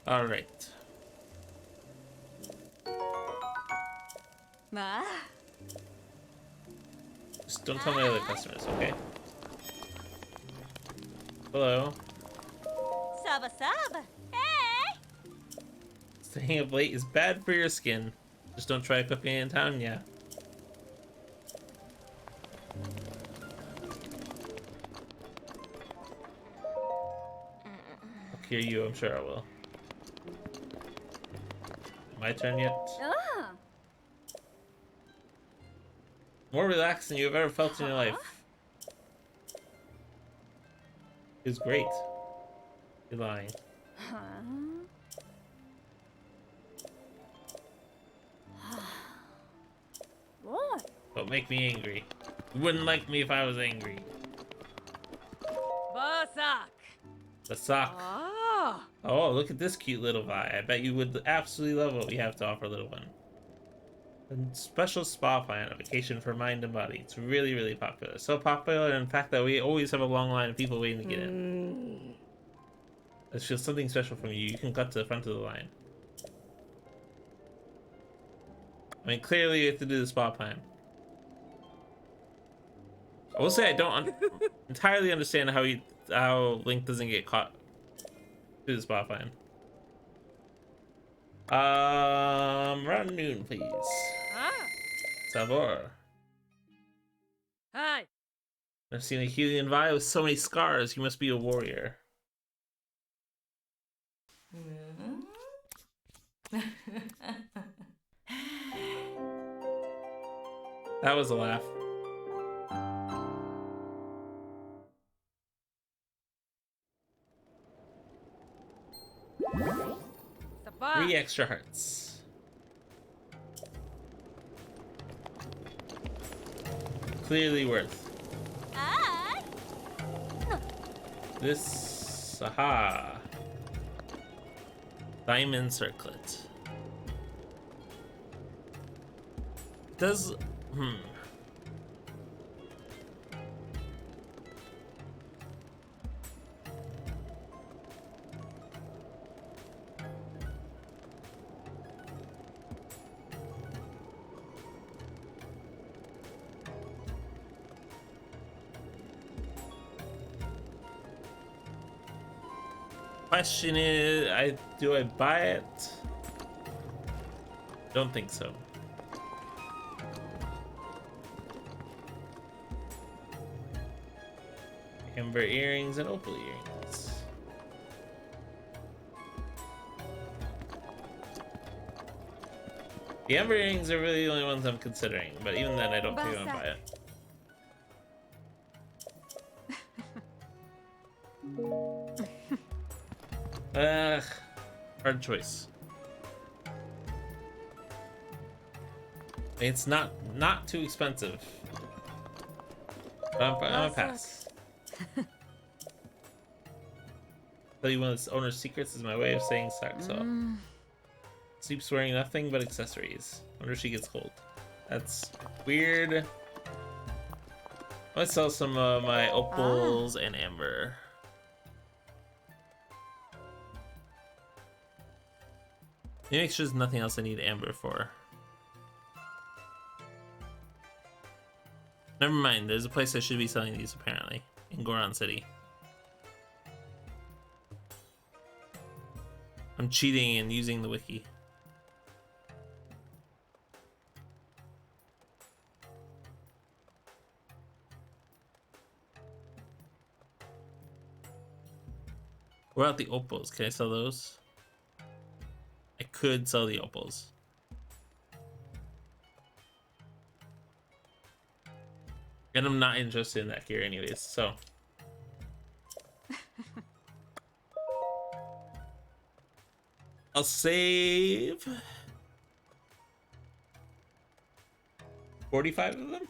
All right. Ma? Just don't tell my other customers, okay? Hello. Saba Saba. Hey! Staying up late is bad for your skin. Just don't try cooking in town, yeah. I'll cure you, I'm sure I will. My turn yet? Ah. More relaxed than you've ever felt in your life. It was great. You're lying. Huh? What? Don't make me angry. You wouldn't like me if I was angry. Basak. The sock. Ah. Oh, look at this cute little Vi. I bet you would absolutely love what we have to offer, little one. A special spa plan, a vacation for mind and body. It's really, really popular. So popular, in fact, that we always have a long line of people waiting to get in. Let's feel something special from you. You can cut to the front of the line. I mean, clearly you have to do the spa plan. I will say I don't entirely understand how Link doesn't get caught through the spa plan. Around noon, please. Ah. Savor. Hi. I've seen a Helian Vi with so many scars. You must be a warrior. That was a laugh. Saba. 3 extra hearts. Clearly worth. Hi. This, aha. Diamond circlet. Does, question is, do I buy it? Don't think so. Amber earrings and opal earrings. The amber earrings are really the only ones I'm considering, but even then I don't think I'm gonna buy it. Hard choice. It's not too expensive. I'm gonna pass. Tell you one of the owner's secrets is my way of saying sex. So sleeps wearing nothing but accessories. Wonder if she gets cold. That's weird. Let's sell some of my opals and amber. Maybe make sure there's nothing else I need amber for. Never mind, there's a place I should be selling these apparently. In Goron City. I'm cheating and using the wiki. What about the opals? Can I sell those? I could sell the opals. And I'm not interested in that gear anyways, so. I'll save 45 of them.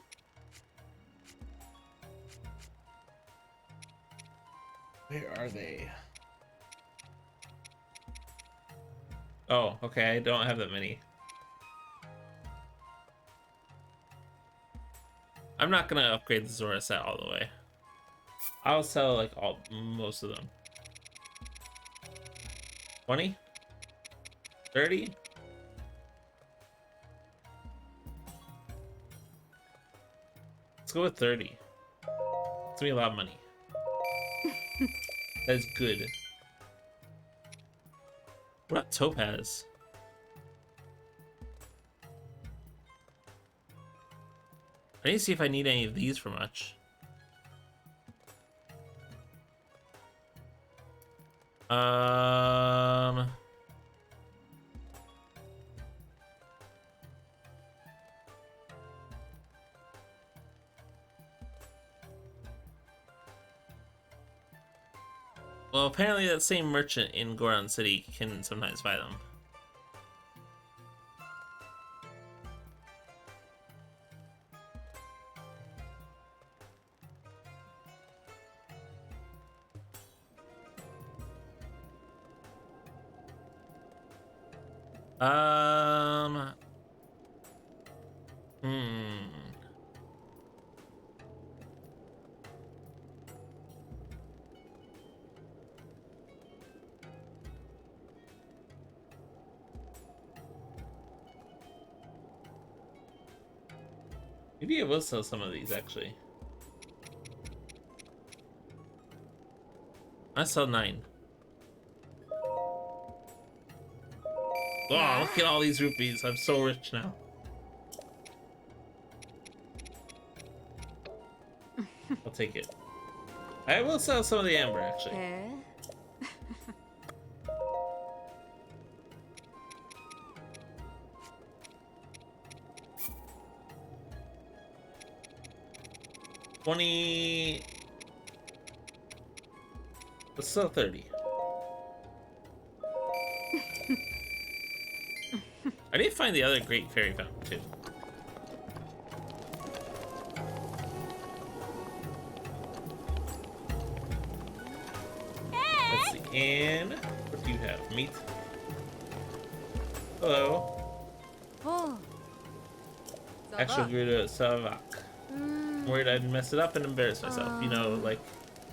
Where are they? Oh, okay, I don't have that many. I'm not gonna upgrade the Zora set all the way. I'll sell like most of them. 20? 30? Let's go with 30. It's gonna be a lot of money. That's good. What about Topaz? I need to see if I need any of these for much. Well, apparently that same merchant in Goron City can sometimes buy them. Maybe I will sell some of these actually. I sell 9. Oh, look at all these rupees. I'm so rich now. I'll take it. I will sell some of the amber actually. $20. Let's sell 30. I need to find the other great fairy fountain too. Let's see. And what do you have? Meat. Hello. Actual GERUDO Savak. I'm worried I'd mess it up and embarrass myself. You know, like,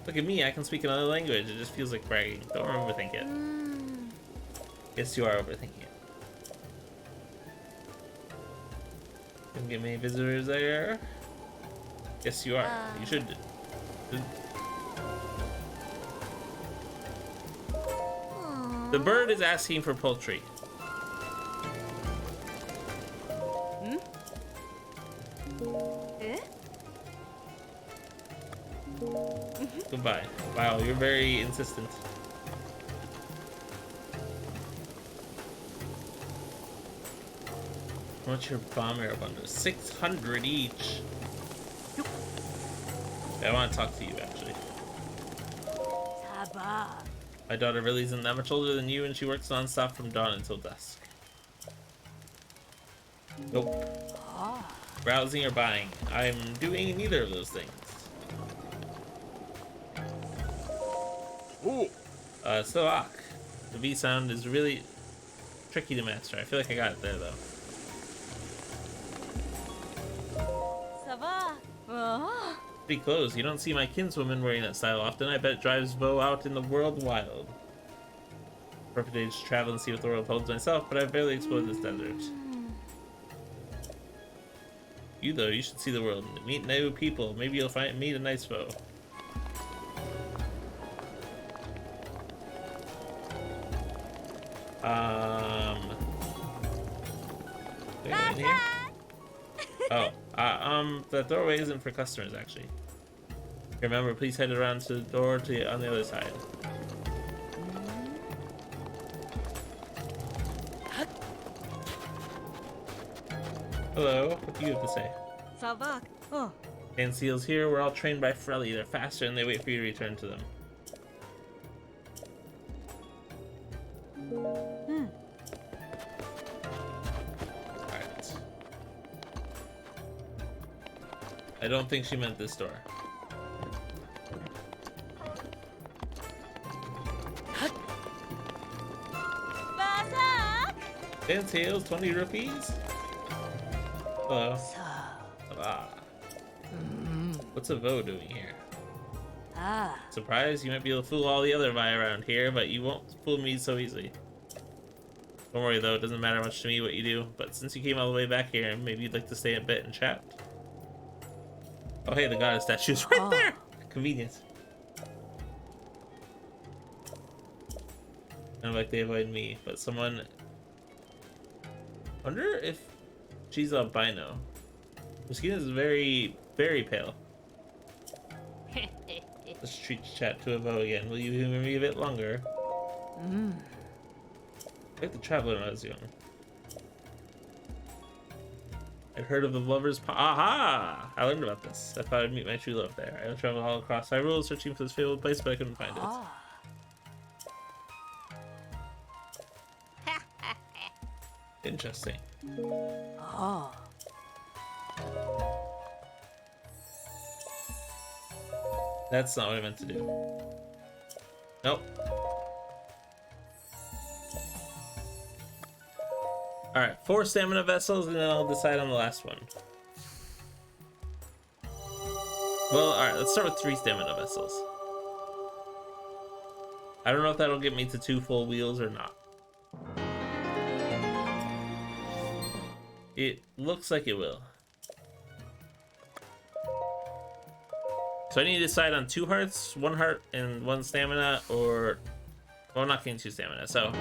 look at me, I can speak another language. It just feels like bragging. Don't overthink it. Yes, you are overthinking it. Didn't get many visitors there. Yes, you are. You should. The bird is asking for poultry. Goodbye. Wow, you're very insistent. What's your bomb arrow bundles? 600 each. I want to talk to you, actually. My daughter really isn't that much older than you, and she works non-stop from dawn until dusk. Nope. Browsing or buying? I'm doing neither of those things. Oh, Slovak. The V sound is really tricky to master. I feel like I got it there, though. Pretty close. You don't see my kinswoman wearing that style often. I bet it drives Vo out in the world wild. Perfect age to travel and see what the world holds myself, but I've barely explored this desert. You, though, you should see the world. Meet new people. Maybe you'll meet a nice Vo. In here? Oh, the doorway isn't for customers, actually. Remember, please head around to the door on the other side. Hello, what do you have to say? Savak. Oh. And seals here, we're all trained by Frelly. They're faster and they wait for you to return to them. Alright. I don't think she meant this door. And tails, 20 rupees? Hello. Ah. What's a Vo doing here? Surprise, you might be able to fool all the other Vi around here, but you won't fool me so easily. Don't worry though, it doesn't matter much to me what you do, but since you came all the way back here, maybe you'd like to stay a bit and chat. Oh hey, the goddess statue's right there! Convenient. Kind of like they avoid me, but someone... Wonder if she's albino. Her skin is very, very pale. Let's treat chat to a Vo again. Will you humor me a bit longer? Like the traveler when I was young. I'd heard of the lovers. Aha! I learned about this. I thought I'd meet my true love there. I traveled all across Hyrule searching for this fabled place, but I couldn't find it. Interesting. That's not what I meant to do. Nope. Alright, 4 stamina vessels, and then I'll decide on the last one. Well, alright, let's start with 3 stamina vessels. I don't know if that'll get me to 2 full wheels or not. It looks like it will. So I need to decide on 2 hearts, 1 heart, and 1 stamina, or... Well, I'm not getting 2 stamina, so...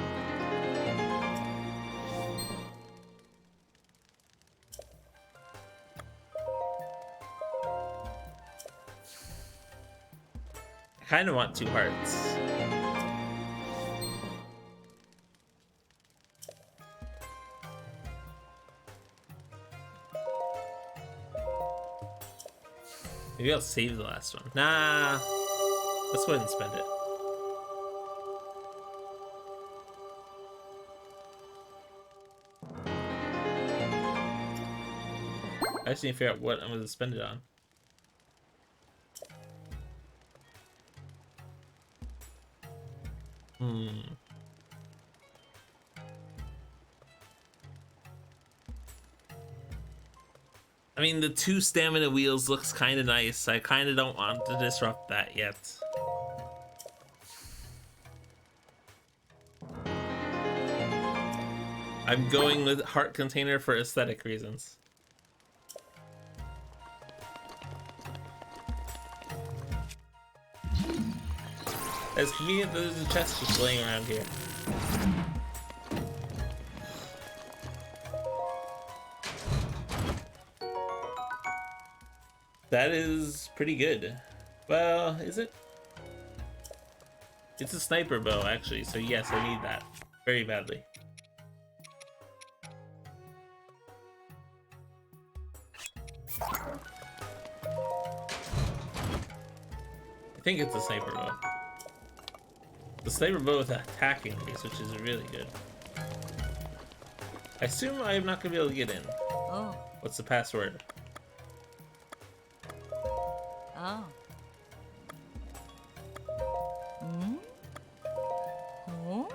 I kind of want 2 hearts. Maybe I'll save the last one. Nah. Let's go ahead and spend it. I just need to figure out what I'm going to spend it on. I mean, the 2 stamina wheels looks kind of nice. I kind of don't want to disrupt that yet. I'm going with heart container for aesthetic reasons. It's convenient that there's a chest just laying around here. That is pretty good. Well, is it? It's a sniper bow, actually, so yes, I need that very badly. I think it's a sniper bow. The sniper bow with attacking base, which is really good. I assume I'm not gonna be able to get in. Oh. What's the password? Oh. Hmm? Oh?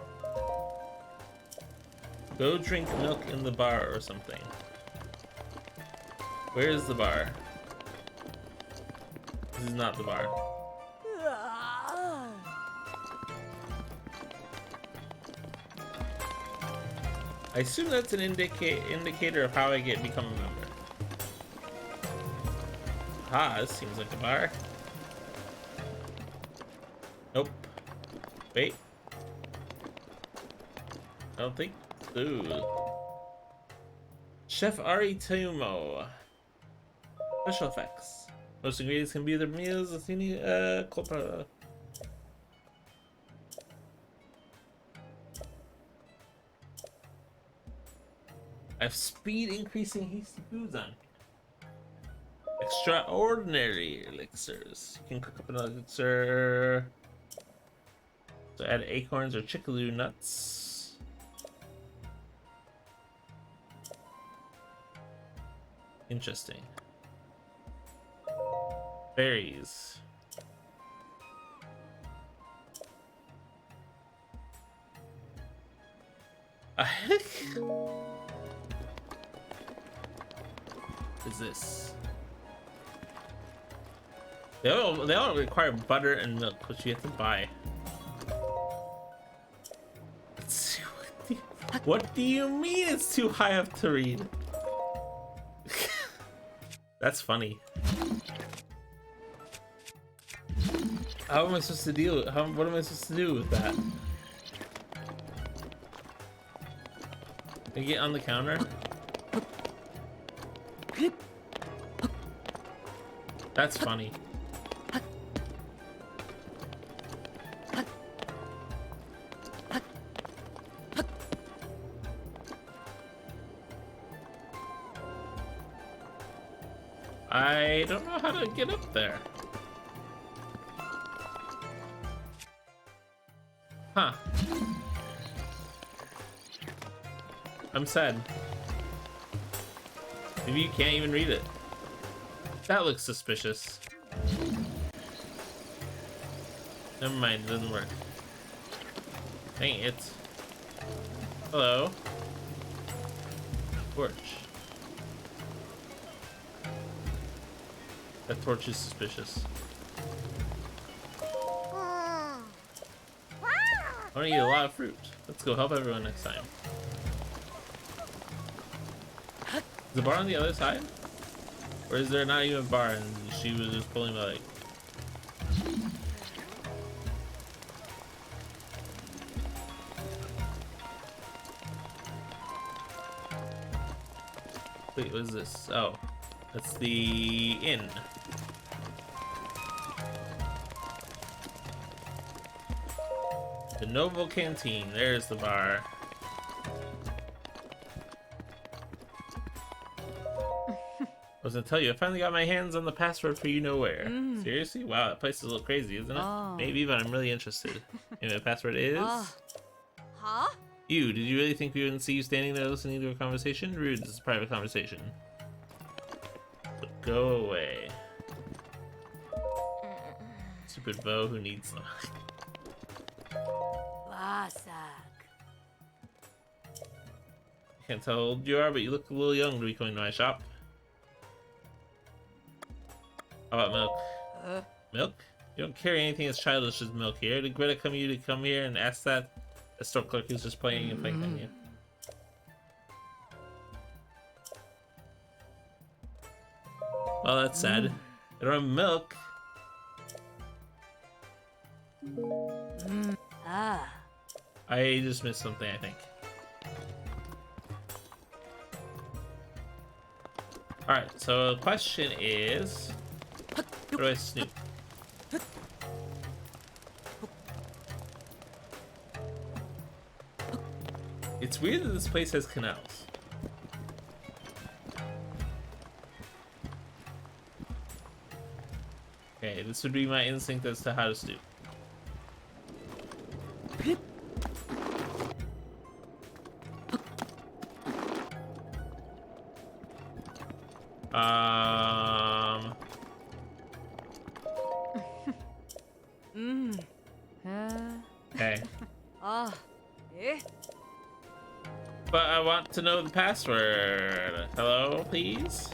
Go drink milk in the bar or something. Where is the bar? This is not the bar. I assume that's an indicator of how I become a member. Ah, this seems like a bar. Nope. Wait. I don't think. Ooh. Chef Ari Tumo. Special effects. Most ingredients can be their meals. Culpa. I have speed increasing hasty foods on. Extraordinary elixirs. You can cook up an elixir. So add acorns or chickaloo nuts. Interesting. Berries. Is this? They all require butter and milk, which you have to buy. Let's see, what do you mean it's too high up to read? That's funny. How am I supposed to deal with what am I supposed to do with that? I get on the counter? That's funny. I don't know how to get up there. Huh. I'm sad. Maybe you can't even read it. That looks suspicious. Never mind, it doesn't work. Dang it. Hello. Torch. That torch is suspicious. I want to eat a lot of fruit. Let's go help everyone next time. Is the bar on the other side? Or is there not even a bar and she was just pulling my leg? Wait, what is this? Oh, that's the inn. The Noble Canteen. There's the bar. I was gonna tell you, I finally got my hands on the password for you know where. Seriously? Wow, that place is a little crazy, isn't it? Oh. Maybe, but I'm really interested. You know what the password is? Huh? You, did you really think we wouldn't see you standing there listening to a conversation? Rude, this is a private conversation. So go away. Stupid bow who needs them. Can't tell how old you are, but you look a little young to be coming to my shop. How about milk? Milk? You don't carry anything as childish as milk here. Did Greta come you to come here and ask that? The store clerk is just playing and playing on you. Well, that's sad. I don't have milk. I just missed something, I think. Alright, so the question is... How do I snoop? It's weird that this place has canals. Okay, this would be my instinct as to how to stoop. Okay. Eh? But I want to know the password. Hello, please?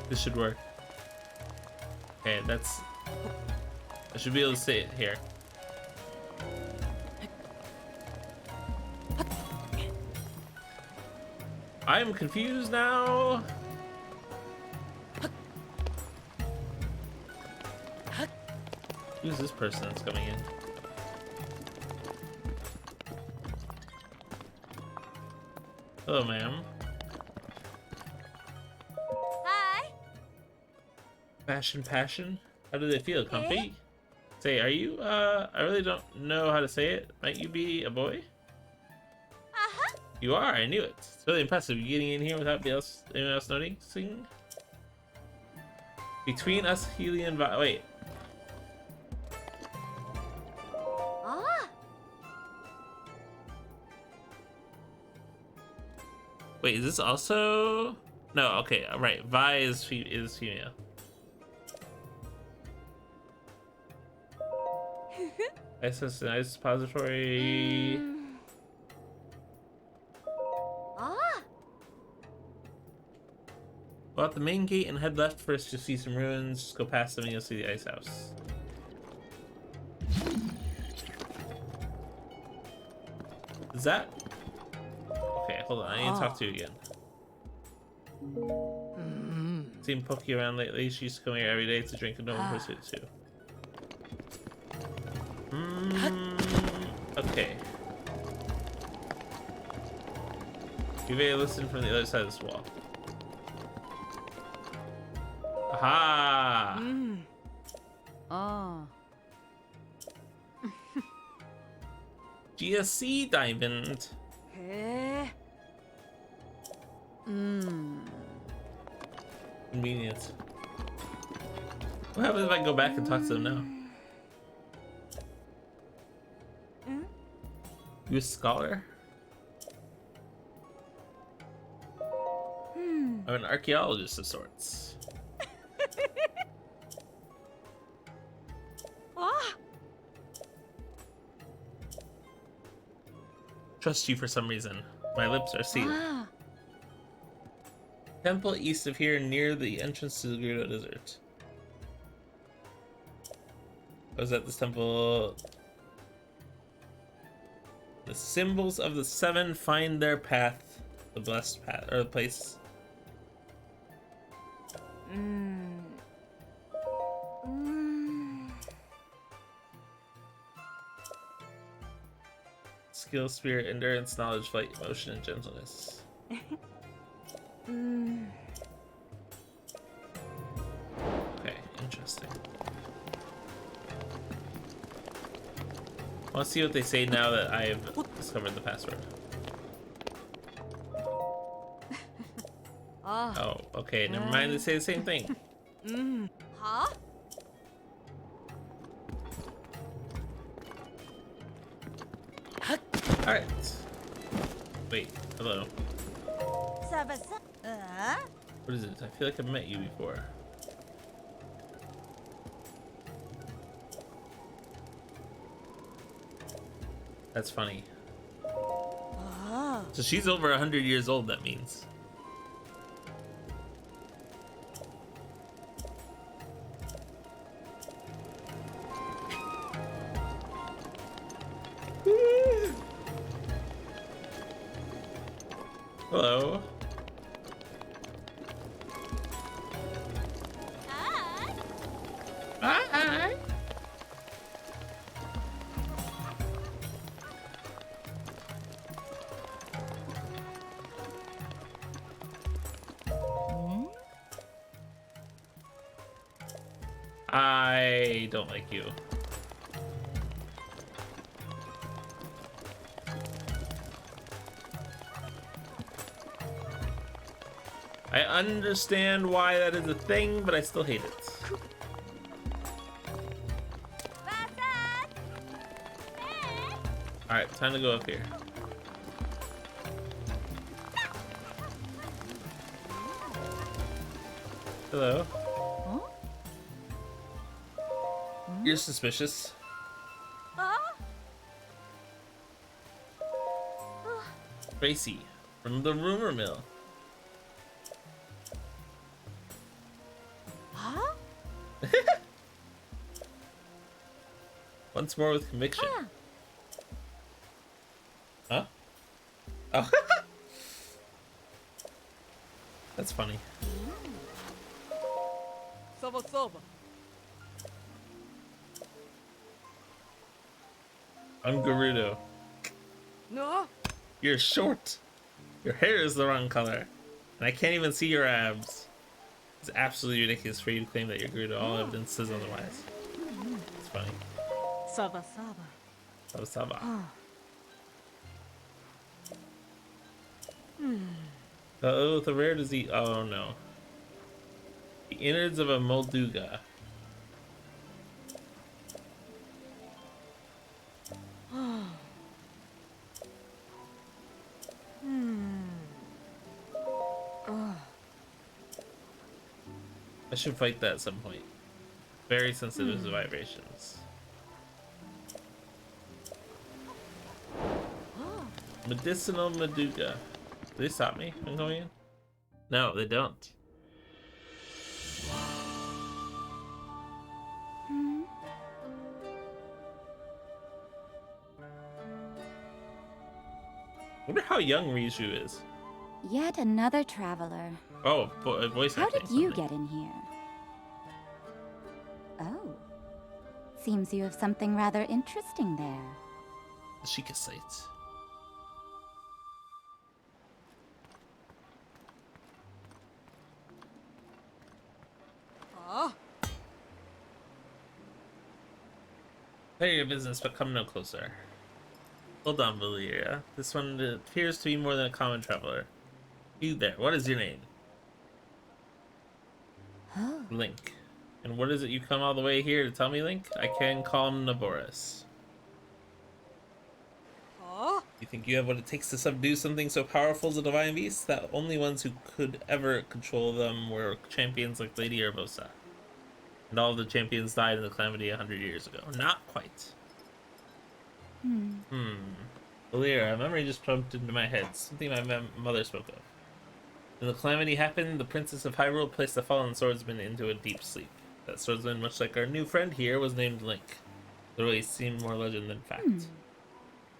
This should work. Okay, that's... I should be able to say it here. I'm confused now. Who's this person that's coming in? Hello, ma'am. Hi. Passion. How do they feel? Comfy? Say, are you, I really don't know how to say it. Might you be a boy? Uh-huh. You are, I knew it. It's really impressive. You getting in here without anyone else noticing? Between us, Healy and wait. Ah. Wait, is this also... No, okay, right. Vi is female. Nice expository. Go out the main gate and head left first to see some ruins. Just go past them and you'll see the ice house. Is that... Okay, hold on. I need to talk to you again. Seen Pokey around lately. She used to come here every day to drink a normal pursuit too. Okay. You may listen from the other side of this wall. Aha! Oh. GSC diamond. Eh? Convenience. What happens if I go back and talk to them now? You a scholar? I'm an archaeologist of sorts. Ah. Trust you for some reason. My lips are sealed. Ah. Temple east of here near the entrance to the GERUDO Desert. I was at this temple. The symbols of the seven find their path. The blessed path, or the place. Skill, spirit, endurance, knowledge, flight, motion, and gentleness. Okay, interesting. I want to see what they say now that I've discovered the password. Oh, okay, never mind, they say the same thing. Huh? Alright. Wait, hello. What is it? I feel like I've met you before. That's funny. So she's over 100 years old, that means. Hello. Hi. I don't like you. I understand why that is a thing, but I still hate it. Alright, time to go up here. Hello. You're suspicious. Tracy, from the rumor mill. Huh? Once more with conviction. Huh? Oh. That's funny. Soba soba. I'm Gerudo. No? You're short. Your hair is the wrong color. And I can't even see your abs. It's absolutely ridiculous for you to claim that you're Gerudo. All evidence says otherwise. It's funny. Saba saba. Saba saba. Oh, with a rare disease. Oh no. The innards of a Molduga. I should fight that at some point. Very sensitive to vibrations. Medicinal Molduga. Do they stop me from going in? No, they don't. Wonder how young Riju is. Yet another traveler. Oh, voice How acting. did you something. get in here? Oh. Seems you have something rather interesting there. The Sheikah sites. Play your business, but come no closer. Hold on, Valyria. This one appears to be more than a common traveler. You there, what is your name? Oh. Link. And what is it you come all the way here to tell me, Link? I can call him Naboris. You think you have what it takes to subdue something so powerful as a divine beast? That only ones who could ever control them were champions like Lady Urbosa. And all of the champions died in the calamity 100 years ago. Not quite. Valyria, a memory just jumped into my head. Something my mother spoke of. When the calamity happened, the Princess of Hyrule placed the fallen swordsman into a deep sleep. That swordsman, much like our new friend here, was named Link. Though he seemed more legend than fact.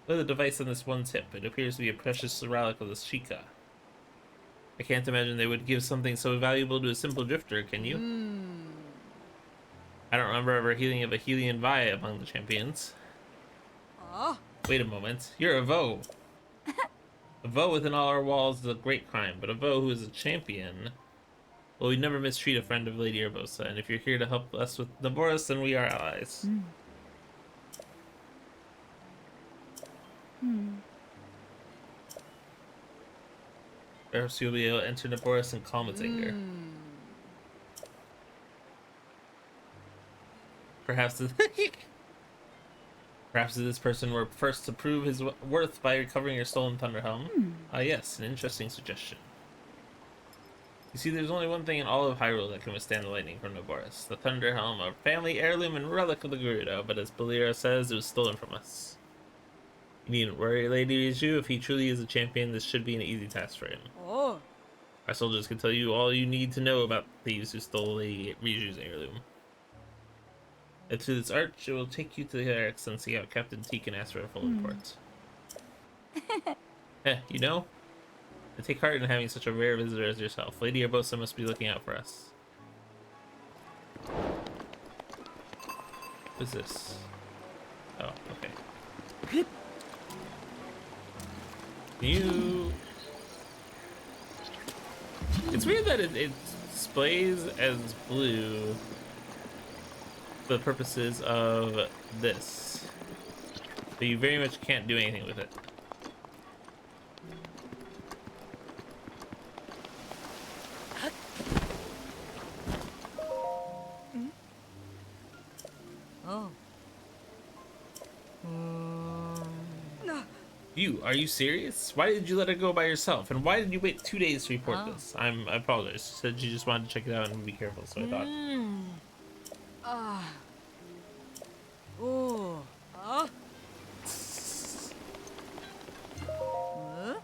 Look at the device on this one tip. It appears to be a precious relic of the Sheikah. I can't imagine they would give something so valuable to a simple drifter, can you? I don't remember ever hearing of a Hylian Vi among the champions. Wait a moment. You're a Vo. A Vo within all our walls is a great crime, but a Vo who is a champion... Well, we never mistreat a friend of Lady Urbosa, and if you're here to help us with Naboris, then we are allies. Perhaps you'll be able to enter Naboris and calm its anger. Perhaps perhaps this person were first to prove his worth by recovering your stolen Thunder Helm. Ah yes, an interesting suggestion. You see, there's only one thing in all of Hyrule that can withstand the lightning from Naboris. The Thunder Helm, a family heirloom and relic of the Gerudo, but as Valyria says, it was stolen from us. You needn't worry, Lady Riju. If he truly is a champion, this should be an easy task for him. Oh. Our soldiers can tell you all you need to know about thieves who stole Lady Riju's heirloom. And through this arch, it will take you to the barracks and see how Captain T can ask for a full report. You know? I take heart in having such a rare visitor as yourself. Lady Urbosa must be looking out for us. What's this? Oh, okay. You... It's weird that it displays as blue, for the purposes of this. So you very much can't do anything with it. Oh. Are you serious? Why did you let her go by yourself? And why did you wait 2 days to report Oh. this? I apologize. She said you just wanted to check it out and be careful, so I thought. Oh. Huh? Huh?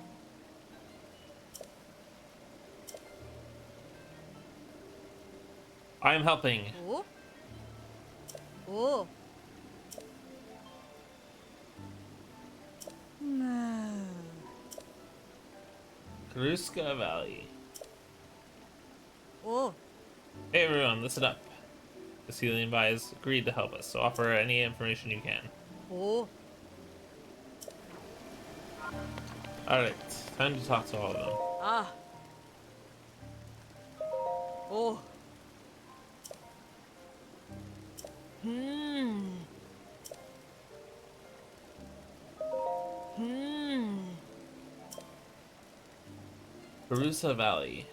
I'm helping. Oh. Oh. No. Karuska Valley. Oh. Hey everyone, listen up. The Celian Vi's agreed to help us, so offer any information you can. Oh. Alright, time to talk to all of them. Ah. Oh. Hmm. Hmm. Karusa Valley.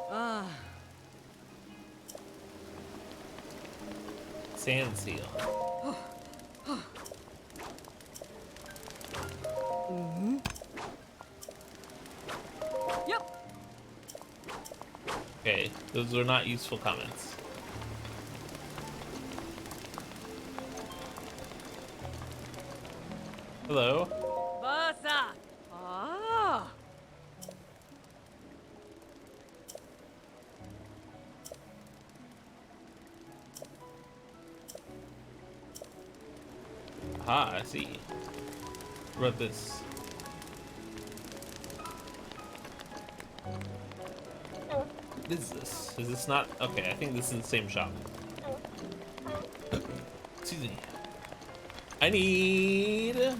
Ah. Sand Seal. Yep. Okay, those are not useful comments. Hello. Basa. Ah. Ah, I see. What about this? What is this? Is this not? Okay, I think this is the same shop. Excuse me. I need a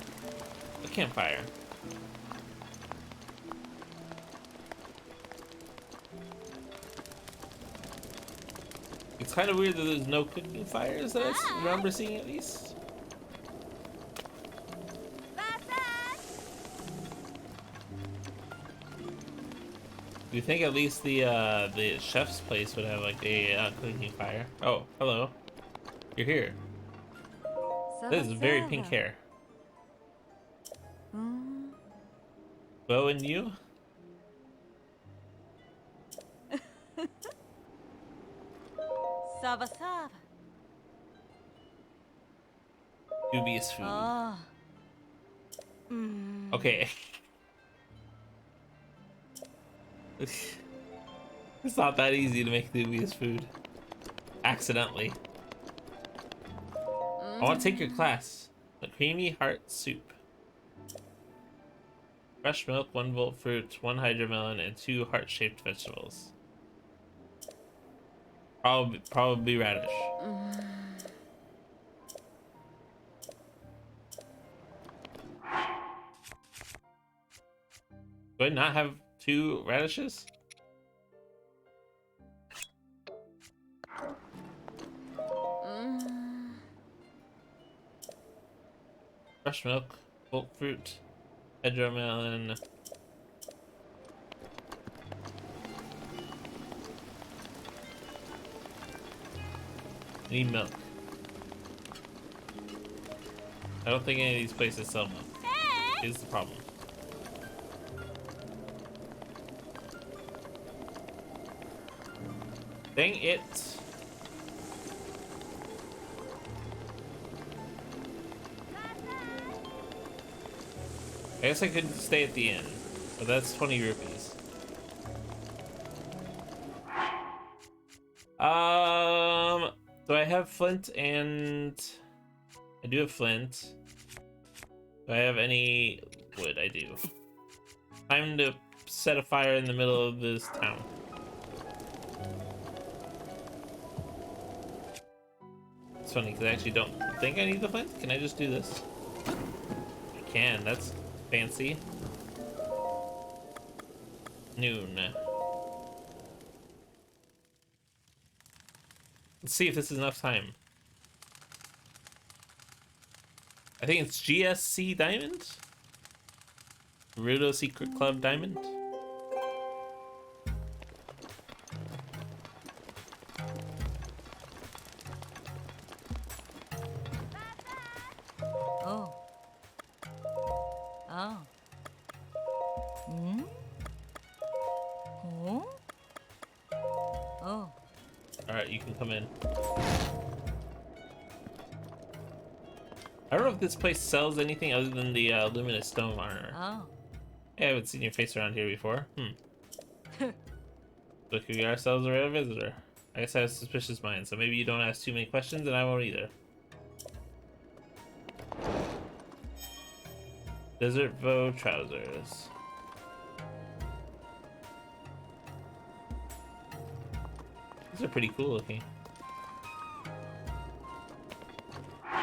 campfire. It's kind of weird that there's no cooking fires that I remember seeing at least. Do you think at least the chef's place would have like a cooking fire? Oh, hello. You're here. This is very pink hair. Bo and you? Sava sava. Dubious food. Ah. Okay. It's not that easy to make dubious food. Accidentally. I want to take your class. A creamy heart soup. Fresh milk, 1 volt fruit, 1 hydromelon, and 2 heart-shaped vegetables. Probably radish. Do I not have 2 radishes? Fresh milk, bulk fruit, hydromelon. I need milk. I don't think any of these places sell milk. Here's the problem. Dang it. I guess I could stay at the inn, but that's 20 rupees. Do I have flint and... I do have flint. Do I have any wood? I do. Time to set a fire in the middle of this town. It's funny because I actually don't think I need the flint. Can I just do this? I can. That's Fancy. Noon. Let's see if this is enough time. I think it's GSC Diamond? GERUDO Secret Club Diamond? Oh. Oh. Hmm? Oh? Oh. Alright, you can come in. I don't know if this place sells anything other than the luminous stone armor. Oh. Hey, I haven't seen your face around here before. Look who we are, ourselves a rare visitor. I guess I have a suspicious mind, so maybe you don't ask too many questions and I won't either. Desert Voe trousers. These are pretty cool looking.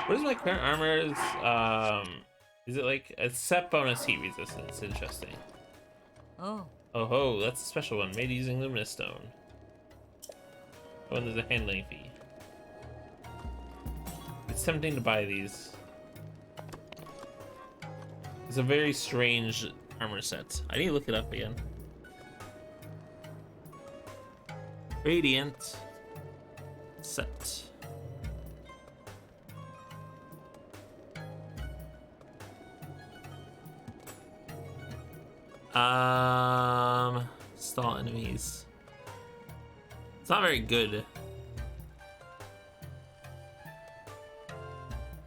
What is my current armor's, is it like a set bonus heat resistance? Interesting. Oh. Oh ho, that's a special one, made using luminous stone. Oh, and there's a handling fee. It's tempting to buy these. It's a very strange armor set. I need to look it up again. Radiant set. Stall enemies. It's not very good.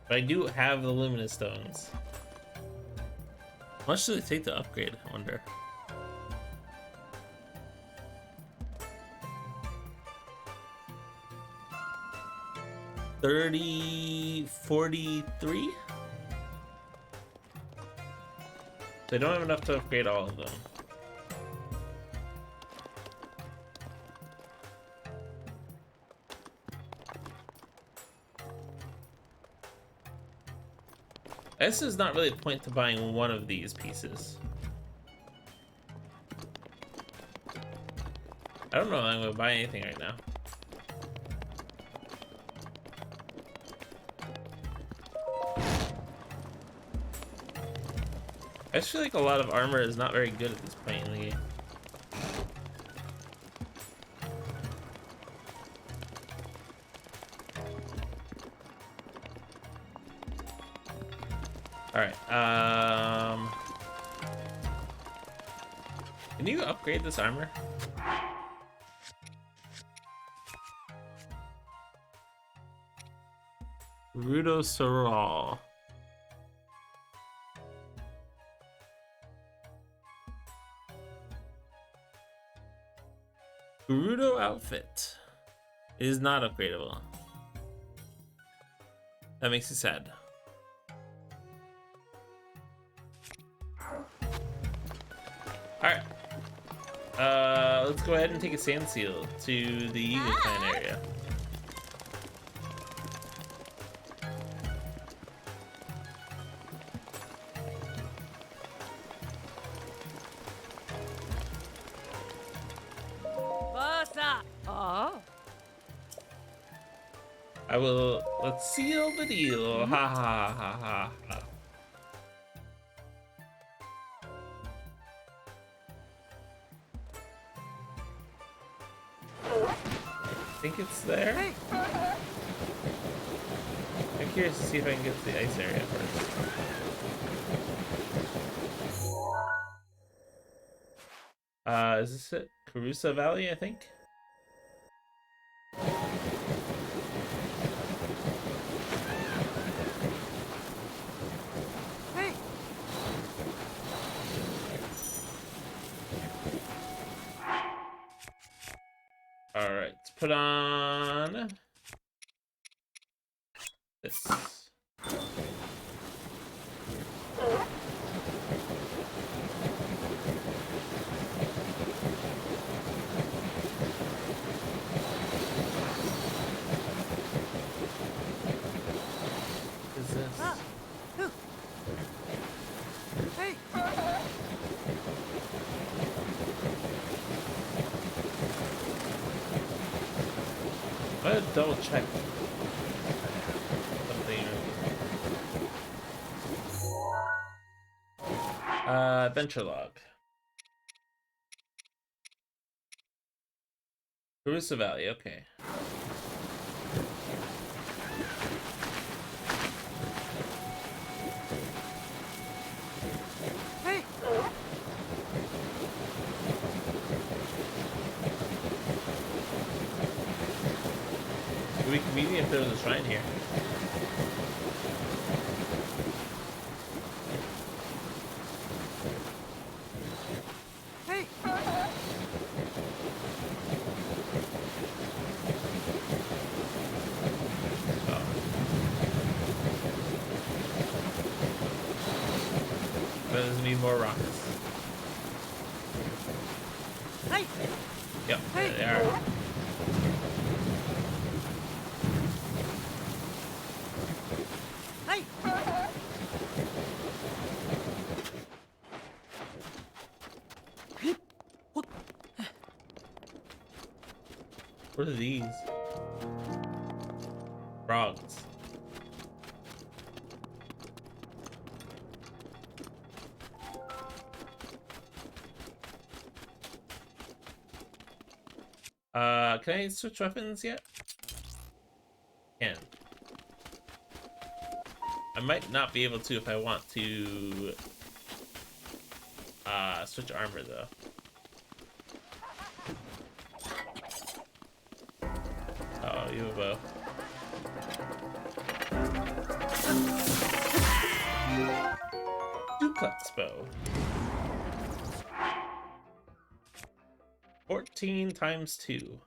But I do have the luminous stones. How much does it take to upgrade, I wonder? $43? They don't have enough to upgrade all of them. I guess there's not really a point to buying one of these pieces. I don't know if I'm gonna buy anything right now. I just feel like a lot of armor is not very good at this point in the game. Alright, can you upgrade this armor? Rudo Sorol. GERUDO outfit is not upgradable. That makes me sad. Alright. Let's go ahead and take a sand seal to the Eagle Clan area. Oh. I will. Let's seal the deal. Ha ha ha ha ha. I think it's there. I'm curious to see if I can get to the ice area first. Is this it? Carusa Valley, I think. All right, let's put on this. What is this? Hey. I'm gonna double check something. Adventure log. Carusa Valley, okay. Hey! It would be convenient if there was a shrine here. Hey! But does need more rockets. Hey! Yep, Hey! there they are. Hey! What are these? Frogs. Can I switch weapons yet? Can. I might not be able to if I want to switch armor though. Oh, you have a bow. Duplex bow. 14 times 2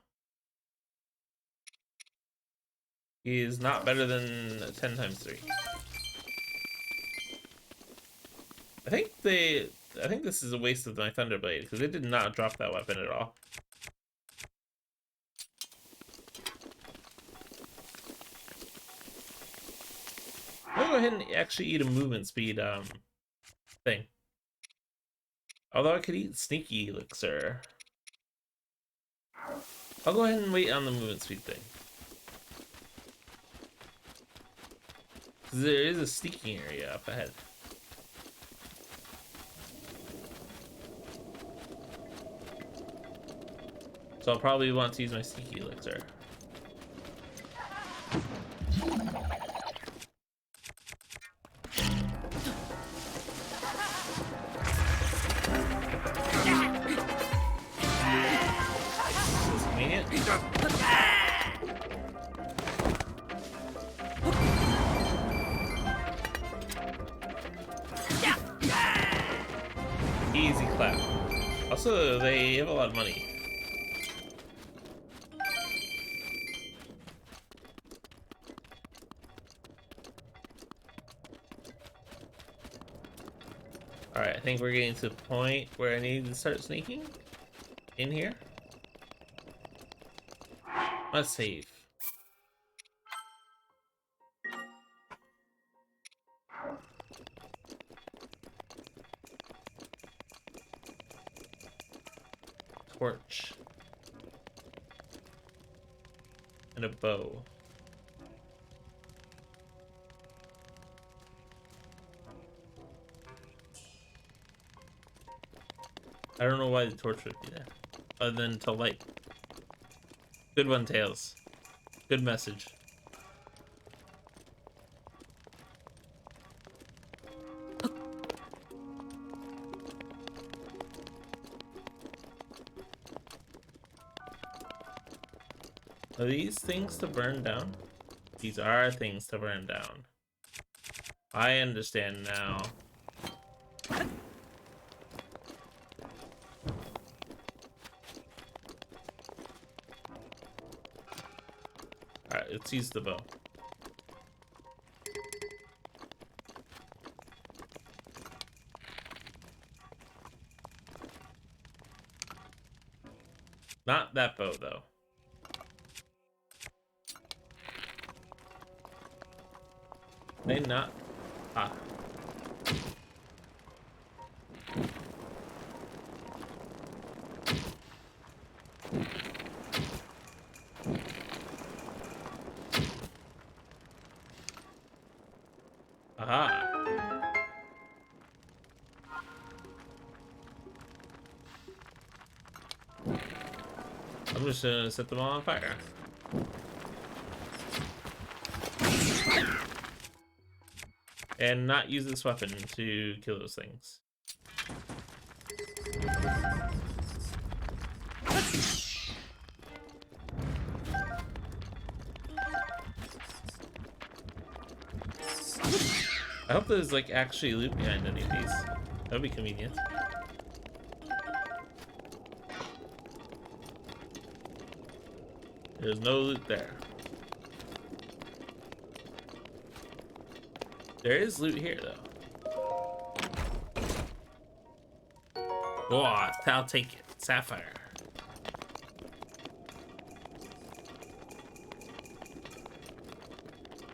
is not better than 10 times 3. I think this is a waste of my Thunderblade because it did not drop that weapon at all. I'm gonna go ahead and actually eat a movement speed thing. Although I could eat sneaky elixir. I'll go ahead and wait on the movement speed thing. There is a sneaking area up ahead. So I'll probably want to use my sneaky elixir. This is convenient. Easy clap. Also, they have a lot of money. Alright, I think we're getting to the point where I need to start sneaking in here. Let's save. Torch. And a bow. I don't know why the torch would be there, other than to light. Good one, Tails. Good message. Are these things to burn down? These are things to burn down. I understand now. Alright, let's use the bow. Not that bow, though. They not... Ah. I'm just gonna set them all on fire. And not use this weapon to kill those things. I hope there's like actually loot behind any of these. That would be convenient. There's no loot there. There is loot here though. Oh, I'll take it. Sapphire.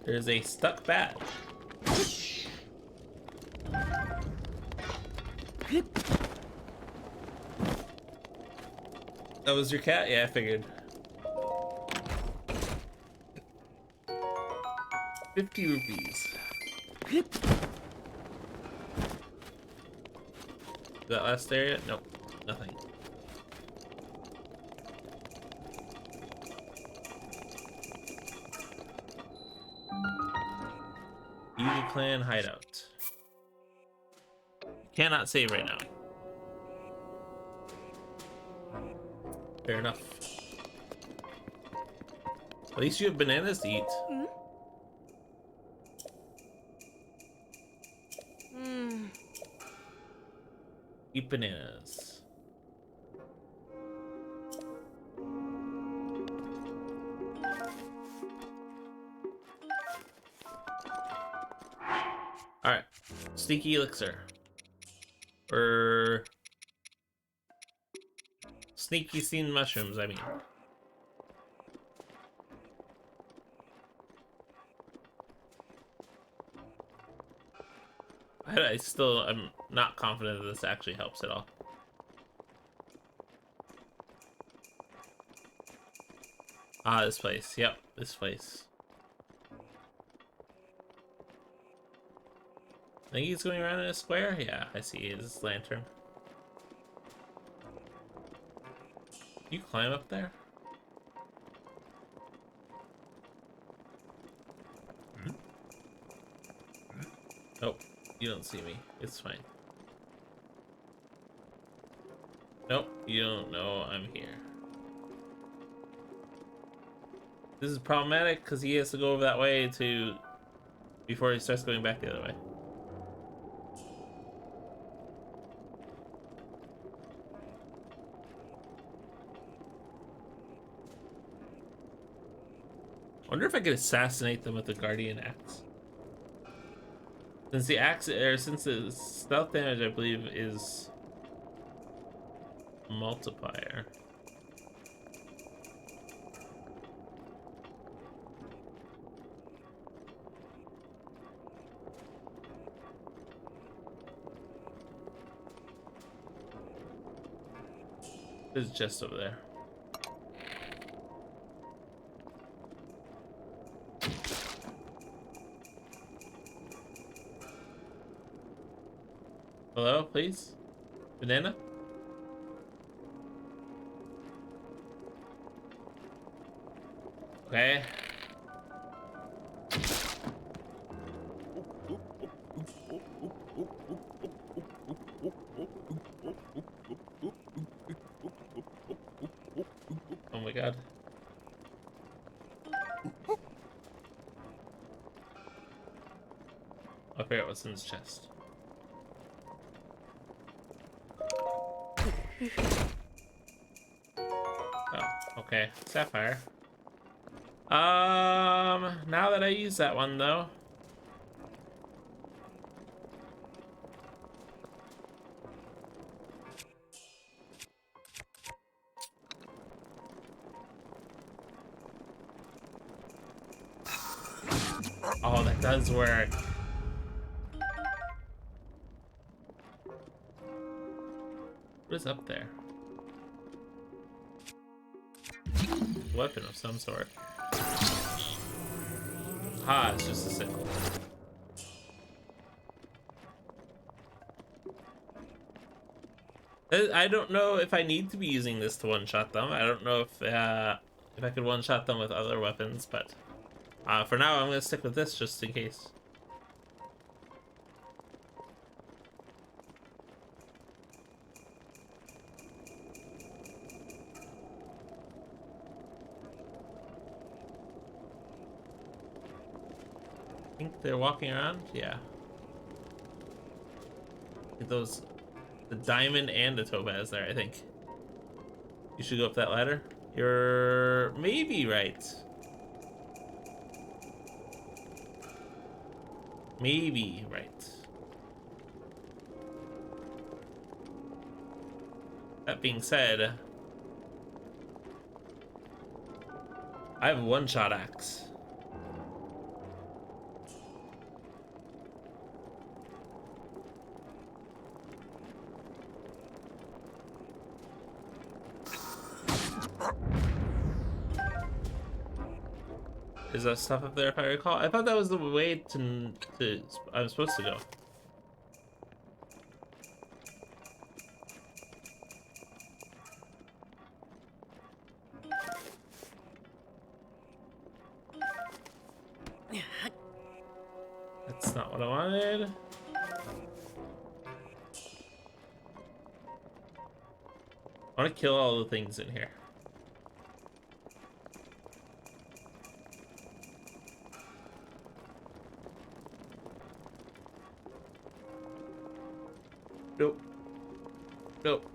There's a stuck bat. That was your cat? Yeah, I figured. 50 rupees. That last area? Nope, nothing. Evil Clan hideout. Cannot save right now. Fair enough. At least you have bananas to eat. Eat bananas. Alright. Sneaky elixir. Or sneaky seen mushrooms, I mean. I'm not confident that this actually helps at all. Ah, this place. Yep, this place. I think he's going around in a square? Yeah, I see his lantern. You climb up there? Nope, you don't see me. It's fine. Nope, you don't know I'm here. This is problematic because he has to go over that way before he starts going back the other way. I wonder if I could assassinate them with the Guardian Axe. Since the axe, or since the stealth damage, I believe, is multiplier. It's just over there. Hello, please? Banana? Okay. Oh my god. I'll figure out what's in his chest. Oh, okay. Sapphire. Now that I use that one though. Oh, that does work. What is up there? Weapon of some sort. Ah, it's just a sickle. I don't know if I need to be using this to one-shot them. I don't know if I could one-shot them with other weapons, but for now I'm gonna stick with this just in case. I think they're walking around. Yeah. Get those, the diamond and the topaz there. I think you should go up that ladder. You're maybe right. Maybe right. That being said, I have a one-shot axe. Is that stuff up there if I recall? I thought that was the way to I was supposed to go. That's not what I wanted. I want to kill all the things in here. Nope. Nope.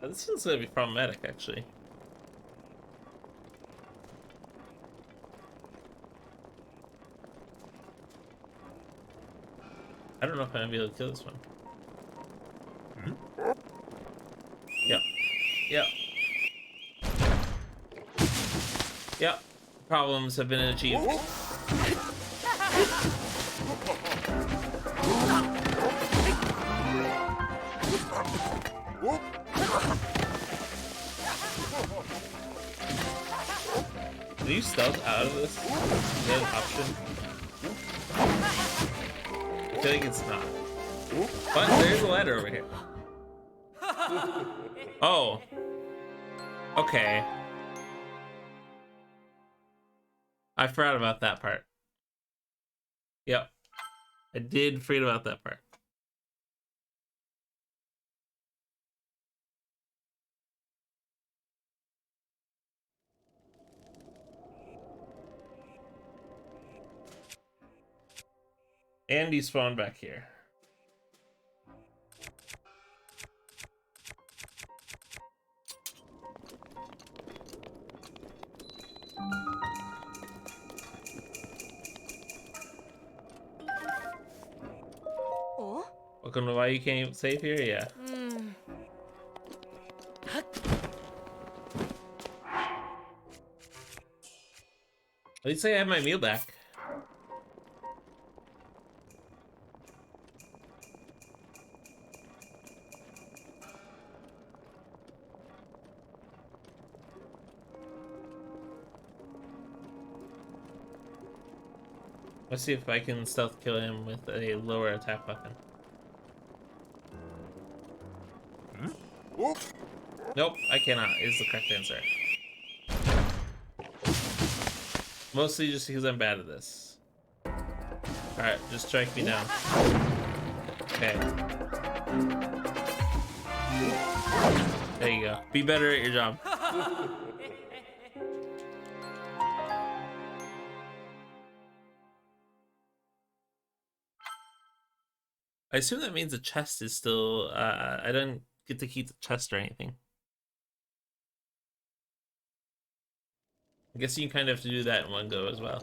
This one's gonna be problematic, actually. I don't know if I'm gonna be able to kill this one. Yep. Yep. Yep. Problems have been achieved. Do you stealth out of this? Is that an option? I feel like it's not. But there's a ladder over here. Oh. Okay. I forgot about that part. Yep. I did forget about that part. And you spawned back here. Oh? Welcome to why you can't save here? Yeah. At least I have my meal back. Let's see if I can stealth kill him with a lower attack weapon. Nope, I cannot, is the correct answer. Mostly just because I'm bad at this. Alright, just strike me down. Okay. There you go. Be better at your job. I assume that means the chest is still, I don't get to keep the chest or anything. I guess you kind of have to do that in one go as well.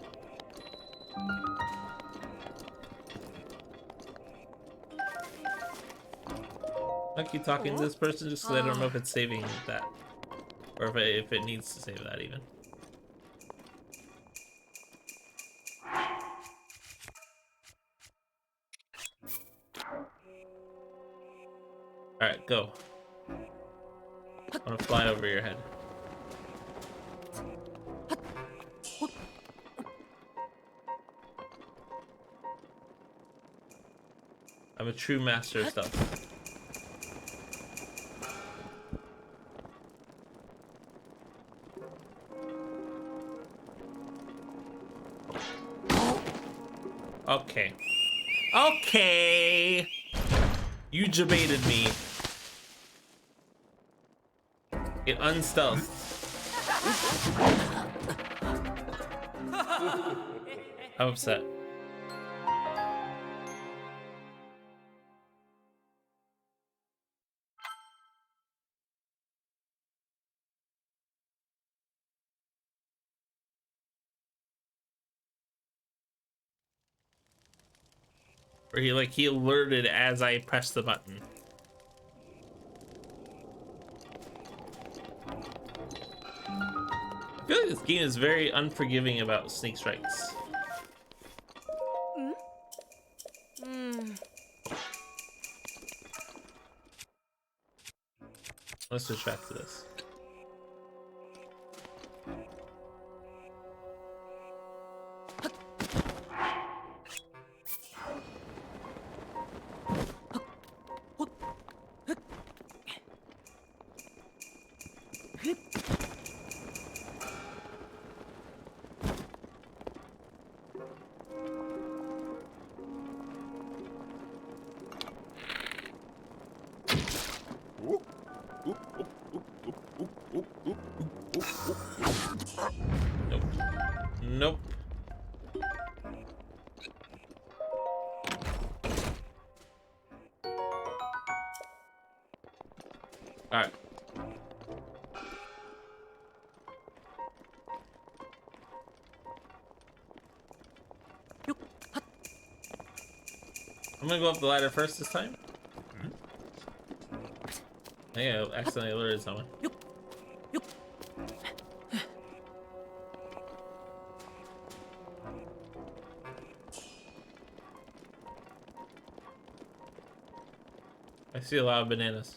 I'll keep talking to this person just because I don't know if it's saving that. Or if it needs to save that even. Alright, go. I want to fly over your head. I'm a true master of stealth. Okay. Okay! You jebaited me. It unstealthed. I'm upset. Or he alerted as I pressed the button. I feel like this game is very unforgiving about sneak strikes. Let's switch back to this. Nope. Nope. Alright. I'm gonna go up the ladder first this time. I think I accidentally alerted someone. I see a lot of bananas.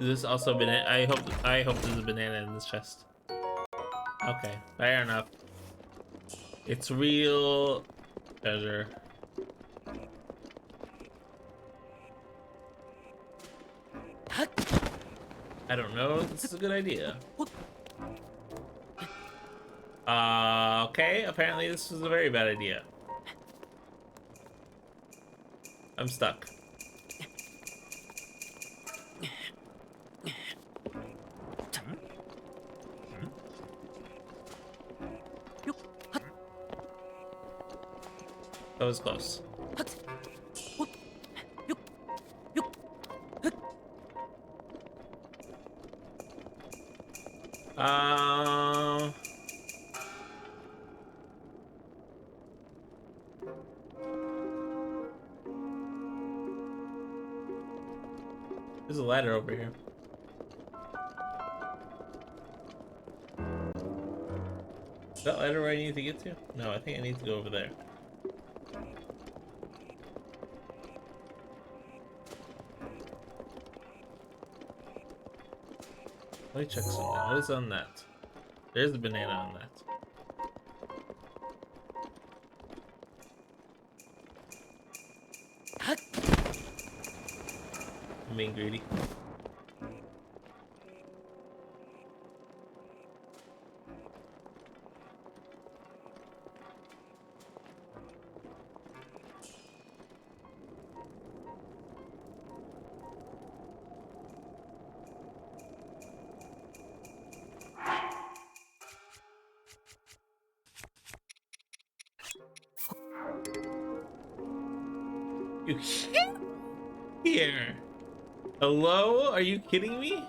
Is this also banana? I hope there's a banana in this chest. Okay, fair enough. It's real treasure. I don't know if this is a good idea. Okay, apparently this was a very bad idea. I'm stuck. That was close. There's a ladder over here. Is that ladder where I need to get to? No, I think I need to go over there. Let me check something. What is on that? There's the banana on that. I'm being greedy. You here? Hello? Are you kidding me?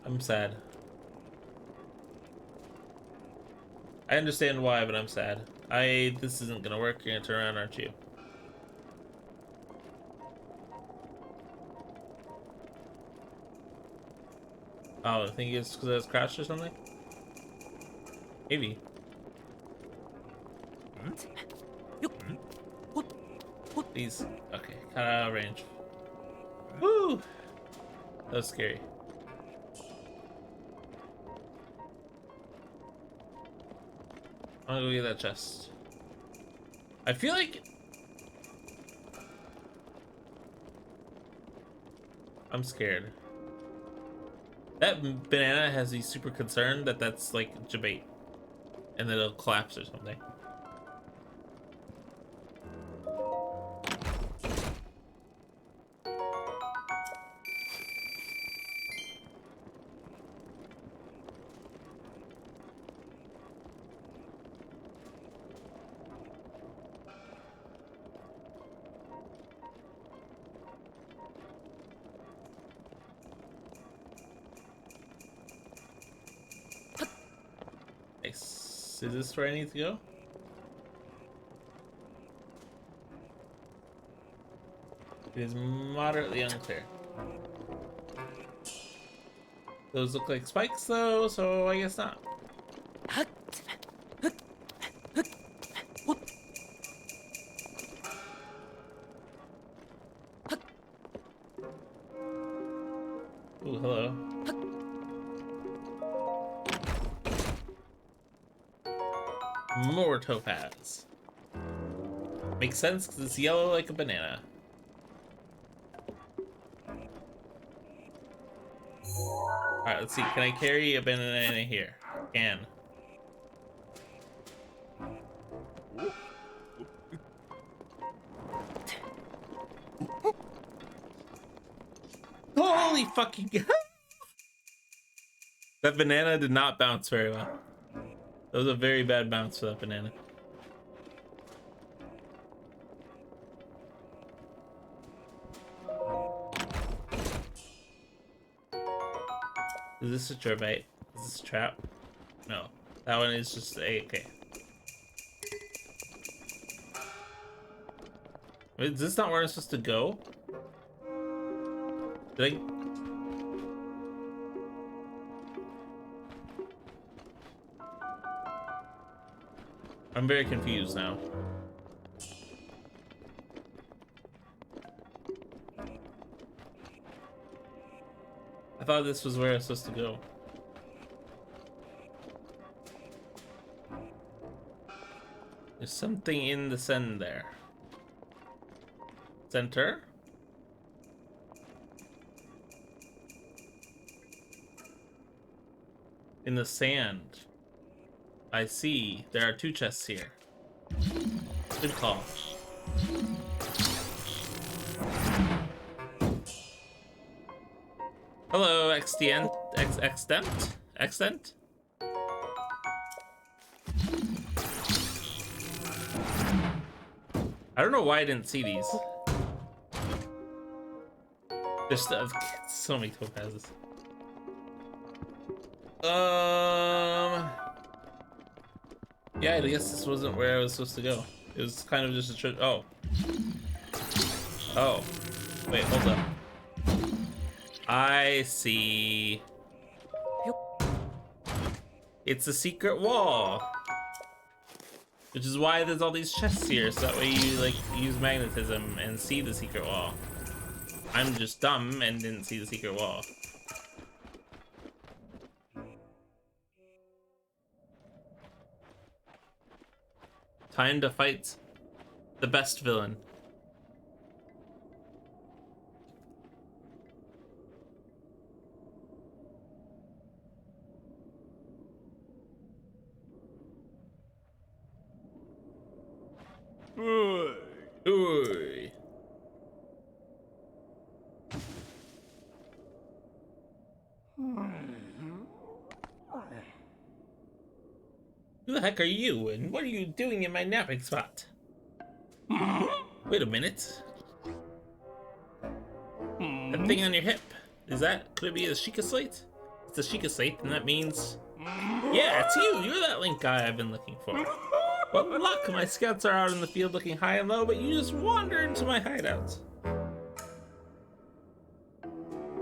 I'm sad. I understand why, but I'm sad. This isn't gonna work. You're gonna turn around, aren't you? Oh, I think it's because it's crashed or something? Maybe. These. Okay, cut out of range. Woo! That was scary. I'm gonna go get that chest. I feel like I'm scared. That banana has me super concerned that that's like debate, and that it'll collapse or something. Nice. Is this where I need to go? It is moderately unclear. Those look like spikes though, so I guess not. Ooh, hello. More topaz. Makes sense because it's yellow like a banana. Alright, let's see. Can I carry a banana here? Can. Holy fucking god! That banana did not bounce very well. That was a very bad bounce for that banana. Is this a turbite? Is this a trap? No. That one is just a... Okay. Wait, is this not where I'm supposed to go? Did I... I'm very confused now. I thought this was where I was supposed to go. There's something in the sand there. Center? In the sand. I see. There are two chests here. Good call. Hello, extent? Extent? I don't know why I didn't see these. There's so many topazes. Yeah, I guess this wasn't where I was supposed to go. It was kind of just a trip. Oh. Oh. Wait, hold up. I see. It's a secret wall. Which is why there's all these chests here, so that way you like use magnetism and see the secret wall. I'm just dumb and didn't see the secret wall. Time to fight the best villain. Ooh. Who the heck are you, and what are you doing in my napping spot? Wait a minute. That thing on your hip, could it be a Sheikah slate? It's a Sheikah slate, and that means... Yeah, it's you! You're that Link guy I've been looking for. What luck! My scouts are out in the field looking high and low, but you just wander into my hideout.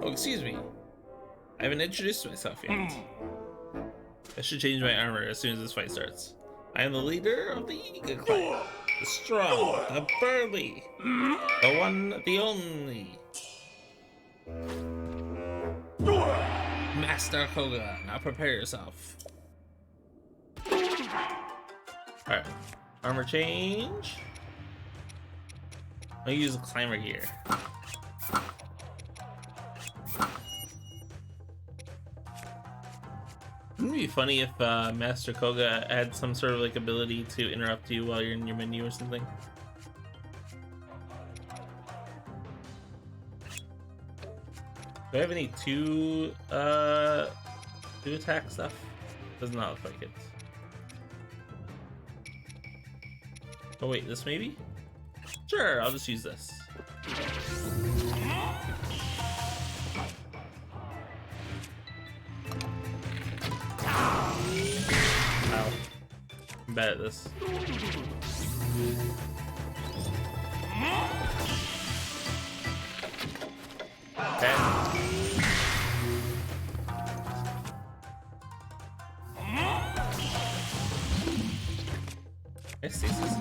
Oh, excuse me. I haven't introduced myself yet. I should change my armor as soon as this fight starts. I am the leader of the Eagle Clan. The strong, the burly, the one, the only. Master Koga, now prepare yourself. Alright, armor change. I'll use a climber gear. Wouldn't it be funny if Master Koga had some sort of like ability to interrupt you while you're in your menu or something? Do I have any two attack stuff? Does not look like it. Oh wait, this maybe? Sure, I'll just use this. Ow. I'm bad at this. Okay. I see this.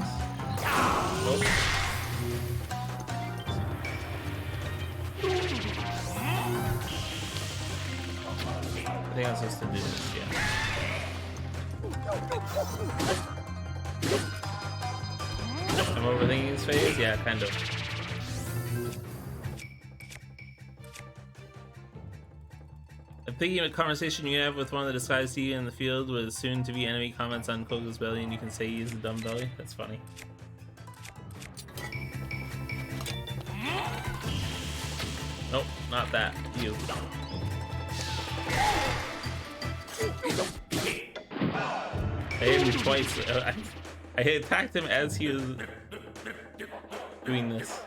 Nope. I think I'm supposed to do this, yeah. I'm overthinking this phase? Yeah, kind of. I'm thinking of a conversation you have with one of the disguised you in the field with soon-to-be enemy comments on Koga's belly and you can say he's a dumb belly. That's funny. Nope, not that. You. I hit him twice. I attacked him as he was doing this.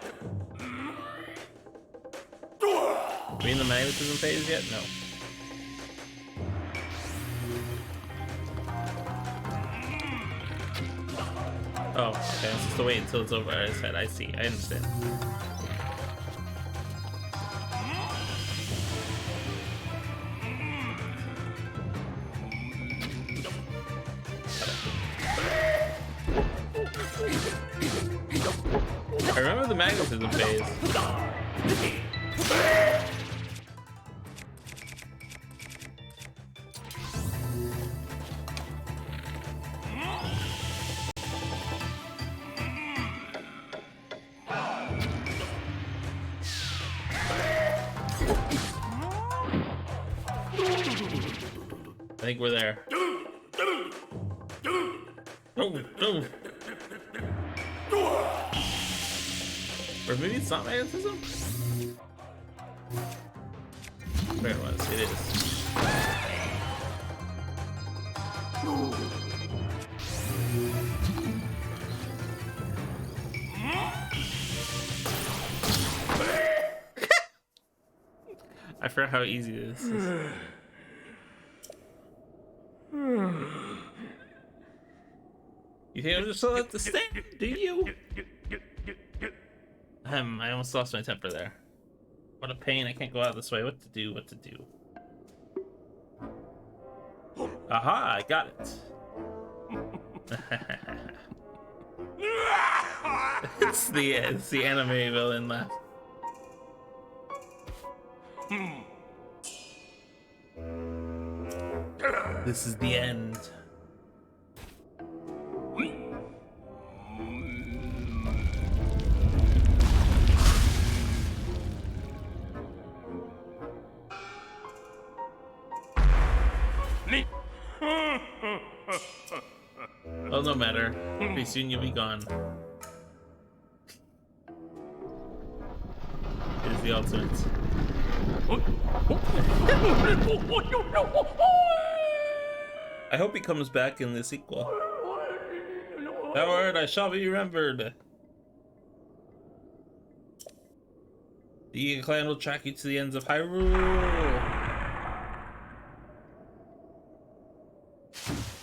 Are we in the magnetism phase yet? No. Oh, okay. I'm supposed to wait until it's over. I said, I see. I understand. I remember the magnetism phase. I think we're there. No, no. Or maybe it's not magnetism? There it was, it is. I forgot how easy this is. You think I'm just gonna let this stand, do you? I almost lost my temper there. What a pain, I can't go out this way. What to do, what to do. Aha, I got it. it's the anime villain laugh. This is the end. Oh, no matter. Pretty soon you'll be gone. It is the ultimate. I hope he comes back in the sequel. Howard, I shall be remembered. The Eagle Clan will track you to the ends of Hyrule.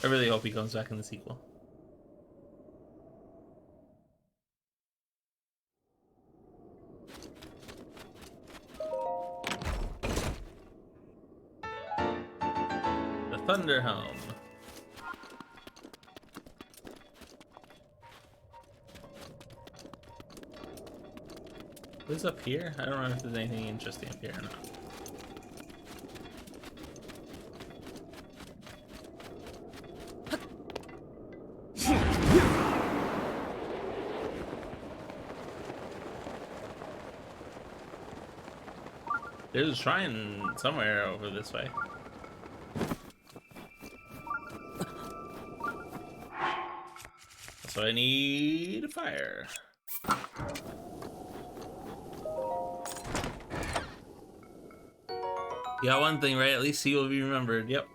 I really hope he comes back in the sequel. The Thunder Helm. What's up here? I don't remember if there's anything interesting up here or not. There's a shrine somewhere over this way. So I need fire. You got one thing right, at least he will be remembered. Yep,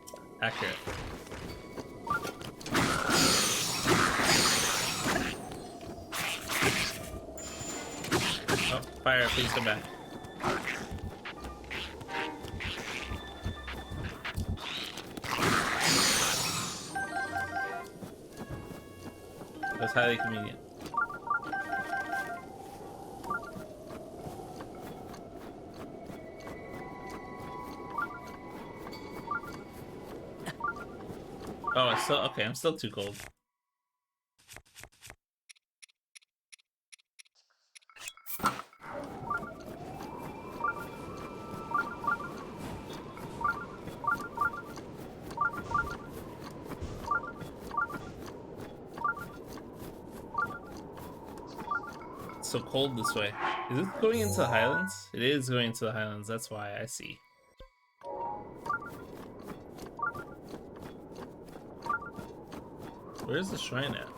accurate. Oh, fire, please come back. That's highly convenient. Oh, it's still okay. I'm still too cold. It's so cold this way. Is it going into the Highlands? It is going into the Highlands. That's why I see. Where's the shrine at?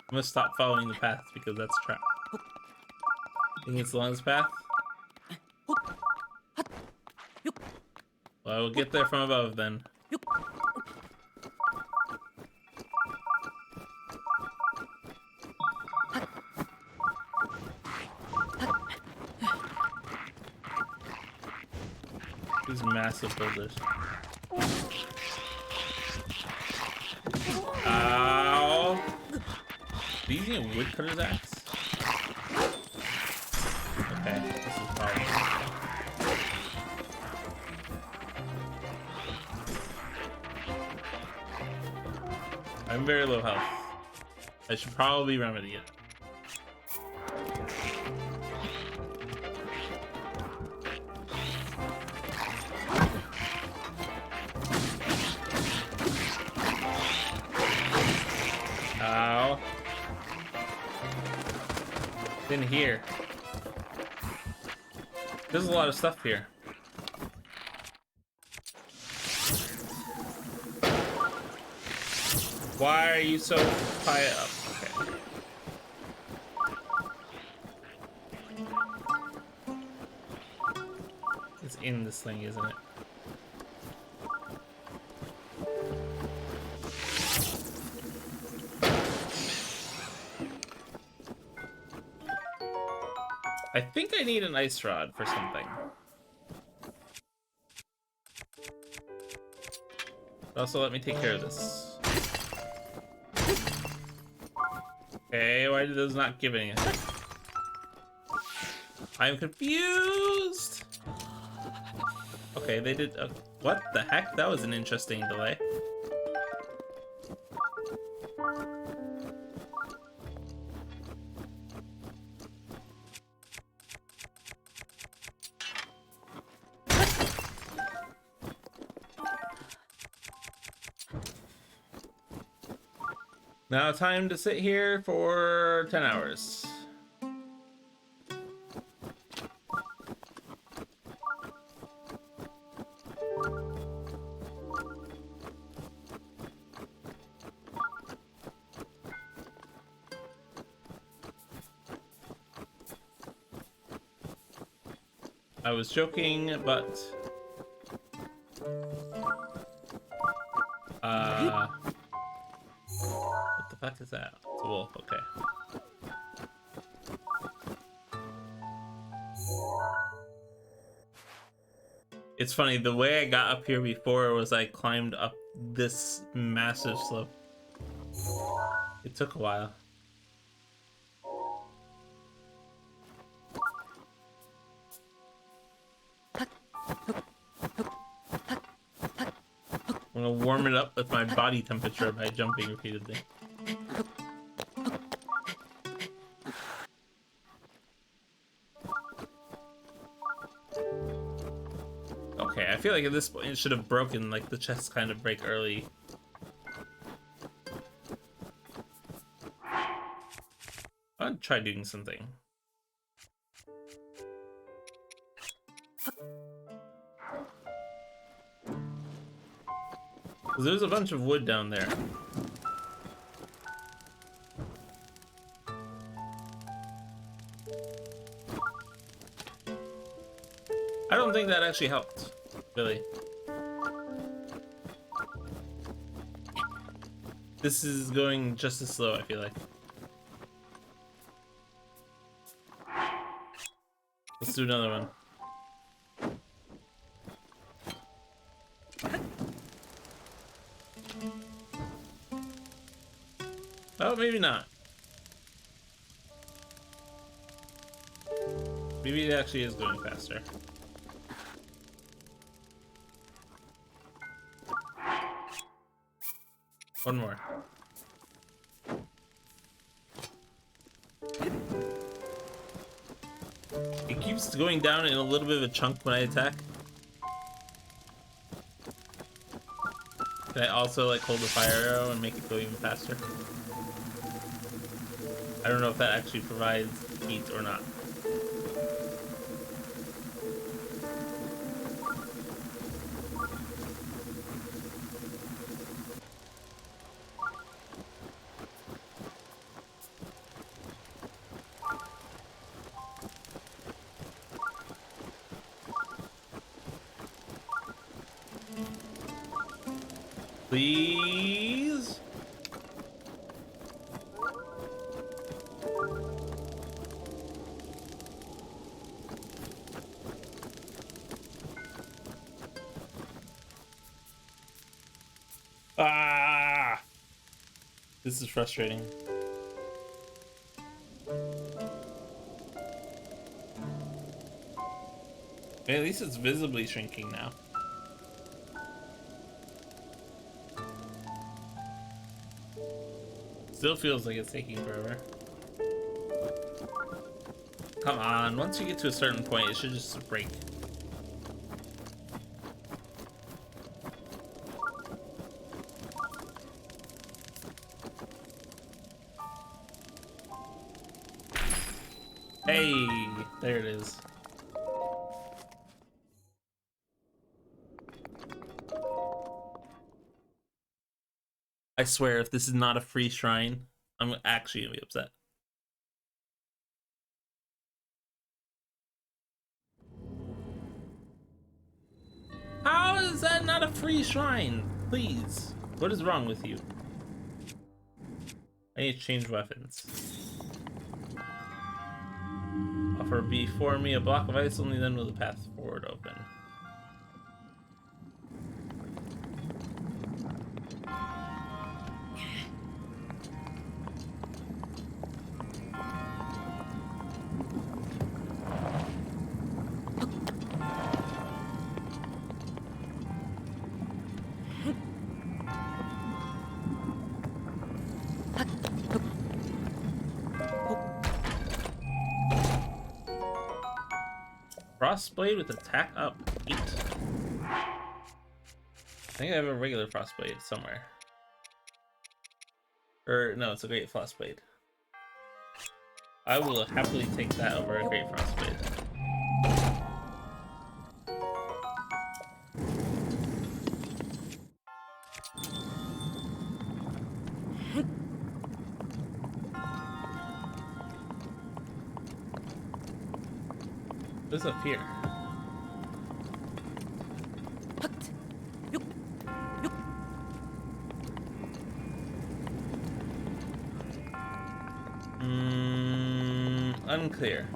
I'm gonna stop following the path because that's a trap. Think it's the longest path? Well, I will get there from above then. These massive boulders. Ow! Are you using a woodcutter's axe? Okay, this is probably. I'm very low health. I should probably remedy it. Ow. In here. There's a lot of stuff here. Why are you so high up? Okay. It's in this thing, isn't it? I think I need an ice rod for something. Also, let me take care of this. Okay, why did those not give anything? I'm confused! Okay, they did... what the heck? That was an interesting delay. Now time to sit here for 10 hours. I was joking, but what the fuck is that? It's a wolf, okay. It's funny, the way I got up here before was I climbed up this massive slope. It took a while. I'm gonna warm it up with my body temperature by jumping repeatedly. Okay, I feel like at this point it should have broken, like the chests kind of break early. I'll try doing something. There's a bunch of wood down there. I don't think that actually helped, really. This is going just as slow, I feel like. Let's do another one. Oh, maybe not. Maybe it actually is going faster. One more. It keeps going down in a little bit of a chunk when I attack. Can I also like hold the fire arrow and make it go even faster? I don't know if that actually provides heat or not. Please? Ah! This is frustrating. Man, at least it's visibly shrinking now. Still feels like it's taking forever. Come on, once you get to a certain point, it should just break. Hey, there it is. I swear, if this is not a free shrine, I'm actually gonna be upset. How is that not a free shrine? Please. What is wrong with you? I need to change weapons. Offer before me a block of ice, only then will the path forward open. Frostblade with attack up 8. I think I have a regular Frostblade somewhere. Or no, it's a Great Frostblade. I will happily take that over a Great Frostblade. What's up here? Unclear.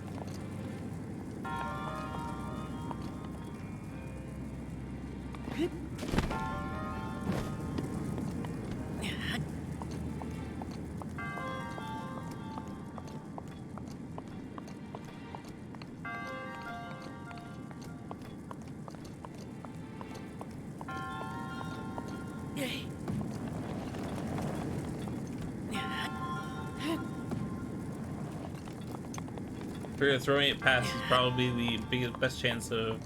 For throwing it past is probably the best chance of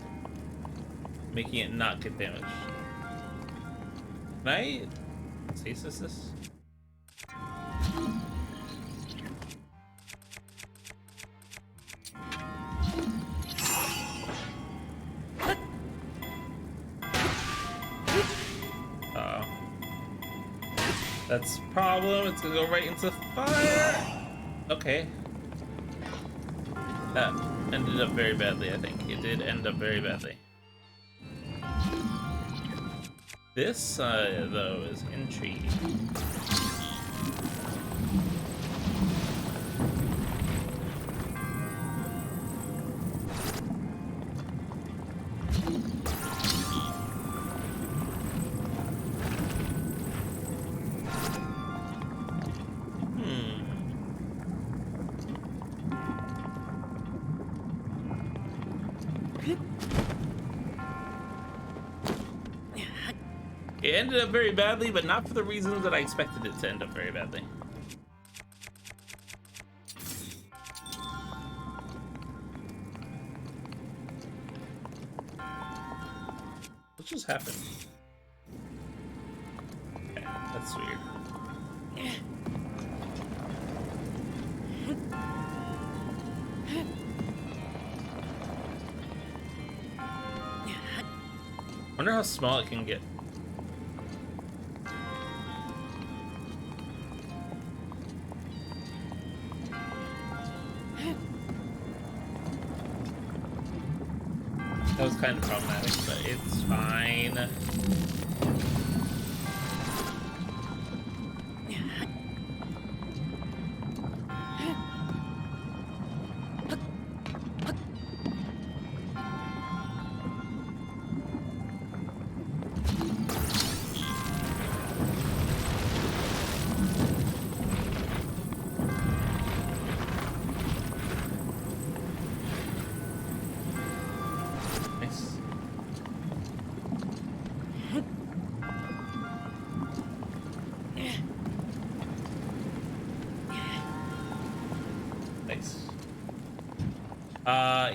making it not get damaged. Can I stasis this? That's a problem. It's gonna go right into fire. Okay. That ended up very badly, I think. It did end up very badly. This, though, is intriguing. It ended up very badly, but not for the reasons that I expected it to end up very badly. What just happened? Okay, that's weird. Wonder how small it can get. That was kind of problematic, but it's fine.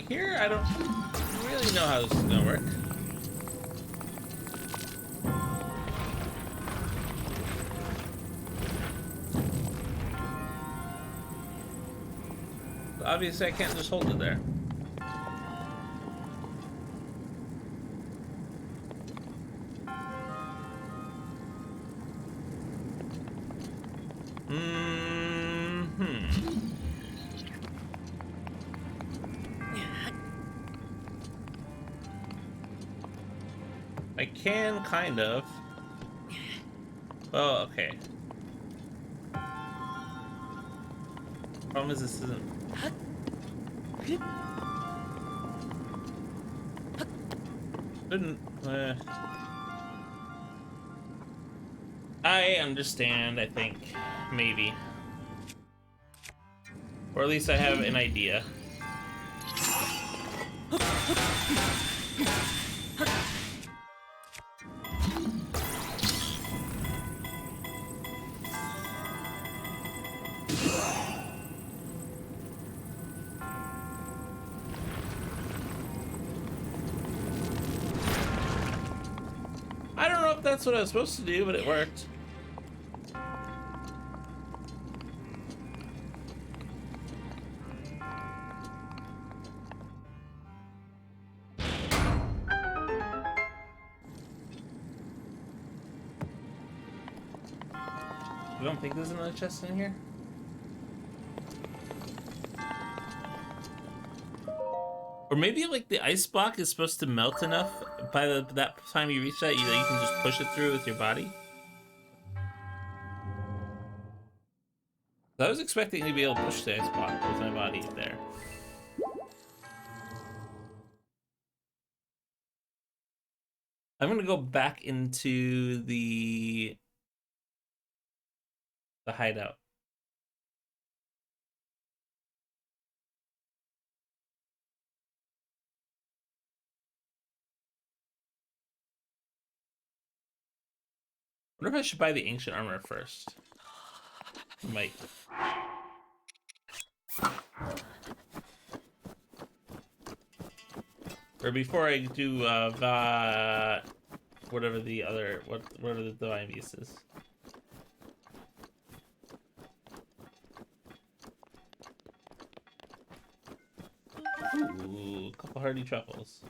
Here, I don't really know how this is gonna work. Obviously, I can't just hold it there. I can kind of. Well, okay. Problem is this isn't. Couldn't. I understand. I think maybe, or at least I have an idea. I don't know if that's what I was supposed to do, but it worked. You don't think there's another chest in here? Or maybe like the ice block is supposed to melt enough by that time you reach that you can just push it through with your body. I was expecting to be able to push the ice block with my body there. I'm gonna go back into the hideout. I wonder if I should buy the ancient armor first. I might. Or before I do whatever the other whatever the divine beast is. Ooh, a couple hearty truffles.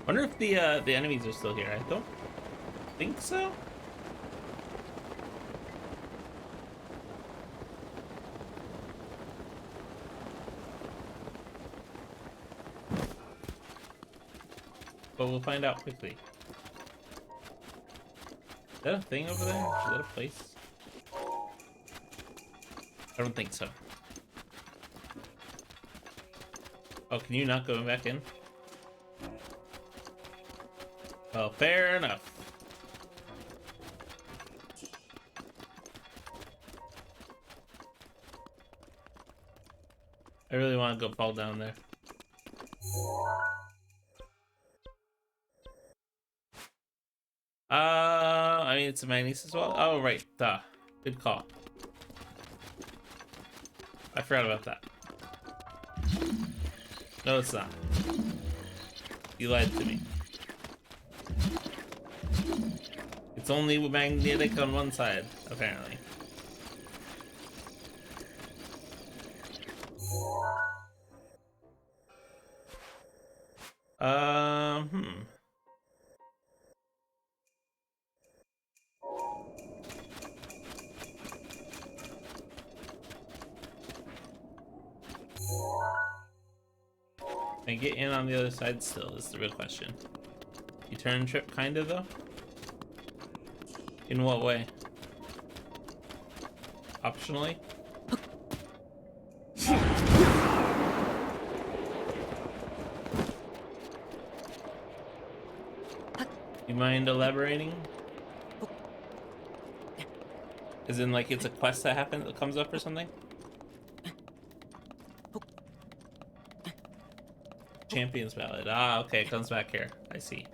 Wonder if the enemies are still here. I don't think so. But we'll find out quickly. Is that a thing over there? Is that a place? I don't think so. Oh, can you not go back in? Well, fair enough. I really want to go fall down there. I mean, it's a magnet as well. Oh, right. Duh. Good call. I forgot about that. No, it's not. You lied to me. It's only magnetic on one side, apparently. Can I get in on the other side still is the real question. You turn trip kinda though? In what way? Optionally? You mind elaborating? As in like it's a quest that comes up or something? Champion's Ballad. Ah, okay, it comes back here. I see.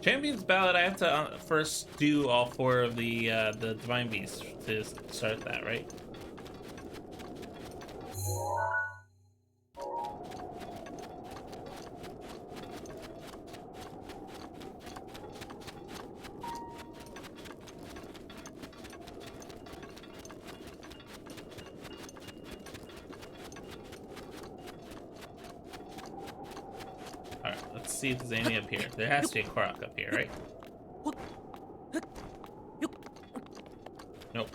Champion's Ballad, I have to first do all 4 of the Divine Beasts to start that, right? See if there's any up here. There has to be a Korok up here, right? Nope.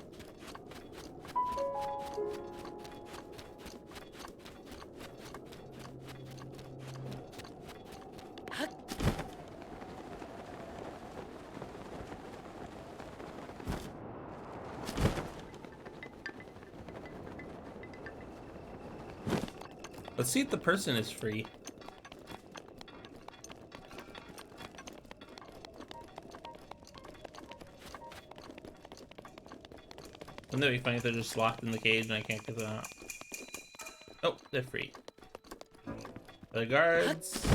Let's see if the person is free. Wouldn't that be funny if they're just locked in the cage and I can't get them out? Oh, they're free. The guards...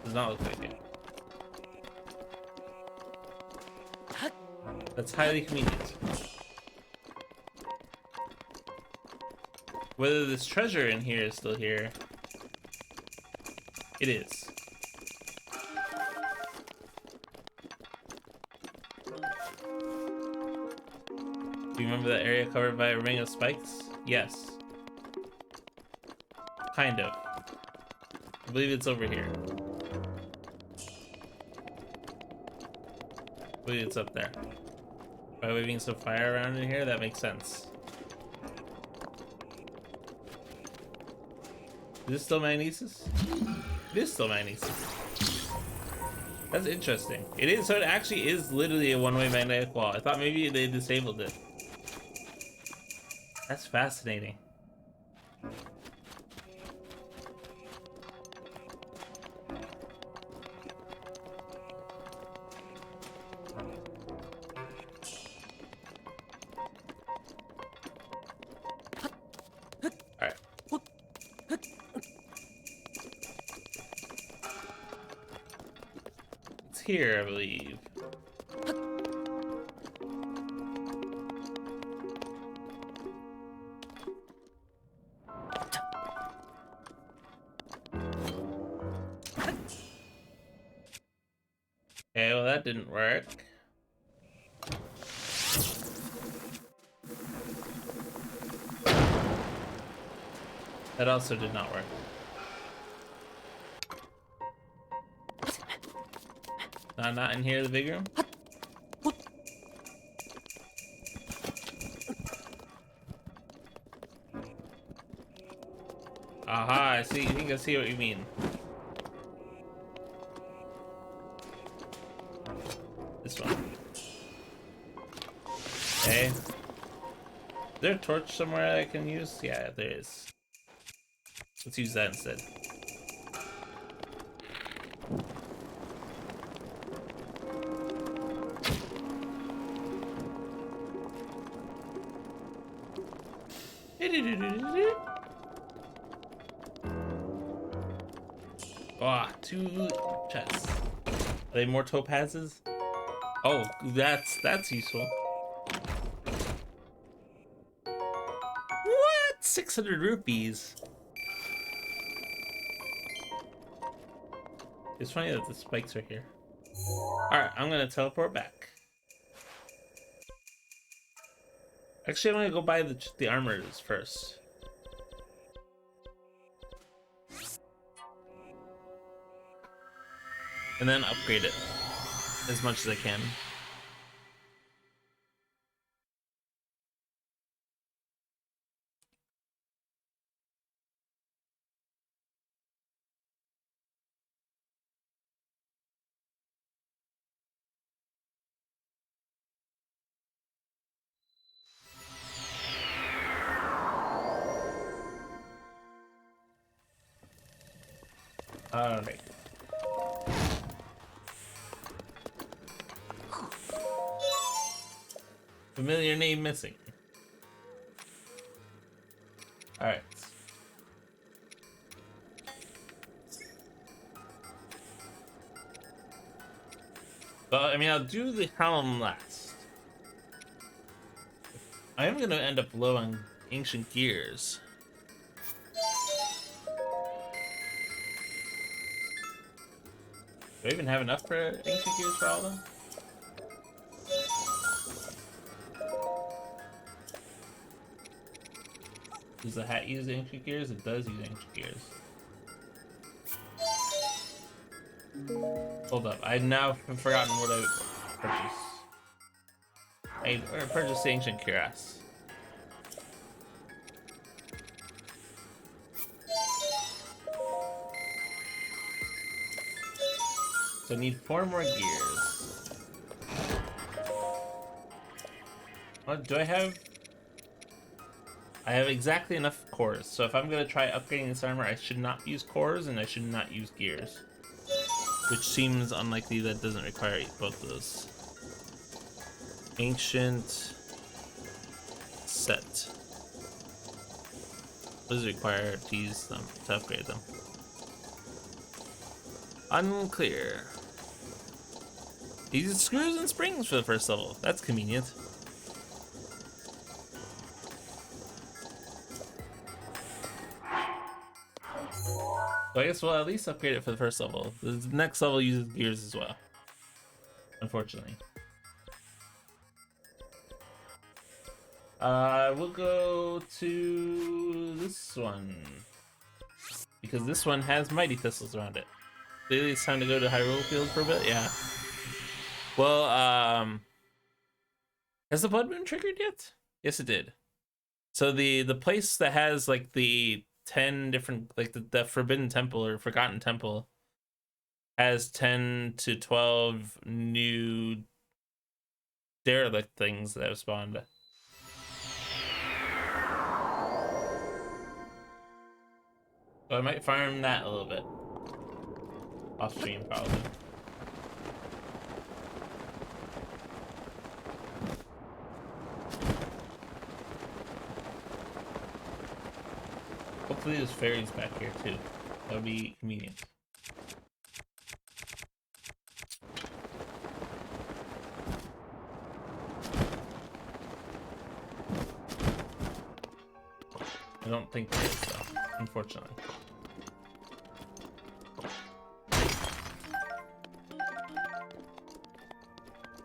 Does not look like it. That's highly convenient. Whether this treasure in here is still here... It is. Do you remember that area covered by a ring of spikes? Yes. Kind of. I believe it's over here. I believe it's up there. By waving some fire around in here, that makes sense. Is this still magnesis? It is still magnesis. That's interesting. It is, so it actually is literally a one-way magnetic wall. I thought maybe they disabled it. That's fascinating. here, I believe. Okay, well that didn't work. That also did not work. Not in here, the big room? Aha, I see. I think I see what you mean. This one. Okay. Is there a torch somewhere I can use? Yeah, there is. Let's use that instead. Ah, 2 chests. Are they more topazes? Oh, that's useful. What? 600 rupees. It's funny that the spikes are here. Alright, I'm gonna teleport back. Actually, I'm gonna go buy the armors first. And then upgrade it as much as I can. Alright. Familiar name missing. Alright. Well, I mean, I'll do the helm last. I am gonna end up low on ancient gears. Do I even have enough for ancient gears for all of them? Does the hat use ancient gears? It does use ancient gears. Hold up, I now have forgotten what I purchased. I purchased the ancient cuirass. So I need 4 more gears. What do I have? I have exactly enough cores, so if I'm gonna try upgrading this armor, I should not use cores and I should not use gears. Which seems unlikely. That doesn't require both of those. Ancient set. What does it require to use them, to upgrade them? Unclear. He uses screws and springs for the first level. That's convenient. So I guess we'll at least upgrade it for the first level. The next level uses gears as well. Unfortunately. We'll go to this one. Because this one has mighty thistles around it. Maybe it's time to go to Hyrule Field for a bit? Yeah. Well, has the blood moon triggered yet? Yes, it did. So the place that has like the 10 different, like the Forbidden Temple or Forgotten Temple has 10 to 12 new derelict things that have spawned. So I might farm that a little bit. Off stream, probably. Hopefully there's fairies back here too. That would be convenient. I don't think there is though, unfortunately.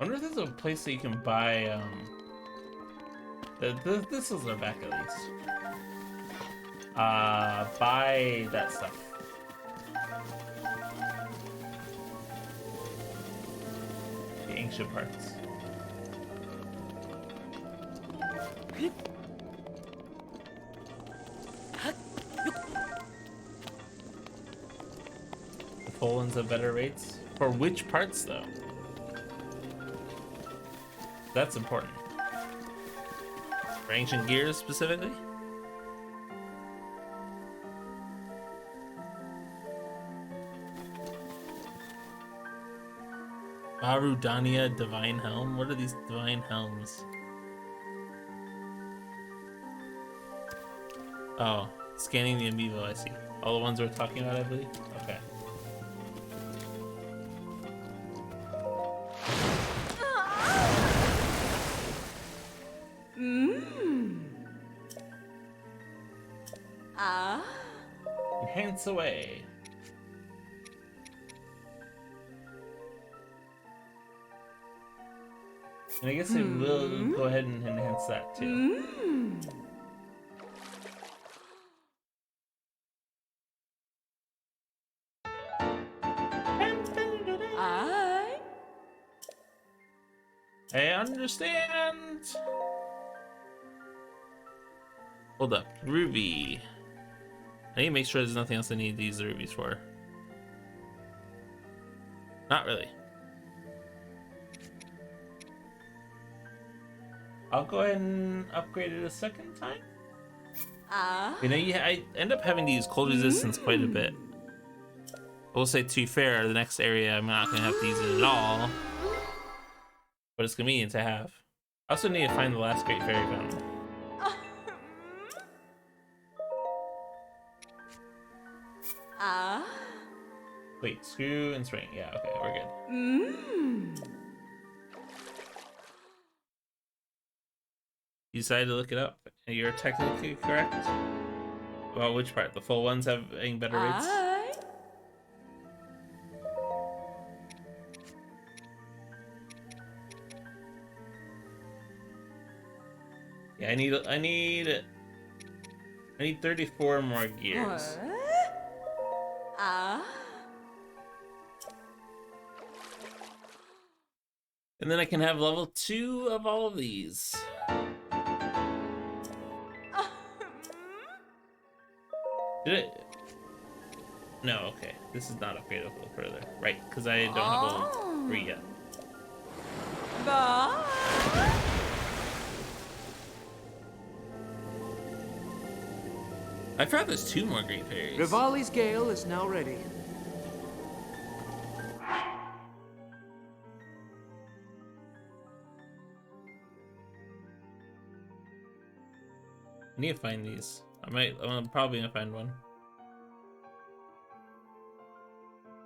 I wonder if there's a place that you can buy, this is back at least. Buy that stuff. The ancient parts. The full ones have better rates? For which parts though? That's important. For ancient gears specifically? Barudania Divine Helm? What are these Divine Helms? Oh, scanning the amiibo, I see. All the ones we're talking about, I believe? Okay. Enhance away. And I guess I will go ahead and enhance that too. I understand. Hold up, ruby. I need to make sure there's nothing else I need these rubies for. Not really. I'll go ahead and upgrade it a second time. You know, I end up having to use cold resistance quite a bit. I will say, to be fair, the next area I'm not gonna have to use it at all, but it's convenient to have. I also need to find the last Great Fairy Fountain. Wait, screw and spring. Yeah, okay, we're good. You decided to look it up. You're technically correct. Well, which part? The full ones having better rates? Yeah, I need 34 more gears. And then I can have level 2 of all of these. Did it? No, okay. This is not upgradable further. Right, because I don't have level 3 yet. I forgot there's 2 more Great Fairies. Rivali's Gale is now ready. I need to find these. I'm probably gonna find one.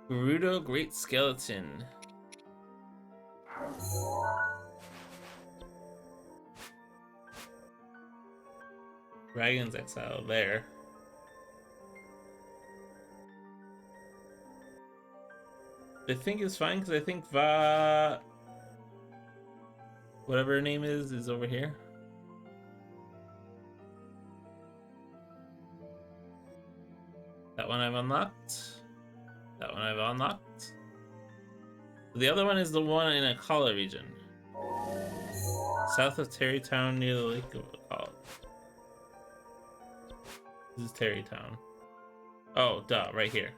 GERUDO Great Skeleton. Dragon's Exile there. I think it's fine because I think whatever her name is over here. That one I've unlocked. That one I've unlocked. The other one is the one in a Akala region. South of Terrytown near the Lake of Akala. This is Terrytown. Oh, duh, right here.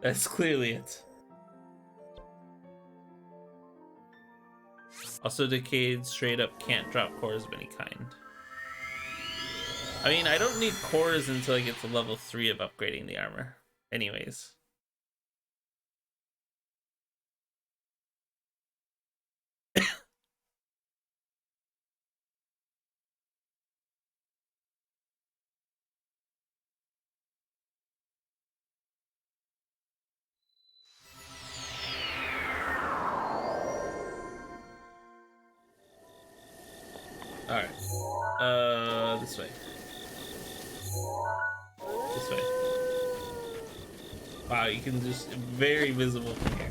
That's clearly it. Also, Decade straight up can't drop cores of any kind. I mean, I don't need cores until I get to level 3 of upgrading the armor. Anyways. Alright. This way. This way. Wow, you can just very visible from here.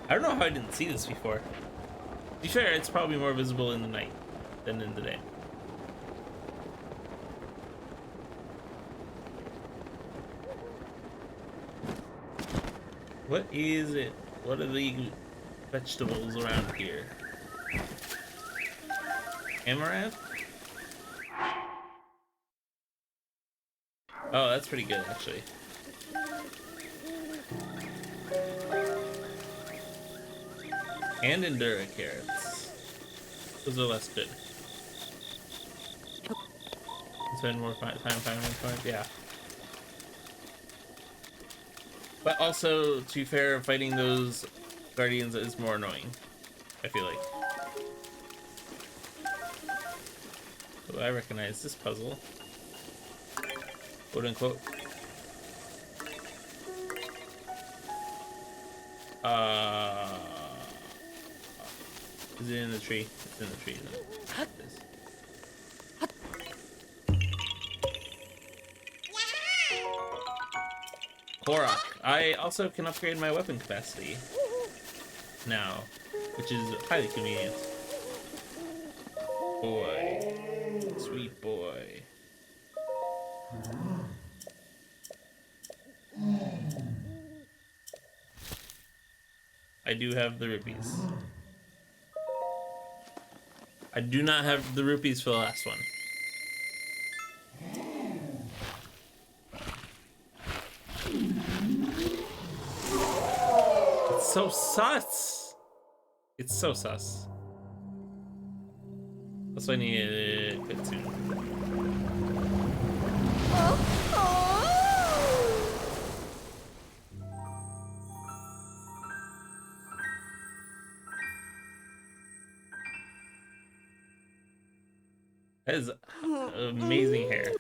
I don't know how I didn't see this before. To be fair, it's probably more visible in the night than in the day. What is it? What are the vegetables around here? Amaranth? Oh, that's pretty good, actually. And Endura carrots. Those are less good. Spend more time finding points, yeah. But also, to be fair, fighting those guardians is more annoying, I feel like. So I recognize this puzzle. Quote unquote. Is it in the tree? It's in the tree. What is Korok. I also can upgrade my weapon capacity now, which is highly convenient. Boy. Sweet boy. I do have the rupees. I do not have the rupees for the last one. It's so sus. It's so sus. That's why I need to quit soon. That is amazing hair.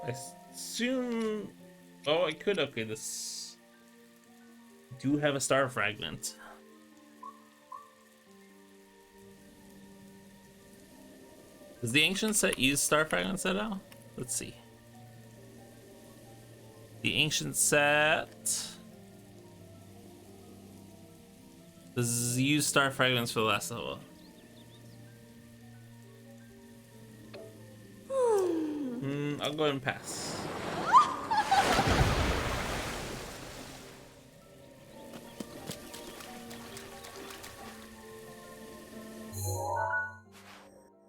I assume... Oh, I could upgrade this. I do have a star fragment. Does the ancient set use star fragments at all? Let's see. The ancient set does use star fragments for the last level. I'll go ahead and pass.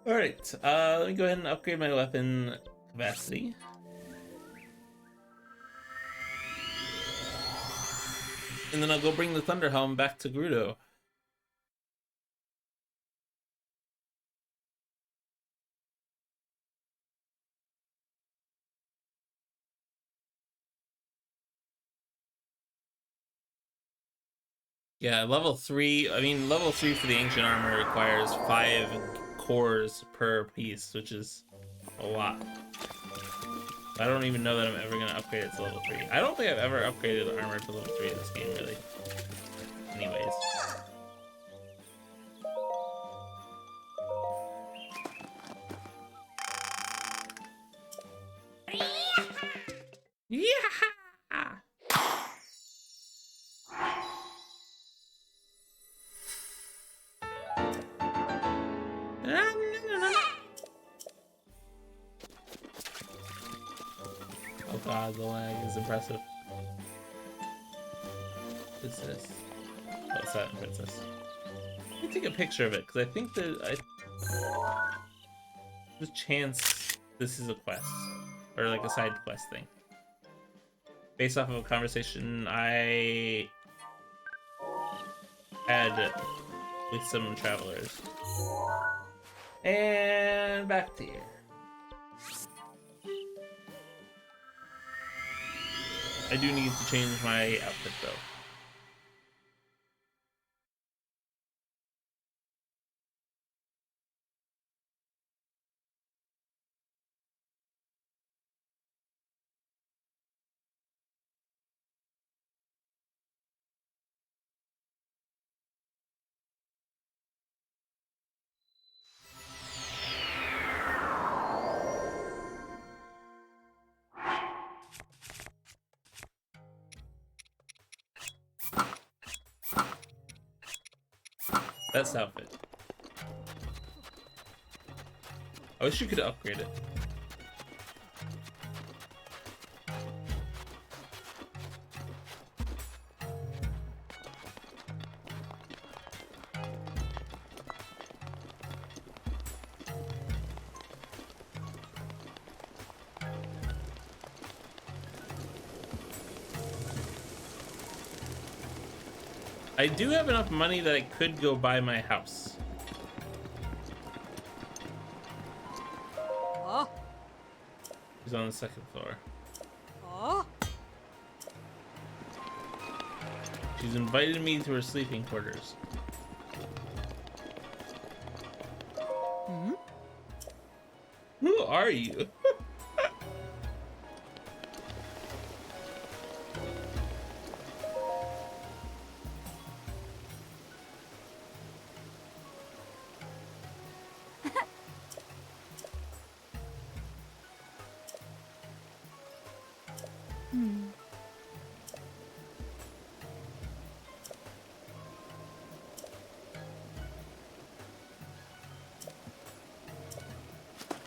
Alright, let me go ahead and upgrade my weapon capacity. And then I'll go bring the Thunder Helm back to GERUDO. Yeah, level 3, I mean, level 3 for the Ancient Armor requires 5 cores per piece, which is a lot. I don't even know that I'm ever going to upgrade it to level 3. I don't think I've ever upgraded armor to level 3 in this game, really. Anyways. Yeah! Oh god, the lag is impressive. What is this? Oh, it's that princess. Let me take a picture of it, because I think that there's a chance this is a quest. Or like a side quest thing. Based off of a conversation I had with some travelers. And back to here. I do need to change my outfit though. Best outfit. I wish you could upgrade it. I do have enough money that I could go buy my house. Oh. He's on the second floor. Oh. She's invited me to her sleeping quarters. Hmm? Who are you?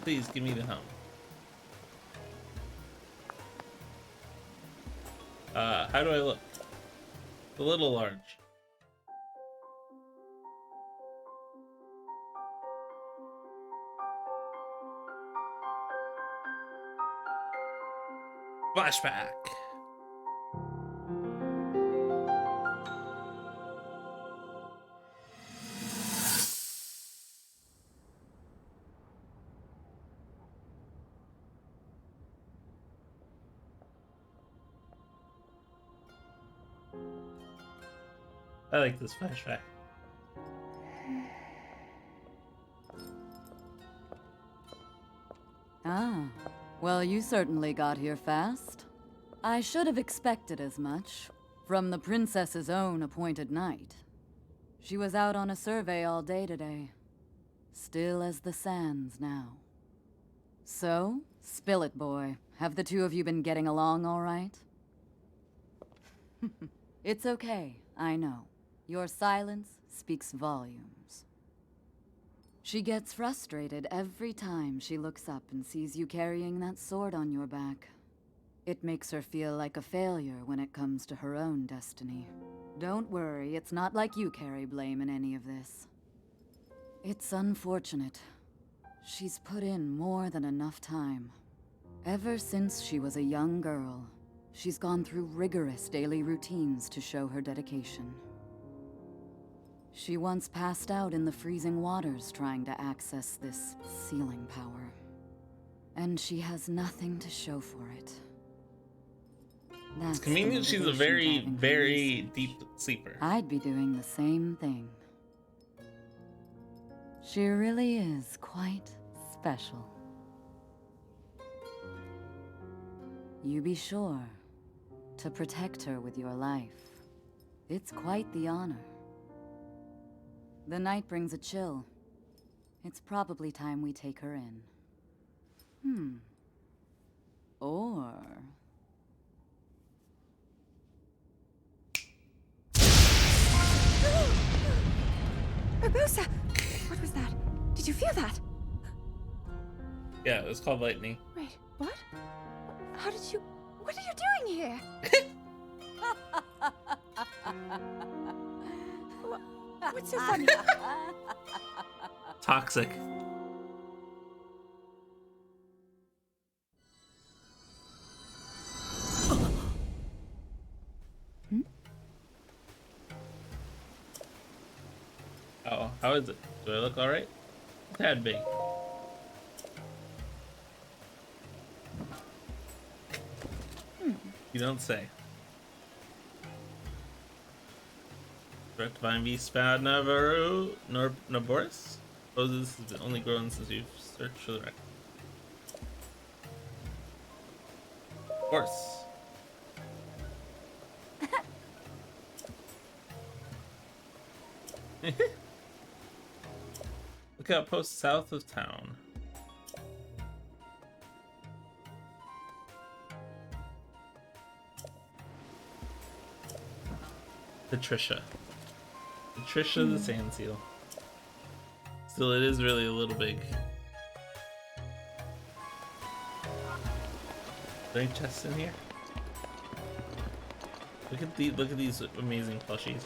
Please give me the helm. How do I look? A little large. Flashback. I like this flashback. Ah, well, you certainly got here fast. I should have expected as much from the princess's own appointed knight. She was out on a survey all day today. Still as the sands now. So, spill it, boy. Have the two of you been getting along all right? It's okay, I know. Your silence speaks volumes. She gets frustrated every time she looks up and sees you carrying that sword on your back. It makes her feel like a failure when it comes to her own destiny. Don't worry, it's not like you carry blame in any of this. It's unfortunate. She's put in more than enough time. Ever since she was a young girl, she's gone through rigorous daily routines to show her dedication. She once passed out in the freezing waters trying to access this sealing power. And she has nothing to show for it. That's It's convenient she's a very, very deep sleeper. I'd be doing the same thing. She really is quite special. You be sure to protect her with your life. It's quite the honor. The night brings a chill. It's probably time we take her in. Or... Urbosa! What was that? Did you feel that? Yeah, it was called lightning. Wait, what? How did you... What are you doing here? What's so funny? Toxic. Oh, how is it? Do I look alright? Tad big. You don't say. Direct Vine V Spad Navarro Naboris? Roses has been only grown since we've searched for the record. Of course. Look out post south of town. Patricia. Patricia the Sand Seal. Still, it is really a little big. Are there any chests in here? Look at these amazing plushies.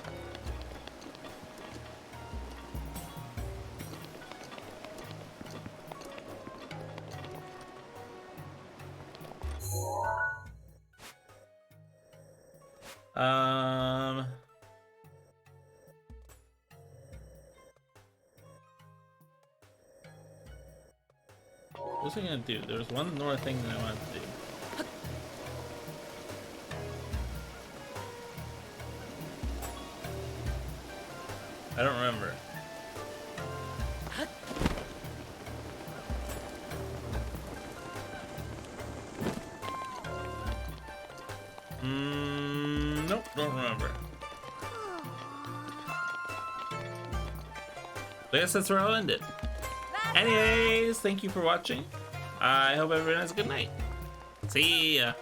What was I gonna do? There was one more thing that I wanted to do. I don't remember. Nope, don't remember. I guess that's where I'll end it. Anyways, thank you for watching. I hope everyone has a good night. See ya.